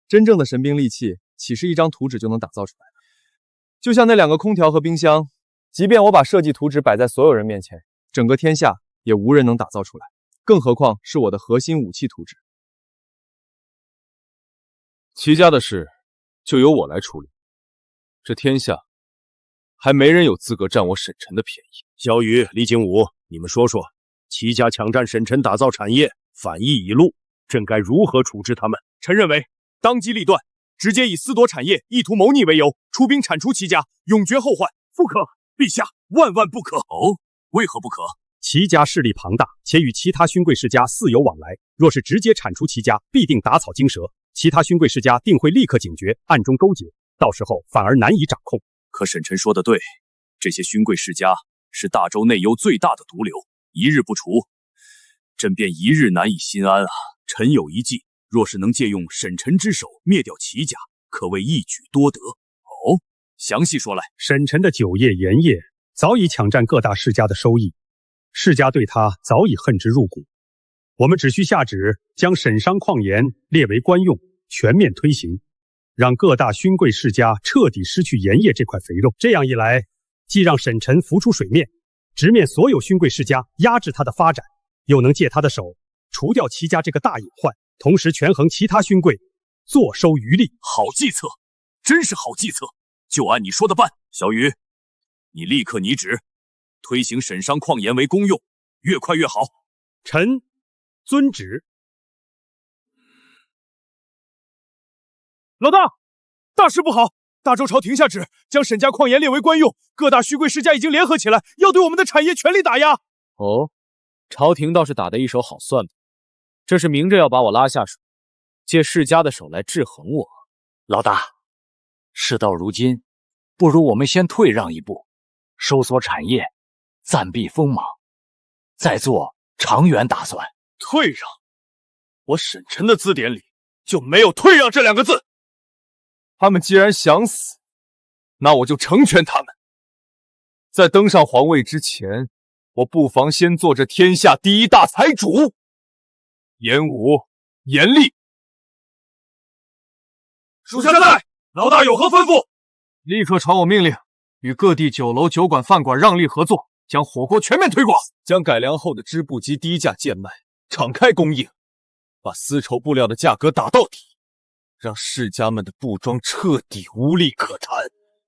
真正的神兵利器，岂是一张图纸就能打造出来的？就像那2个空调和冰箱，即便我把设计图纸摆在所有人面前，整个天下也无人能打造出来，更何况是我的核心武器图纸。齐家的事就由我来处理，这天下还没人有资格占我沈晨的便宜。小雨、李景武，你们说说，齐家抢占沈晨打造产业，反意已露，朕该如何处置他们？臣认为当机立断，直接以私夺产业、意图谋逆为由，出兵铲除齐家，永绝后患。不可，陛下，万万不可！哦，为何不可？齐家势力庞大，且与其他勋贵世家似有往来，若是直接铲除齐家，必定打草惊蛇，其他勋贵世家定会立刻警觉，暗中勾结，到时候反而难以掌控。可沈晨说的对，这些勋贵世家是大周内忧最大的毒瘤，一日不除，朕便一日难以心安啊！臣有一计，若是能借用沈晨之手灭掉齐家，可谓一举多得。哦，详细说来。沈晨的酒业、盐业早已抢占各大世家的收益，世家对他早已恨之入骨。我们只需下旨将沈商矿盐列为官用，全面推行，让各大勋贵世家彻底失去盐业这块肥肉。这样一来，既让沈晨浮出水面，直面所有勋贵世家，压制他的发展，又能借他的手除掉齐家这个大隐患，同时权衡其他勋贵，坐收渔利。好计策，真是好计策，就按你说的办。小雨，你立刻拟旨，推行沈商矿盐为公用，越快越好。臣遵旨。老大，大事不好！大周朝廷下旨，将沈家矿盐列为官用，各大虚贵世家已经联合起来，要对我们的产业全力打压。哦，朝廷倒是打得一手好算盘，这是明着要把我拉下水，借世家的手来制衡我。老大，事到如今，不如我们先退让一步，收缩产业，暂避锋芒，再做长远打算。退让？我沈晨的字典里就没有退让这2个字。他们既然想死，那我就成全他们。在登上皇位之前，我不妨先做这天下第一大财主。严武、严厉，属下在，老大有何吩咐？立刻传我命令，与各地酒楼、酒馆、饭馆让利合作，将火锅全面推广，将改良后的织布机低价贱卖，敞开供应，把丝绸布料的价格打到底，让世家们的布庄彻底无利可谈。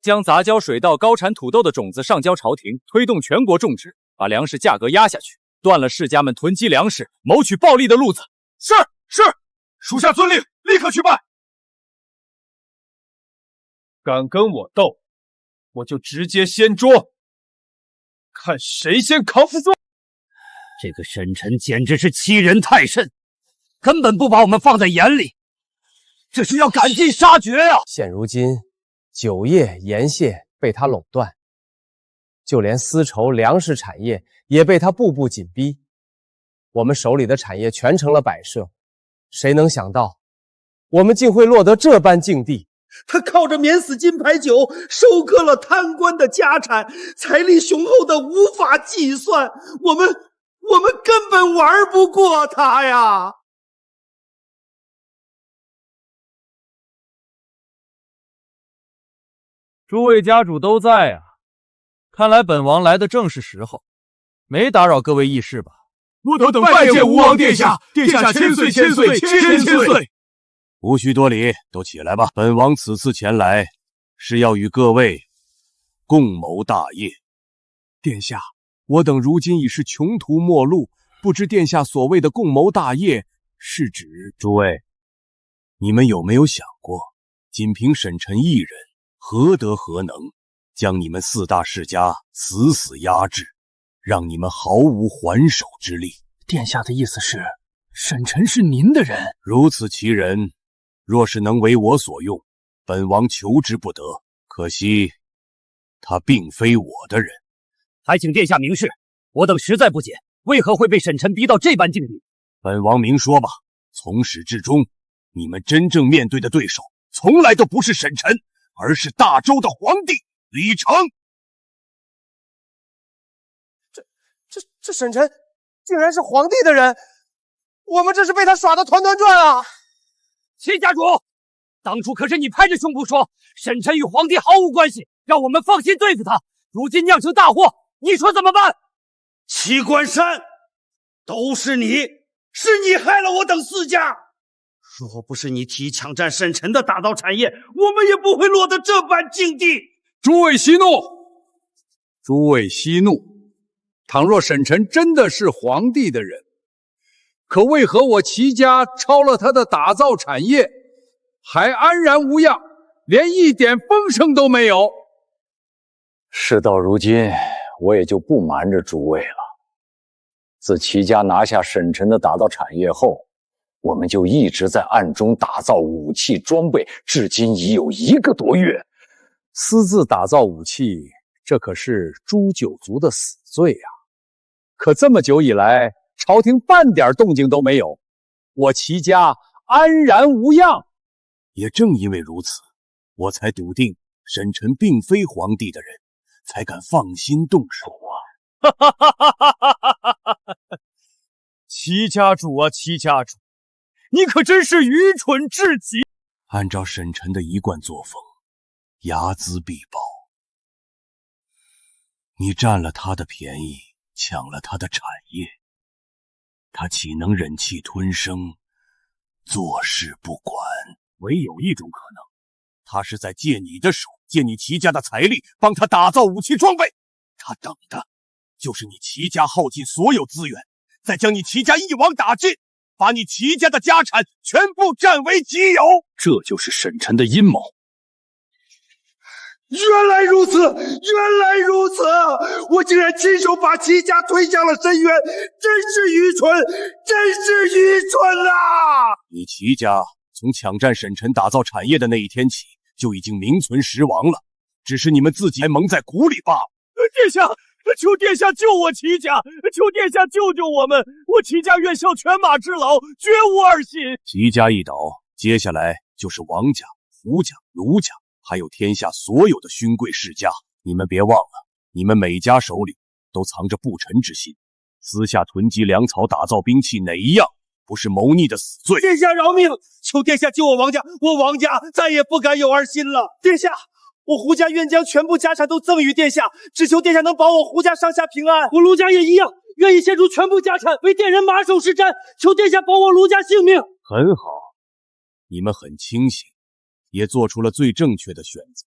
将杂交水稻、高产土豆的种子上交朝廷，推动全国种植，把粮食价格压下去，断了世家们囤积粮食、谋取暴利的路子。是，属下遵令，立刻去办。敢跟我斗，我就直接掀桌，看谁先扛死坐。这个沈晨简直是欺人太甚，根本不把我们放在眼里，这是要赶尽杀绝啊！现如今，酒业、盐械被他垄断，就连丝绸、粮食产业也被他步步紧逼。我们手里的产业全成了摆设，谁能想到，我们竟会落得这般境地？他靠着免死金牌酒收割了贪官的家产，财力雄厚的无法计算，我们根本玩不过他呀！诸位家主都在啊，看来本王来的正是时候，没打扰各位议事吧？不得等拜见吴王殿下，殿下千岁千岁千岁！无需多礼，都起来吧。本王此次前来，是要与各位共谋大业。殿下，我等如今已是穷途末路，不知殿下所谓的共谋大业，是指……诸位，你们有没有想过，仅凭沈晨一人，何德何能，将你们4大世家死死压制，让你们毫无还手之力？殿下的意思是，沈晨是您的人？如此其人，若是能为我所用，本王求之不得。可惜，他并非我的人。还请殿下明示，我等实在不解，为何会被沈晨逼到这般境地？本王明说吧，从始至终，你们真正面对的对手，从来都不是沈晨，而是大周的皇帝李成。这沈晨竟然是皇帝的人，我们这是被他耍得团团转啊！齐家主，当初可是你拍着胸脯说沈晨与皇帝毫无关系，让我们放心对付他，如今酿成大祸，你说怎么办？齐关山，都是你，是你害了我等4家。若不是你提议抢占沈晨的打造产业，我们也不会落得这般境地。诸位息怒，诸位息怒。倘若沈晨真的是皇帝的人，可为何我齐家抄了他的打造产业，还安然无恙，连一点风声都没有？事到如今，我也就不瞒着诸位了。自齐家拿下沈晨的打造产业后，我们就一直在暗中打造武器装备，至今已有1个多月。私自打造武器，这可是诛九族的死罪啊！可这么久以来，朝廷半点动静都没有，我齐家安然无恙。也正因为如此，我才笃定沈晨并非皇帝的人，才敢放心动手啊！齐家主啊，齐家主，你可真是愚蠢至极！按照沈晨的一贯作风，睚眦必报。你占了他的便宜，抢了他的产业，他岂能忍气吞声，坐视不管？唯有一种可能，他是在借你的手，借你齐家的财力，帮他打造武器装备。他等的就是你齐家耗尽所有资源，再将你齐家一网打尽，把你齐家的家产全部占为己有。这就是沈晨的阴谋。原来如此，原来如此！我竟然亲手把齐家推向了深渊，真是愚蠢，真是愚蠢啊！你齐家从抢占沈晨打造产业的那一天起，就已经名存实亡了，只是你们自己还蒙在鼓里罢了。殿下，求殿下救我齐家，求殿下救救我们！我齐家愿效犬马之劳，绝无二心。齐家一倒，接下来就是王家、胡家、卢家，还有天下所有的勋贵世家。你们别忘了，你们每家手里都藏着不臣之心，私下囤积粮草、打造兵器，哪一样不是谋逆的死罪？殿下饶命！求殿下救我王家，我王家再也不敢有二心了。殿下，我胡家愿将全部家产都赠与殿下，只求殿下能保我胡家上下平安。我卢家也一样，愿意献出全部家产为殿人马首是瞻，求殿下保我卢家性命。很好，你们很清醒，也做出了最正确的选择。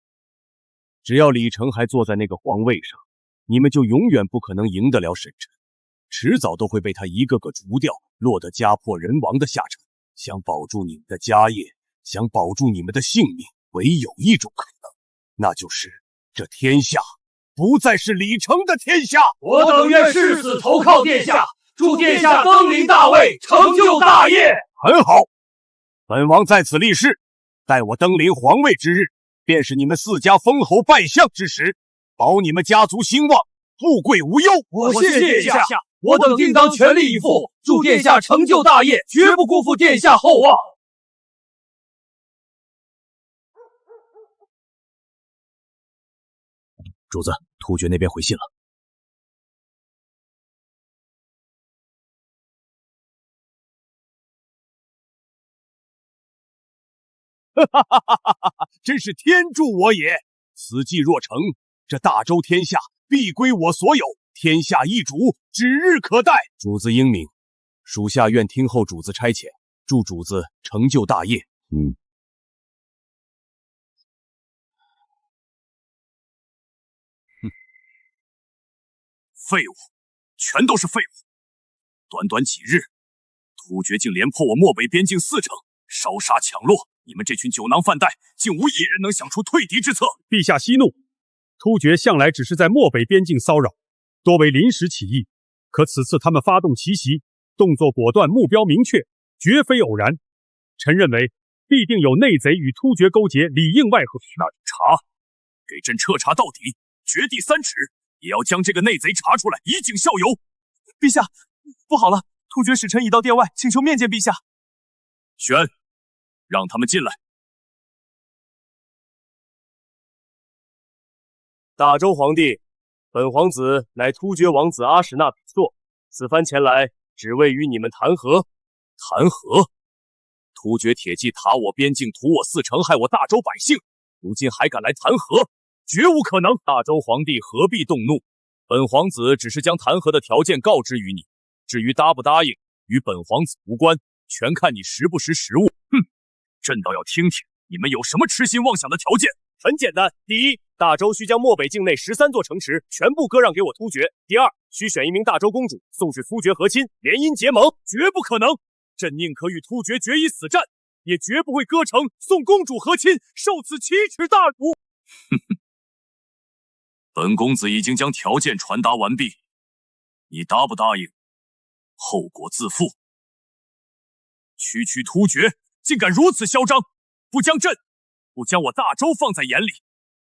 只要李成还坐在那个皇位上，你们就永远不可能赢得了沈晨，迟早都会被他一个个除掉，落得家破人亡的下场。想保住你们的家业，想保住你们的性命，唯有一种可能，那就是这天下不再是李成的天下。我等愿誓死投靠殿下，祝殿下登临大位，成就大业。很好，本王在此立誓，待我登临皇位之日，便是你们四家封侯拜相之时，保你们家族兴旺，富贵无忧。我谢殿下，我等定当全力以赴，祝殿下成就大业，绝不辜负殿下厚望。主子，突厥那边回信了。真是天助我也！此计若成，这大周天下必归我所有，天下一主，指日可待。主子英明，属下愿听候主子差遣，祝主子成就大业。废物，全都是废物！短短几日，突厥竟连破我漠北边境4城，烧杀抢掠。你们这群酒囊饭袋，竟无一人能想出退敌之策。陛下息怒，突厥向来只是在漠北边境骚扰，多为临时起义。可此次他们发动奇袭，动作果断，目标明确，绝非偶然。臣认为必定有内贼与突厥勾结，里应外合。那就查，给朕彻查到底，掘地3尺，也要将这个内贼查出来，以儆效尤。陛下，不好了，突厥使臣已到殿外，请求面见陛下。选，让他们进来。大周皇帝，本皇子乃突厥王子阿史那比索，此番前来，只为与你们谈和。谈和？突厥铁骑塔我边境，屠我4城，害我大周百姓，如今还敢来谈和？绝无可能！大周皇帝何必动怒？本皇子只是将谈和的条件告知于你，至于答不答应，与本皇子无关，全看你识不识时务。哼，朕倒要听听你们有什么痴心妄想的条件。很简单，第一，大周需将漠北境内13座城池全部割让给我突厥；第二，需选一名大周公主送至突厥和亲，联姻结盟。绝不可能！朕宁可与突厥决一死战，也绝不会割城送公主和亲，受此奇耻大辱。哼哼，本公子已经将条件传达完毕，你答不答应，后果自负。区区突厥竟敢如此嚣张，不将朕，不将我大周放在眼里，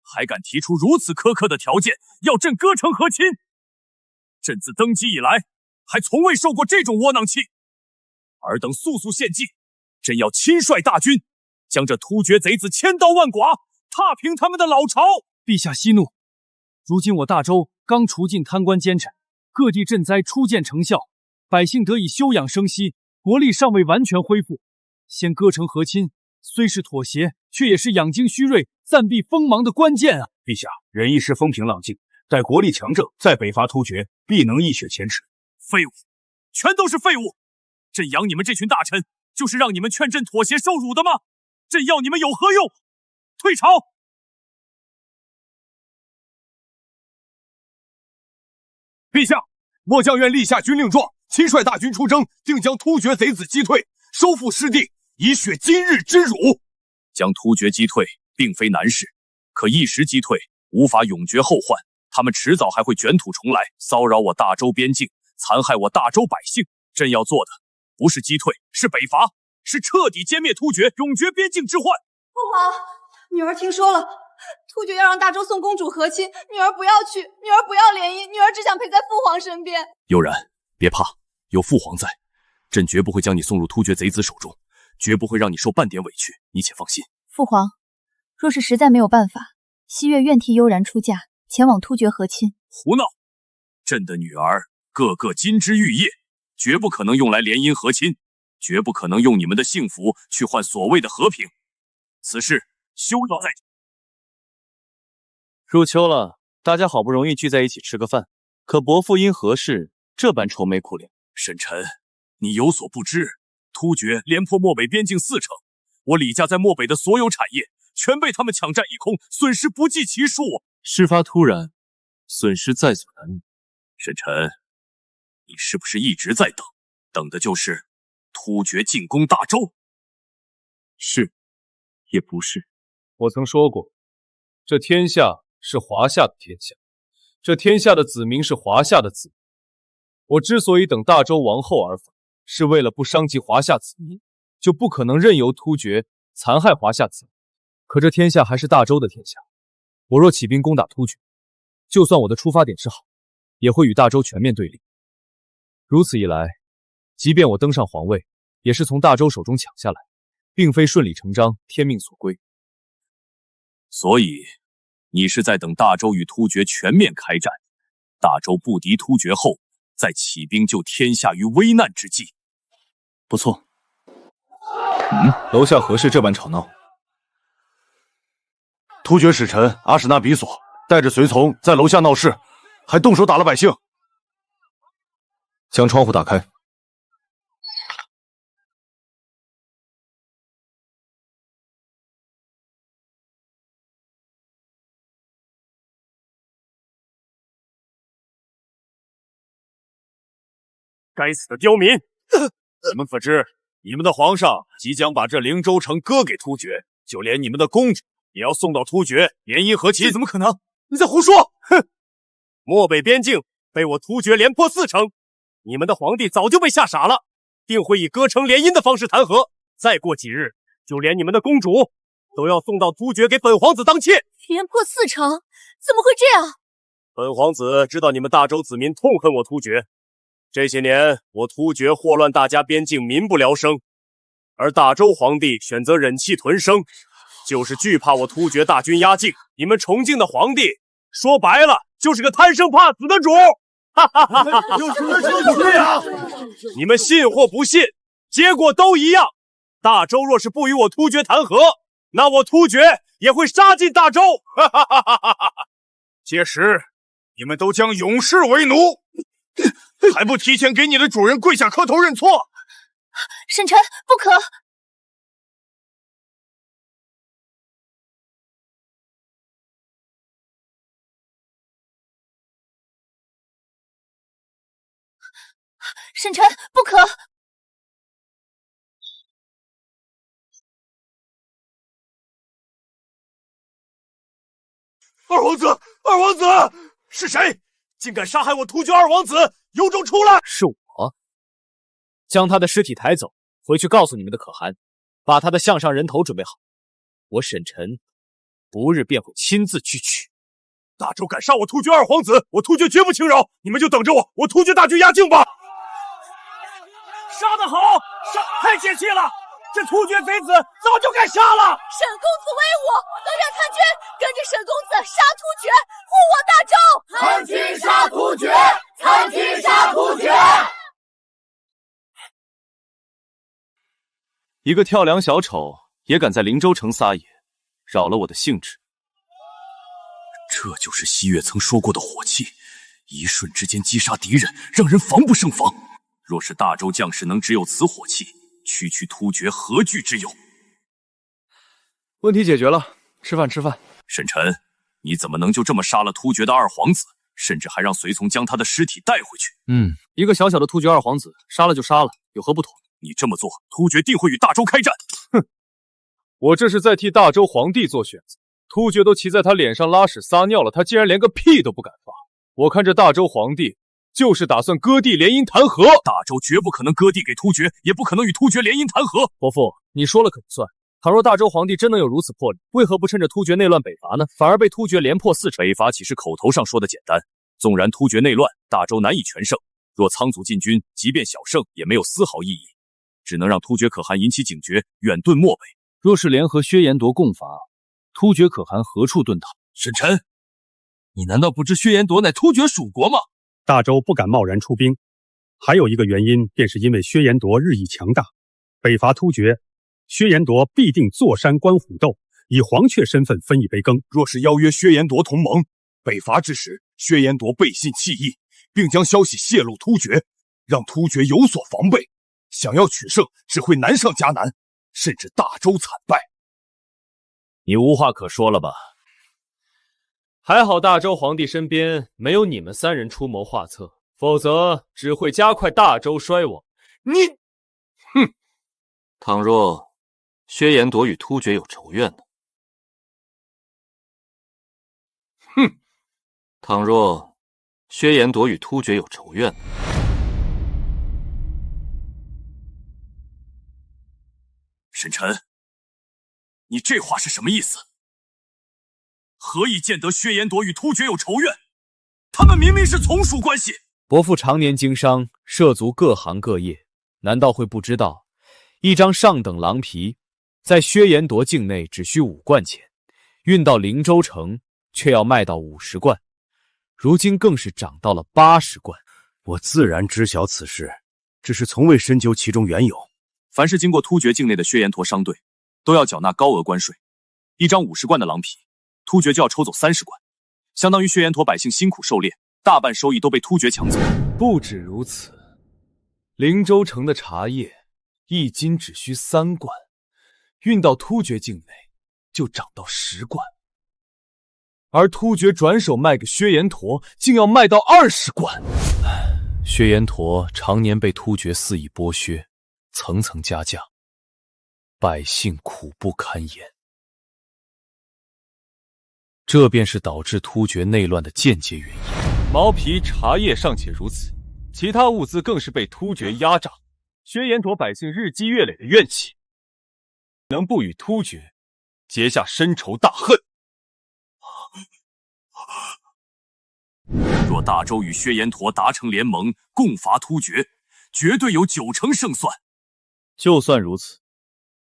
还敢提出如此苛刻的条件，要朕割城和亲。朕自登基以来，还从未受过这种窝囊气。尔等速速献计，朕要亲率大军，将这突厥贼子千刀万剐，踏平他们的老巢。陛下息怒，如今我大周刚除尽贪官奸臣，各地赈灾初见成效，百姓得以休养生息，国力尚未完全恢复。先割城和亲，虽是妥协，却也是养精蓄锐、暂避锋芒的关键啊！陛下，忍一时风平浪静，待国力强盛，再北伐突厥，必能一雪前耻。废物，全都是废物！朕养你们这群大臣，就是让你们劝朕妥协受辱的吗？朕要你们有何用？退朝！陛下，末将愿立下军令状，亲率大军出征，定将突厥贼子击退，收复失地，以雪今日之辱。将突厥击退并非难事，可一时击退，无法永绝后患。他们迟早还会卷土重来，骚扰我大周边境，残害我大周百姓。朕要做的不是击退，是北伐，是彻底歼灭突厥，永绝边境之患。父皇，女儿听说了，突厥要让大周送公主和亲，女儿不要去，女儿不要联姻，女儿只想陪在父皇身边。悠然，别怕，有父皇在，朕绝不会将你送入突厥贼子手中，绝不会让你受半点委屈，你且放心。父皇，若是实在没有办法，西月愿替悠然出嫁，前往突厥和亲。胡闹！朕的女儿个个金枝玉叶，绝不可能用来联姻和亲，绝不可能用你们的幸福去换所谓的和平。此事休要再提。入秋了，大家好不容易聚在一起吃个饭，可伯父因何事这般愁眉苦脸？沈臣，你有所不知，突厥连破漠北边境4城，我李家在漠北的所有产业全被他们抢占一空，损失不计其数。事发突然，损失在所难免。沈臣，你是不是一直在等？等的就是突厥进攻大周？是，也不是。我曾说过，这天下是华夏的天下，这天下的子民是华夏的子民。我之所以等大周王后而返，是为了不伤及华夏子民，就不可能任由突厥残害华夏子民。可这天下还是大周的天下，我若起兵攻打突厥，就算我的出发点是好，也会与大周全面对立。如此一来，即便我登上皇位，也是从大周手中抢下来，并非顺理成章，天命所归。所以，你是在等大周与突厥全面开战，大周不敌突厥后，再起兵救天下于危难之际。不错。楼下何事这般吵闹？突厥使臣阿史那比索带着随从在楼下闹事，还动手打了百姓。将窗户打开。该死的刁民！你们可知，你们的皇上即将把这灵州城割给突厥，就连你们的公主也要送到突厥联姻和亲。这怎么可能？你在胡说！哼！漠北边境被我突厥连破4城，你们的皇帝早就被吓傻了，定会以割城联姻的方式谈和。再过几日，就连你们的公主都要送到突厥给本皇子当妾。连破4城，怎么会这样？本皇子知道你们大周子民痛恨我突厥。这些年，我突厥祸乱大家边境，民不聊生，而大周皇帝选择忍气吞声，就是惧怕我突厥大军压境。你们崇敬的皇帝，说白了就是个贪生怕死的主。哈哈哈哈！有什么这样？你们信或不信，结果都一样。大周若是不与我突厥谈和，那我突厥也会杀进大周。哈哈哈哈哈！届时，你们都将永世为奴。还不提前给你的主人跪下磕头认错！沈臣不可！沈臣不可！二皇子，二皇子，是谁？竟敢杀害我突厥二王子！有种出来！是我，将他的尸体抬走，回去告诉你们的可汗，把他的项上人头准备好。我沈臣不日便会亲自去取。大周敢杀我突厥二皇子，我突厥绝不轻饶！你们就等着我突厥大军压境吧！杀得好，太解气了！这突厥贼子早就该杀了。沈公子威武，都让参军跟着沈公子杀突厥，护我大周！参军杀突厥，参军杀突厥！一个跳梁小丑也敢在灵州城撒野，扰了我的兴致。这就是西岳曾说过的火气，一瞬之间击杀敌人，让人防不胜防。若是大周将士能只有此火气，区区突厥何惧之有？问题解决了，吃饭吃饭。沈臣，你怎么能就这么杀了突厥的二皇子？甚至还让随从将他的尸体带回去。一个小小的突厥二皇子，杀了就杀了，有何不妥？你这么做，突厥定会与大周开战。哼，我这是在替大周皇帝做选择。突厥都骑在他脸上拉屎撒尿了，他竟然连个屁都不敢放。我看这大周皇帝就是打算割地联姻谈和。大周绝不可能割地给突厥，也不可能与突厥联姻谈和。伯父，你说了可不算。倘若大周皇帝真能有如此魄力，为何不趁着突厥内乱北伐呢？反而被突厥连破4城。北伐岂是口头上说的简单？纵然突厥内乱，大周难以全胜。若仓卒进军，即便小胜，也没有丝毫意义，只能让突厥可汗引起警觉，远遁漠北。若是联合薛延夺共伐，突厥可汗何处遁逃？沈臣，你难道不知薛延夺乃突厥属国吗？大周不敢贸然出兵，还有一个原因，便是因为薛延夺日益强大，北伐突厥，薛延夺必定坐山观虎斗，以黄雀身份分一杯羹。若是邀约薛延夺同盟，北伐之时，薛延夺背信弃义，并将消息泄露突厥，让突厥有所防备，想要取胜只会难上加难，甚至大周惨败。你无话可说了吧？还好大周皇帝身边没有你们3人出谋划策，否则只会加快大周衰亡。哼！倘若薛延夺与突厥有仇怨呢？哼！倘若薛延夺与突厥有仇怨呢？沈臣，你这话是什么意思？何以见得薛延夺与突厥有仇怨？他们明明是从属关系。伯父常年经商，涉足各行各业，难道会不知道，一张上等狼皮在薛延夺境内只需5贯钱，运到灵州城却要卖到50贯，如今更是涨到了80贯。我自然知晓此事，只是从未深究其中缘由。凡是经过突厥境内的薛延陀商队，都要缴纳高额关税。一张50贯的狼皮，突厥就要抽走30贯，相当于薛延陀百姓辛苦狩猎，大半收益都被突厥抢走。不止如此，灵州城的茶叶1斤只需3贯，运到突厥境内就涨到10贯，而突厥转手卖给薛延陀，竟要卖到20贯。薛延陀常年被突厥肆意剥削，层层加价，百姓苦不堪言。这便是导致突厥内乱的间接原因。毛皮、茶叶尚且如此，其他物资更是被突厥压榨。薛延陀百姓日积月累的怨气，能不与突厥结下深仇大恨？若大周与薛延陀达成联盟，共伐突厥，绝对有90%胜算。就算如此，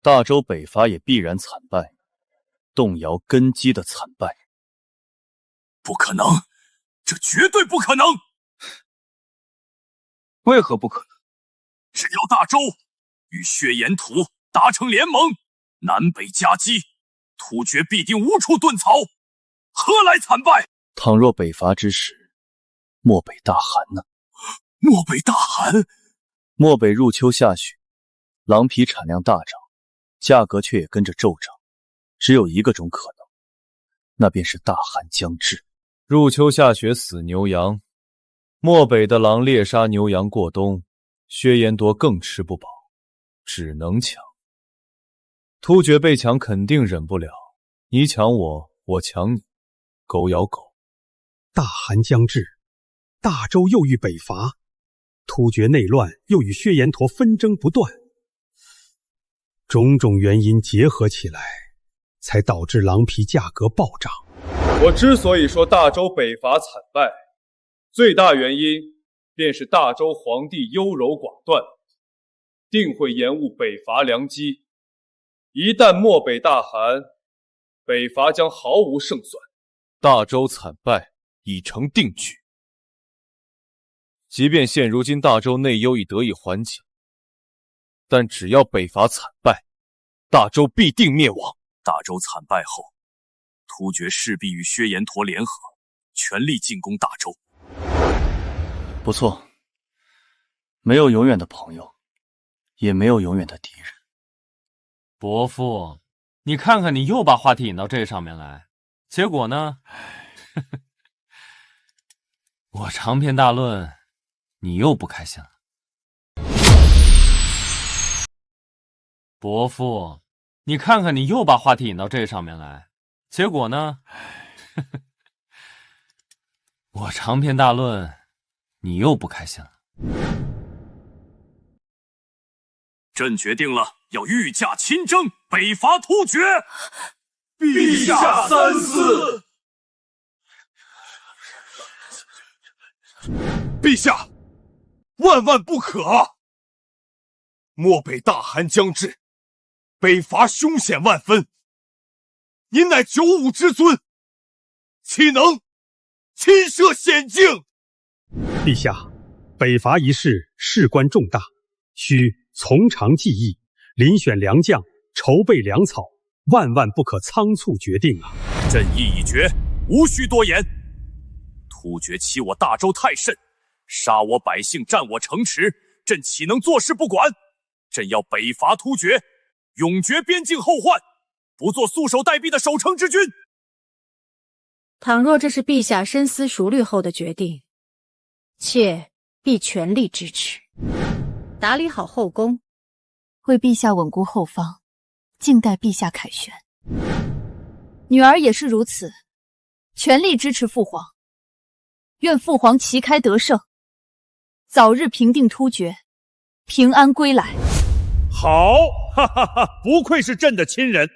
大周北伐也必然惨败，动摇根基的惨败。不可能，这绝对不可能！为何不可能？只要大周与薛延陀达成联盟，南北夹击，突厥必定无处遁逃，何来惨败？倘若北伐之时，漠北大寒呢？漠北大寒？漠北入秋下雪，狼皮产量大涨，价格却也跟着骤涨。只有一个种可能，那便是大寒将至。入秋下雪死牛羊，漠北的狼猎杀牛羊过冬，薛延夺更吃不饱，只能抢。突厥被抢肯定忍不了，你抢我，我抢你，狗咬狗。大寒将至，大周又欲北伐，突厥内乱又与薛延陀纷争不断，种种原因结合起来，才导致狼皮价格暴涨。我之所以说大周北伐惨败，最大原因便是大周皇帝优柔寡断，定会延误北伐良机。一旦漠北大寒，北伐将毫无胜算，大周惨败已成定局。即便现如今大周内忧已得以缓解，但只要北伐惨败，大周必定灭亡。大周惨败后，突厥势必与薛延陀联合，全力进攻大周。不错，没有永远的朋友，也没有永远的敌人。伯父，你看看，你又把话题引到这上面来，结果呢？我长篇大论，你又不开心了。伯父，你看看，你又把话题引到这上面来，结果呢？我长篇大论，你又不开心了。朕决定了，要御驾亲征，北伐突厥。陛下三思。陛下，万万不可！漠北大寒将至，北伐凶险万分。您乃九五之尊，岂能亲涉险境？陛下，北伐一事事关重大，需从长计议，遴选良将，筹备粮草，万万不可仓促决定啊！朕意已决，无需多言。突厥欺我大周太甚，杀我百姓，占我城池，朕岂能坐视不管？朕要北伐突厥，永绝边境后患，不做束手待毙的守城之君。倘若这是陛下深思熟虑后的决定，妾必全力支持。打理好后宫，为陛下稳固后方，静待陛下凯旋。女儿也是如此，全力支持父皇。愿父皇旗开得胜，早日平定突厥，平安归来。好，哈哈哈！不愧是朕的亲人。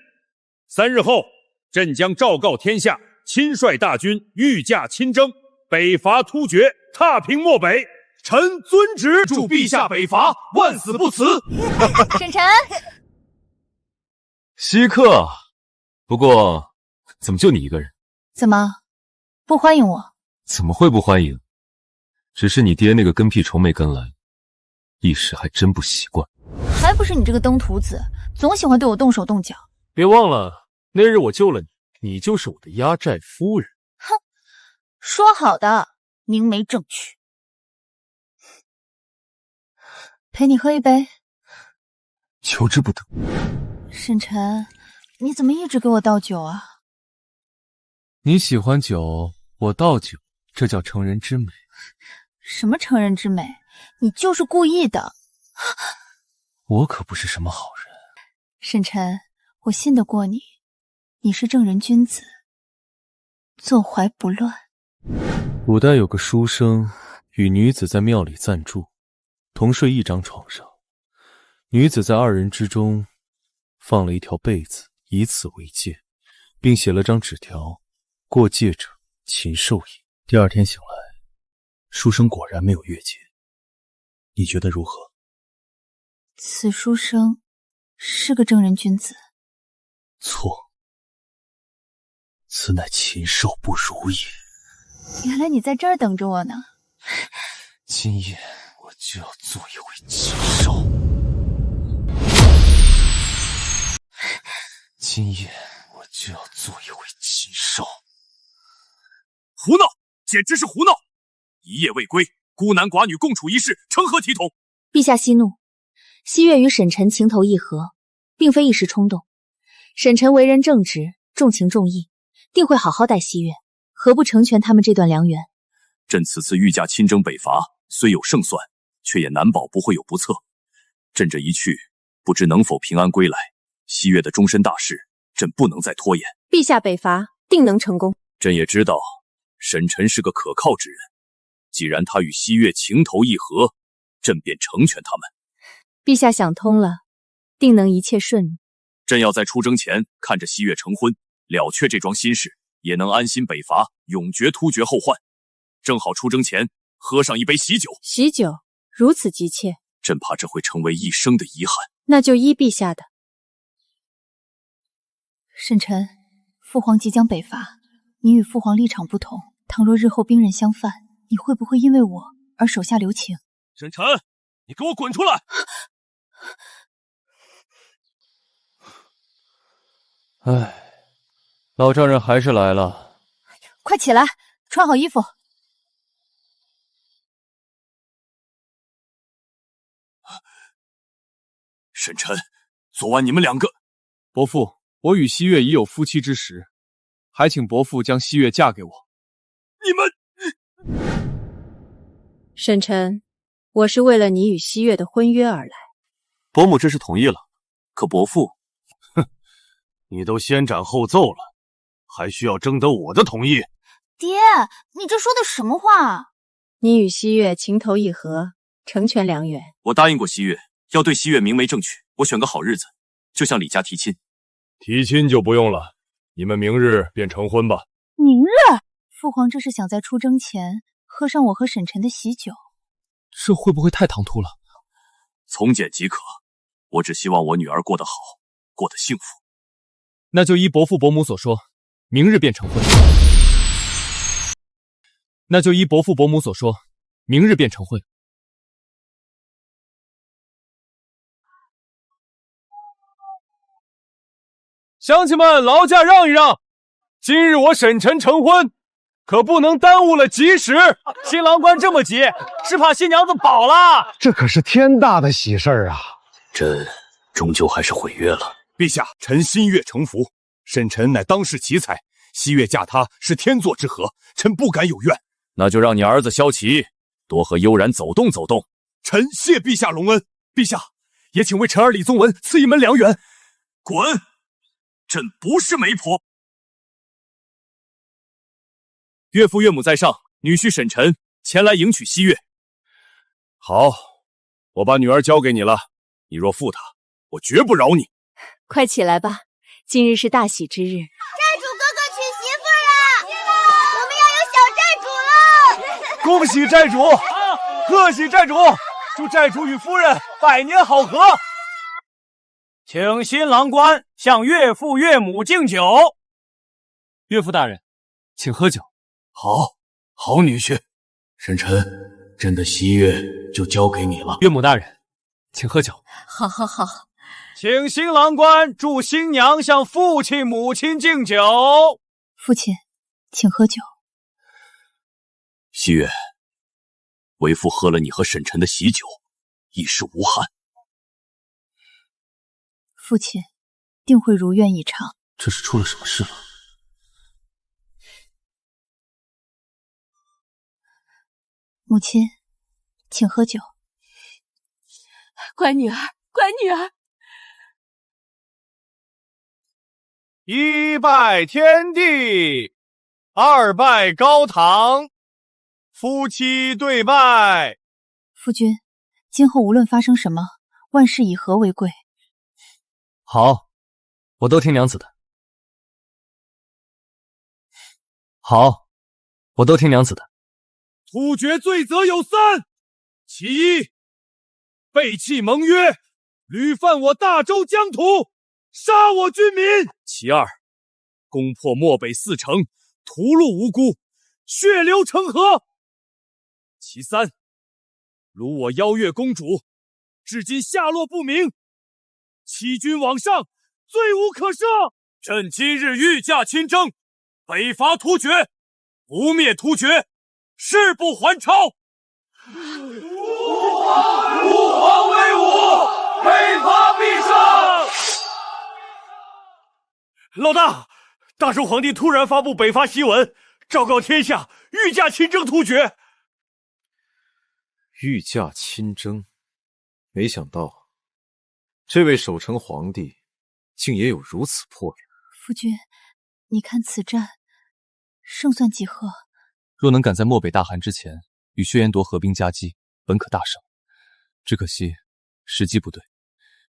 3日后，朕将昭告天下，亲率大军御驾亲征，北伐突厥，踏平漠北。臣遵旨，祝陛下北伐万死不辞。沈臣，稀客，不过怎么就你一个人？怎么不欢迎我？怎么会不欢迎？只是你爹那个跟屁虫没跟来，一时还真不习惯。还不是你这个登徒子，总喜欢对我动手动脚。别忘了，那日我救了你，你就是我的压寨夫人。哼，说好的，明媒正娶。陪你喝一杯，求之不得。沈晨，你怎么一直给我倒酒啊？你喜欢酒，我倒酒，这叫成人之美。什么成人之美？你就是故意的。我可不是什么好人。沈晨，我信得过你，你是正人君子，坐怀不乱。古代有个书生与女子在庙里暂住，同睡一张床上，女子在2人之中放了一条被子，以此为戒，并写了张纸条，过界者禽兽也。第2天醒来，书生果然没有越界，你觉得如何？此书生是个正人君子。错，此乃禽兽不如也。原来你在这儿等着我呢。今夜我就要做一回禽兽。今夜我就要做一回禽兽。胡闹，简直是胡闹！一夜未归，孤男寡女共处一室，成何体统？陛下息怒，西月与沈臣情投意合，并非一时冲动。沈臣为人正直，重情重义，定会好好待西月，何不成全他们这段良缘？朕此次御驾亲征北伐，虽有胜算，却也难保不会有不测。朕这一去，不知能否平安归来。西月的终身大事，朕不能再拖延。陛下北伐定能成功。朕也知道沈臣是个可靠之人，既然他与西月情投意合，朕便成全他们。陛下想通了，定能一切顺利。朕要在出征前看着西月成婚，了却这桩心事，也能安心北伐，永绝突厥后患。正好出征前喝上一杯喜酒。喜酒如此急切，朕怕这会成为一生的遗憾。那就依陛下的。沈臣，父皇即将北伐，你与父皇立场不同，倘若日后兵刃相犯，你会不会因为我而手下留情？沈臣，你给我滚出来！唉，老丈人还是来了。快起来，穿好衣服。沈臣，昨晚你们2个……伯父，我与西月已有夫妻之实，还请伯父将西月嫁给我。你们！沈晨，我是为了你与西月的婚约而来。伯母这是同意了，可伯父，你都先斩后奏了，还需要征得我的同意？爹，你这说的什么话？你与西月情投意合，成全良缘。我答应过西月，要对西月明媒正娶。我选个好日子，就向李家提亲。提亲就不用了，你们明日便成婚吧。明日？父皇这是想在出征前喝上我和沈晨的喜酒，这会不会太唐突了？从简即可，我只希望我女儿过得好，过得幸福。那就依伯父伯母所说，明日便成婚。那就依伯父伯母所说，明日便成婚。乡亲们，劳驾让一让，今日我沈晨成婚，可不能耽误了吉时。新郎官这么急，是怕新娘子跑了。这可是天大的喜事儿啊！朕终究还是毁约了。陛下，臣心悦诚服。沈晨乃当世奇才，西月嫁他是天作之合，臣不敢有怨。那就让你儿子萧齐多和悠然走动走动。臣谢陛下隆恩。陛下，也请为臣儿李宗文赐一门良缘。滚！朕不是媒婆。岳父岳母在上，女婿沈晨前来迎娶西月。好，我把女儿交给你了，你若负她，我绝不饶你。快起来吧，今日是大喜之日。寨主哥哥娶媳妇了，我们要有小寨主了！恭喜寨主，贺喜寨主，祝寨主与夫人百年好合。请新郎官向岳父岳母敬酒。岳父大人，请喝酒。好女婿，沈晨，朕的西月就交给你了。岳母大人，请喝酒。好。请新郎官祝新娘向父亲母亲敬酒。父亲，请喝酒。西月，为父喝了你和沈晨的喜酒，一事无憾。父亲定会如愿以偿。这是出了什么事了？母亲，请喝酒。乖女儿，乖女儿。一拜天地，二拜高堂，夫妻对拜。夫君，今后无论发生什么，万事以和为贵。好，我都听娘子的。好，我都听娘子的。突厥罪责有三：其一，背弃盟约，屡犯我大周疆土，杀我军民；其二，攻破漠北4城，屠戮无辜，血流成河；其三，辱我邀月公主，至今下落不明，欺君罔上，罪无可赦。朕今日御驾亲征，北伐突厥，不灭突厥，誓不还朝。吾皇威武，北伐必胜。老大，大周皇帝突然发布北伐檄文，昭告天下，御驾亲征突厥。御驾亲征，没想到这位守成皇帝竟也有如此魄力。夫君，你看此战胜算几何？若能赶在漠北大汗之前与薛延夺合兵夹击，本可大胜。只可惜时机不对，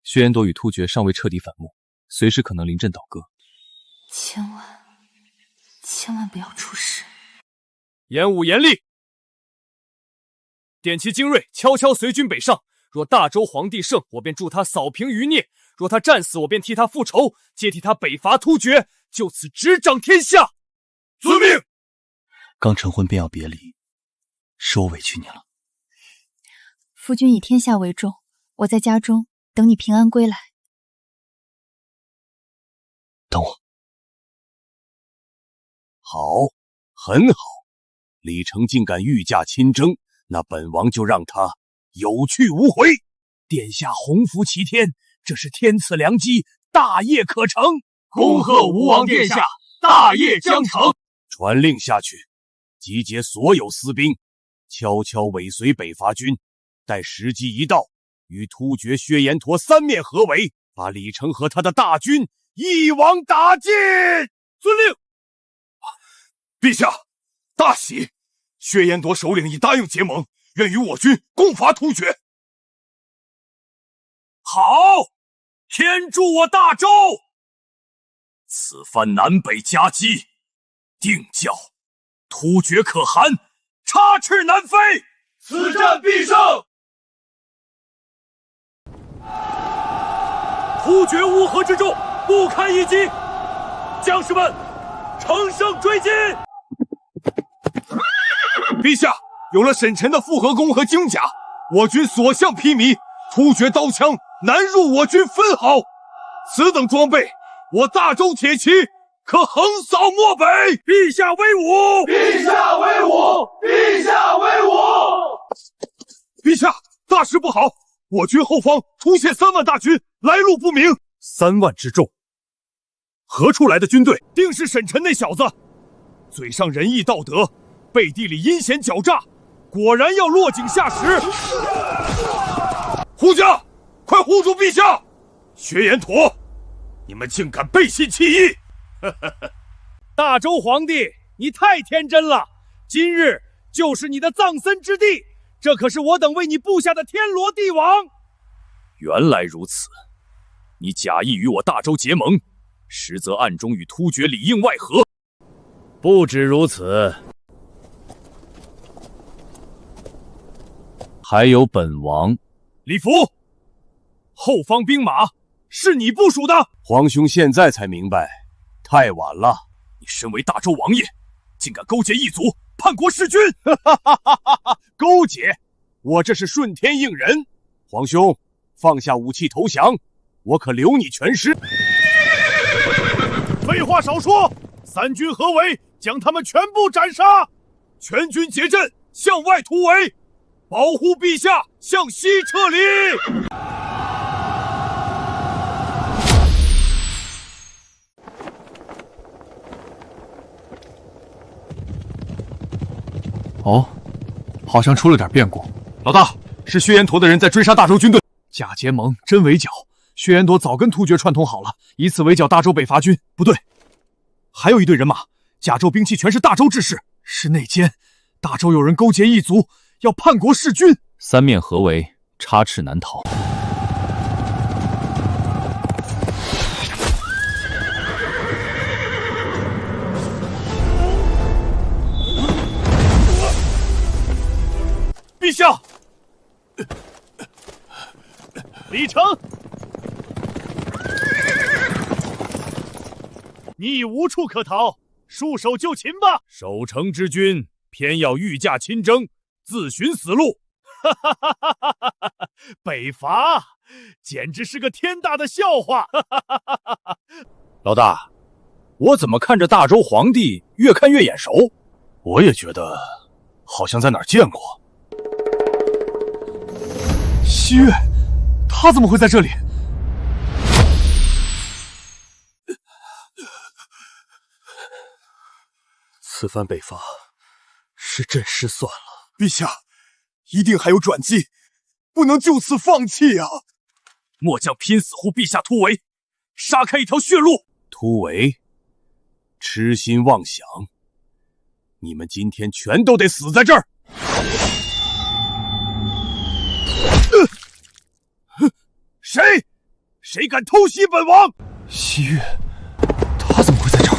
薛延夺与突厥尚未彻底反目，随时可能临阵倒戈。千万不要出事！演武严厉，点其精锐，悄悄随军北上。若大周皇帝胜，我便助他扫平余孽；若他战死，我便替他复仇，接替他北伐突厥，就此执掌天下。遵命。刚成婚便要别离，是我委屈你了。夫君以天下为重，我在家中等你平安归来。等我。好，很好。李成竟敢御驾亲征，那本王就让他有去无回。殿下洪福齐天，这是天赐良机，大业可成。恭贺吴王殿下，大业将成。传令下去，集结所有私兵，悄悄尾随北伐军，待时机一到，与突厥薛延陀三面合围，把李成和他的大军一网打尽。遵令。陛下，大喜！薛延陀首领已答应结盟，愿与我军共伐突厥。好，天助我大周！此番南北夹击，定叫突厥可汗插翅难飞。此战必胜！突厥乌合之众不堪一击，将士们乘胜追击！陛下，有了沈臣的复合弓和精甲，我军所向披靡，突厥刀枪难入我军分毫。此等装备，我大周铁骑可横扫漠北。陛下威武！陛下威武！陛下威武！陛下，大事不好！我军后方出现3万大军，来路不明。3万之众，何处来的军队？定是沈臣那小子，嘴上仁义道德，背地里阴险狡诈，果然要落井下石。护驾，快护住陛下！薛延陀，你们竟敢背信弃义！大周皇帝，你太天真了！今日就是你的葬身之地，这可是我等为你布下的天罗地网。原来如此，你假意与我大周结盟，实则暗中与突厥里应外合。不止如此，还有本王李福，后方兵马是你部署的。皇兄现在才明白，太晚了。你身为大周王爷，竟敢勾结异族，叛国弑君！勾结？我这是顺天应人。皇兄，放下武器投降，我可留你全尸。废话少说，3军合围，将他们全部斩杀！全军结阵，向外突围，保护陛下向西撤离！哦，好像出了点变故。老大，是薛延陀的人在追杀大周军队。假结盟，真围剿。薛延陀早跟突厥串通好了，以此围剿大周北伐军。不对，还有一队人马，甲胄兵器全是大周志士，是内奸。大周有人勾结异族，要叛国弑君。3面合围，插翅难逃。陛下，李成，你已无处可逃，束手就擒吧！守城之君偏要御驾亲征，自寻死路。北伐简直是个天大的笑话！老大，我怎么看着大周皇帝越看越眼熟？我也觉得好像在哪儿见过。西岳，他怎么会在这里？此番北伐，是朕失算了。陛下，一定还有转机，不能就此放弃啊！末将拼死护陛下突围，杀开一条血路。突围？痴心妄想！你们今天全都得死在这儿！谁敢偷袭本王？西岳，他怎么会在这儿？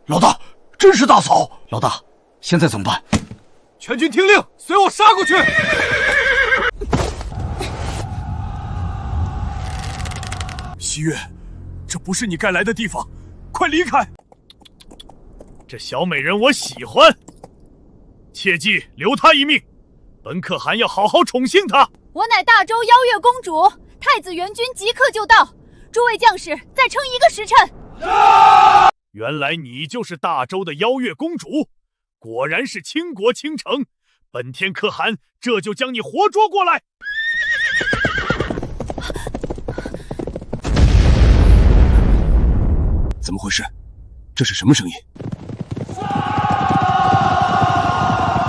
老大，真是大嫂！老大，现在怎么办？全军听令，随我杀过去！西岳，这不是你该来的地方，快离开！这小美人我喜欢，切记留她一命。本可汗要好好宠幸她。我乃大周邀月公主，太子援军即刻就到，诸位将士再撑1个时辰。原来你就是大周的邀月公主，果然是倾国倾城。本天可汗这就将你活捉过来。怎么回事？这是什么声音？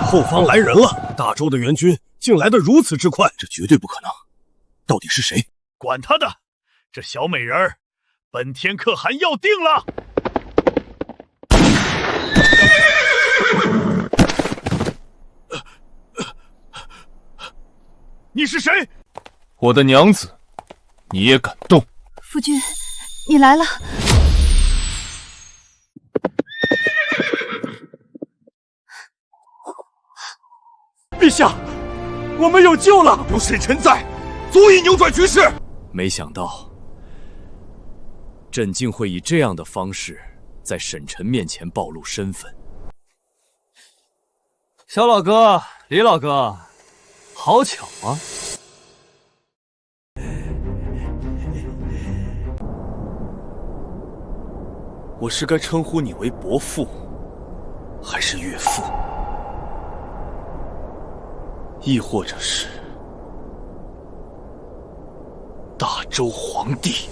后方来人了！大周的援军竟来得如此之快，这绝对不可能！到底是谁？管他的！这小美人儿，本天可汗要定了！你是谁？我的娘子，你也敢动？夫君，你来了。陛下，我们有救了！有沈晨在，足以扭转局势。没想到，朕竟会以这样的方式在沈晨面前暴露身份。小老哥，李老哥，好巧啊！我是该称呼你为伯父，还是岳父？亦或者是大周皇帝？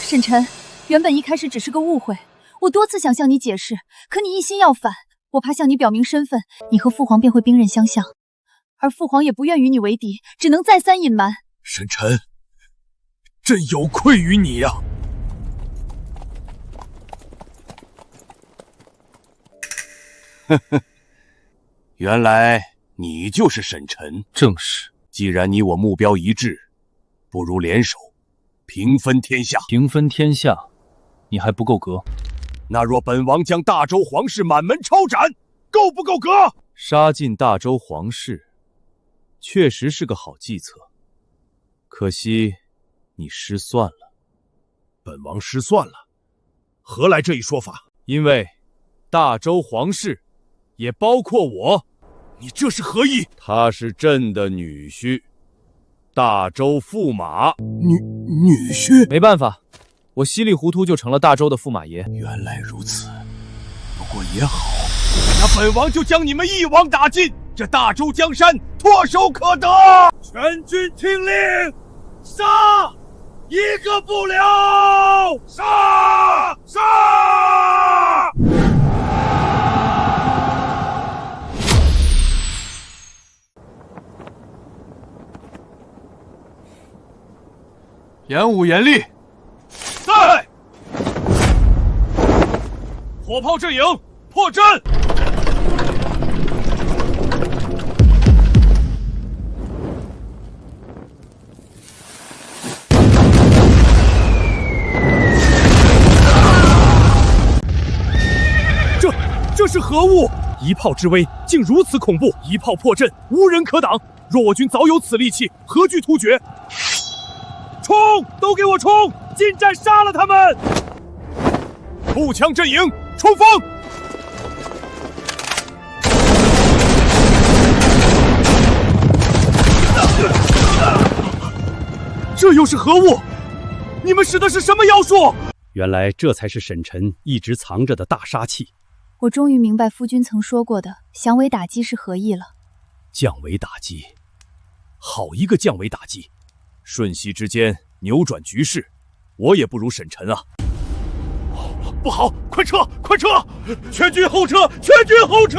沈晨，原本一开始只是个误会，我多次想向你解释，可你一心要反，我怕向你表明身份，你和父皇便会兵刃相向，而父皇也不愿与你为敌，只能再三隐瞒。沈晨，朕有愧于你呀！呵呵，原来你就是沈晨。正是。既然你我目标一致，不如联手，平分天下。平分天下，你还不够格。那若本王将大周皇室满门抄斩，够不够格？杀尽大周皇室，确实是个好计策。可惜你失算了。本王失算了？何来这一说法？因为大周皇室也包括我。你这是何意？他是朕的女婿，大周驸马。女婿？没办法，我稀里糊涂就成了大周的驸马爷。原来如此，不过也好，那本王就将你们一网打尽，这大周江山唾手可得。全军听令，杀！一个不留！杀！杀！严武严厉，在！火炮阵营破阵！这是何物？一炮之威竟如此恐怖！一炮破阵，无人可挡。若我军早有此利器，何惧突厥？冲！都给我冲！进战杀了他们！步枪阵营冲锋！这又是何物？你们使的是什么妖术？原来这才是沈晨一直藏着的大杀器。我终于明白夫君曾说过的降维打击是何意了。降维打击，好一个降维打击！瞬息之间扭转局势，我也不如沈晨啊！不好，快撤！快撤！全军后撤！全军后撤！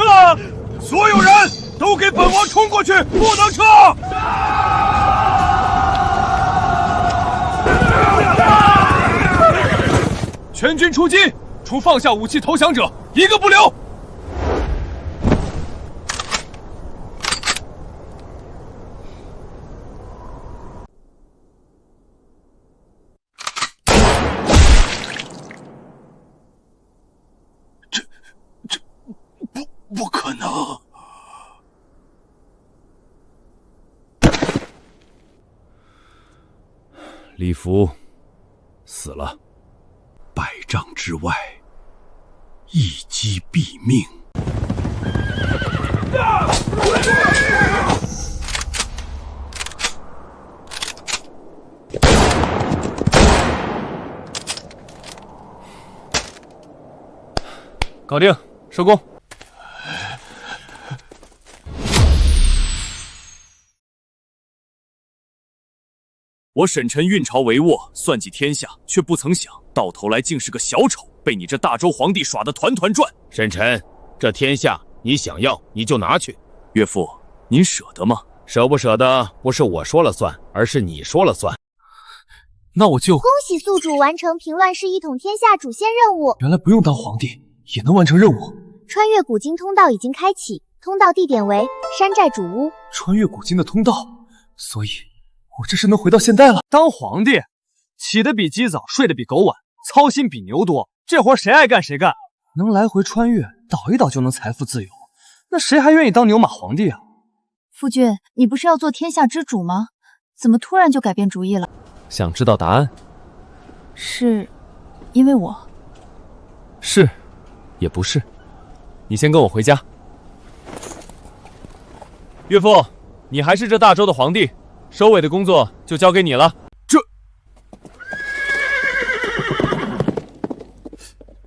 所有人都给本王冲过去，不能撤！全军出击！除放下武器投降者，一个不留！不可能！李福死了。100丈之外，一击毙命。搞定，收工。我沈晨运朝帷幄，算计天下，却不曾想到头来竟是个小丑，被你这大周皇帝耍得团团转。沈晨，这天下你想要你就拿去。岳父，您舍得吗？舍不舍得不是我说了算，而是你说了算。那我就……恭喜宿主完成平乱世一统天下主线任务。原来不用当皇帝也能完成任务。穿越古今通道已经开启，通道地点为山寨主屋。穿越古今的通道，所以我这是能回到现代了。当皇帝，起得比鸡早，睡得比狗晚，操心比牛多，这活谁爱干谁干。能来回穿越，倒一倒就能财富自由，那谁还愿意当牛马皇帝啊？夫君，你不是要做天下之主吗？怎么突然就改变主意了？想知道答案？是因为我？是，也不是。你先跟我回家。岳父，你还是这大周的皇帝，收尾的工作就交给你了。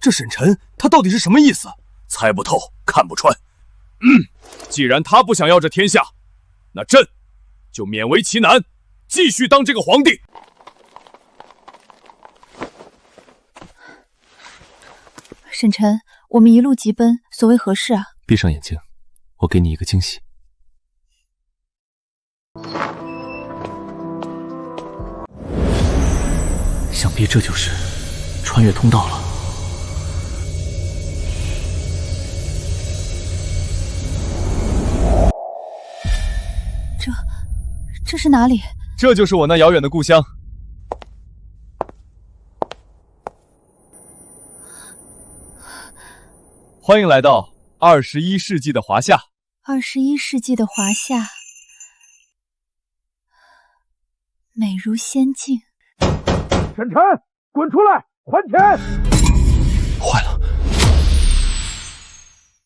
这沈晨他到底是什么意思？猜不透，看不穿。既然他不想要这天下，那朕就勉为其难，继续当这个皇帝。沈晨，我们一路急奔，所谓何事啊？闭上眼睛，我给你一个惊喜。想必这就是穿越通道了。这是哪里？这就是我那遥远的故乡。欢迎来到21世纪的华夏。21世纪的华夏，美如仙境。沈晨，滚出来，还钱！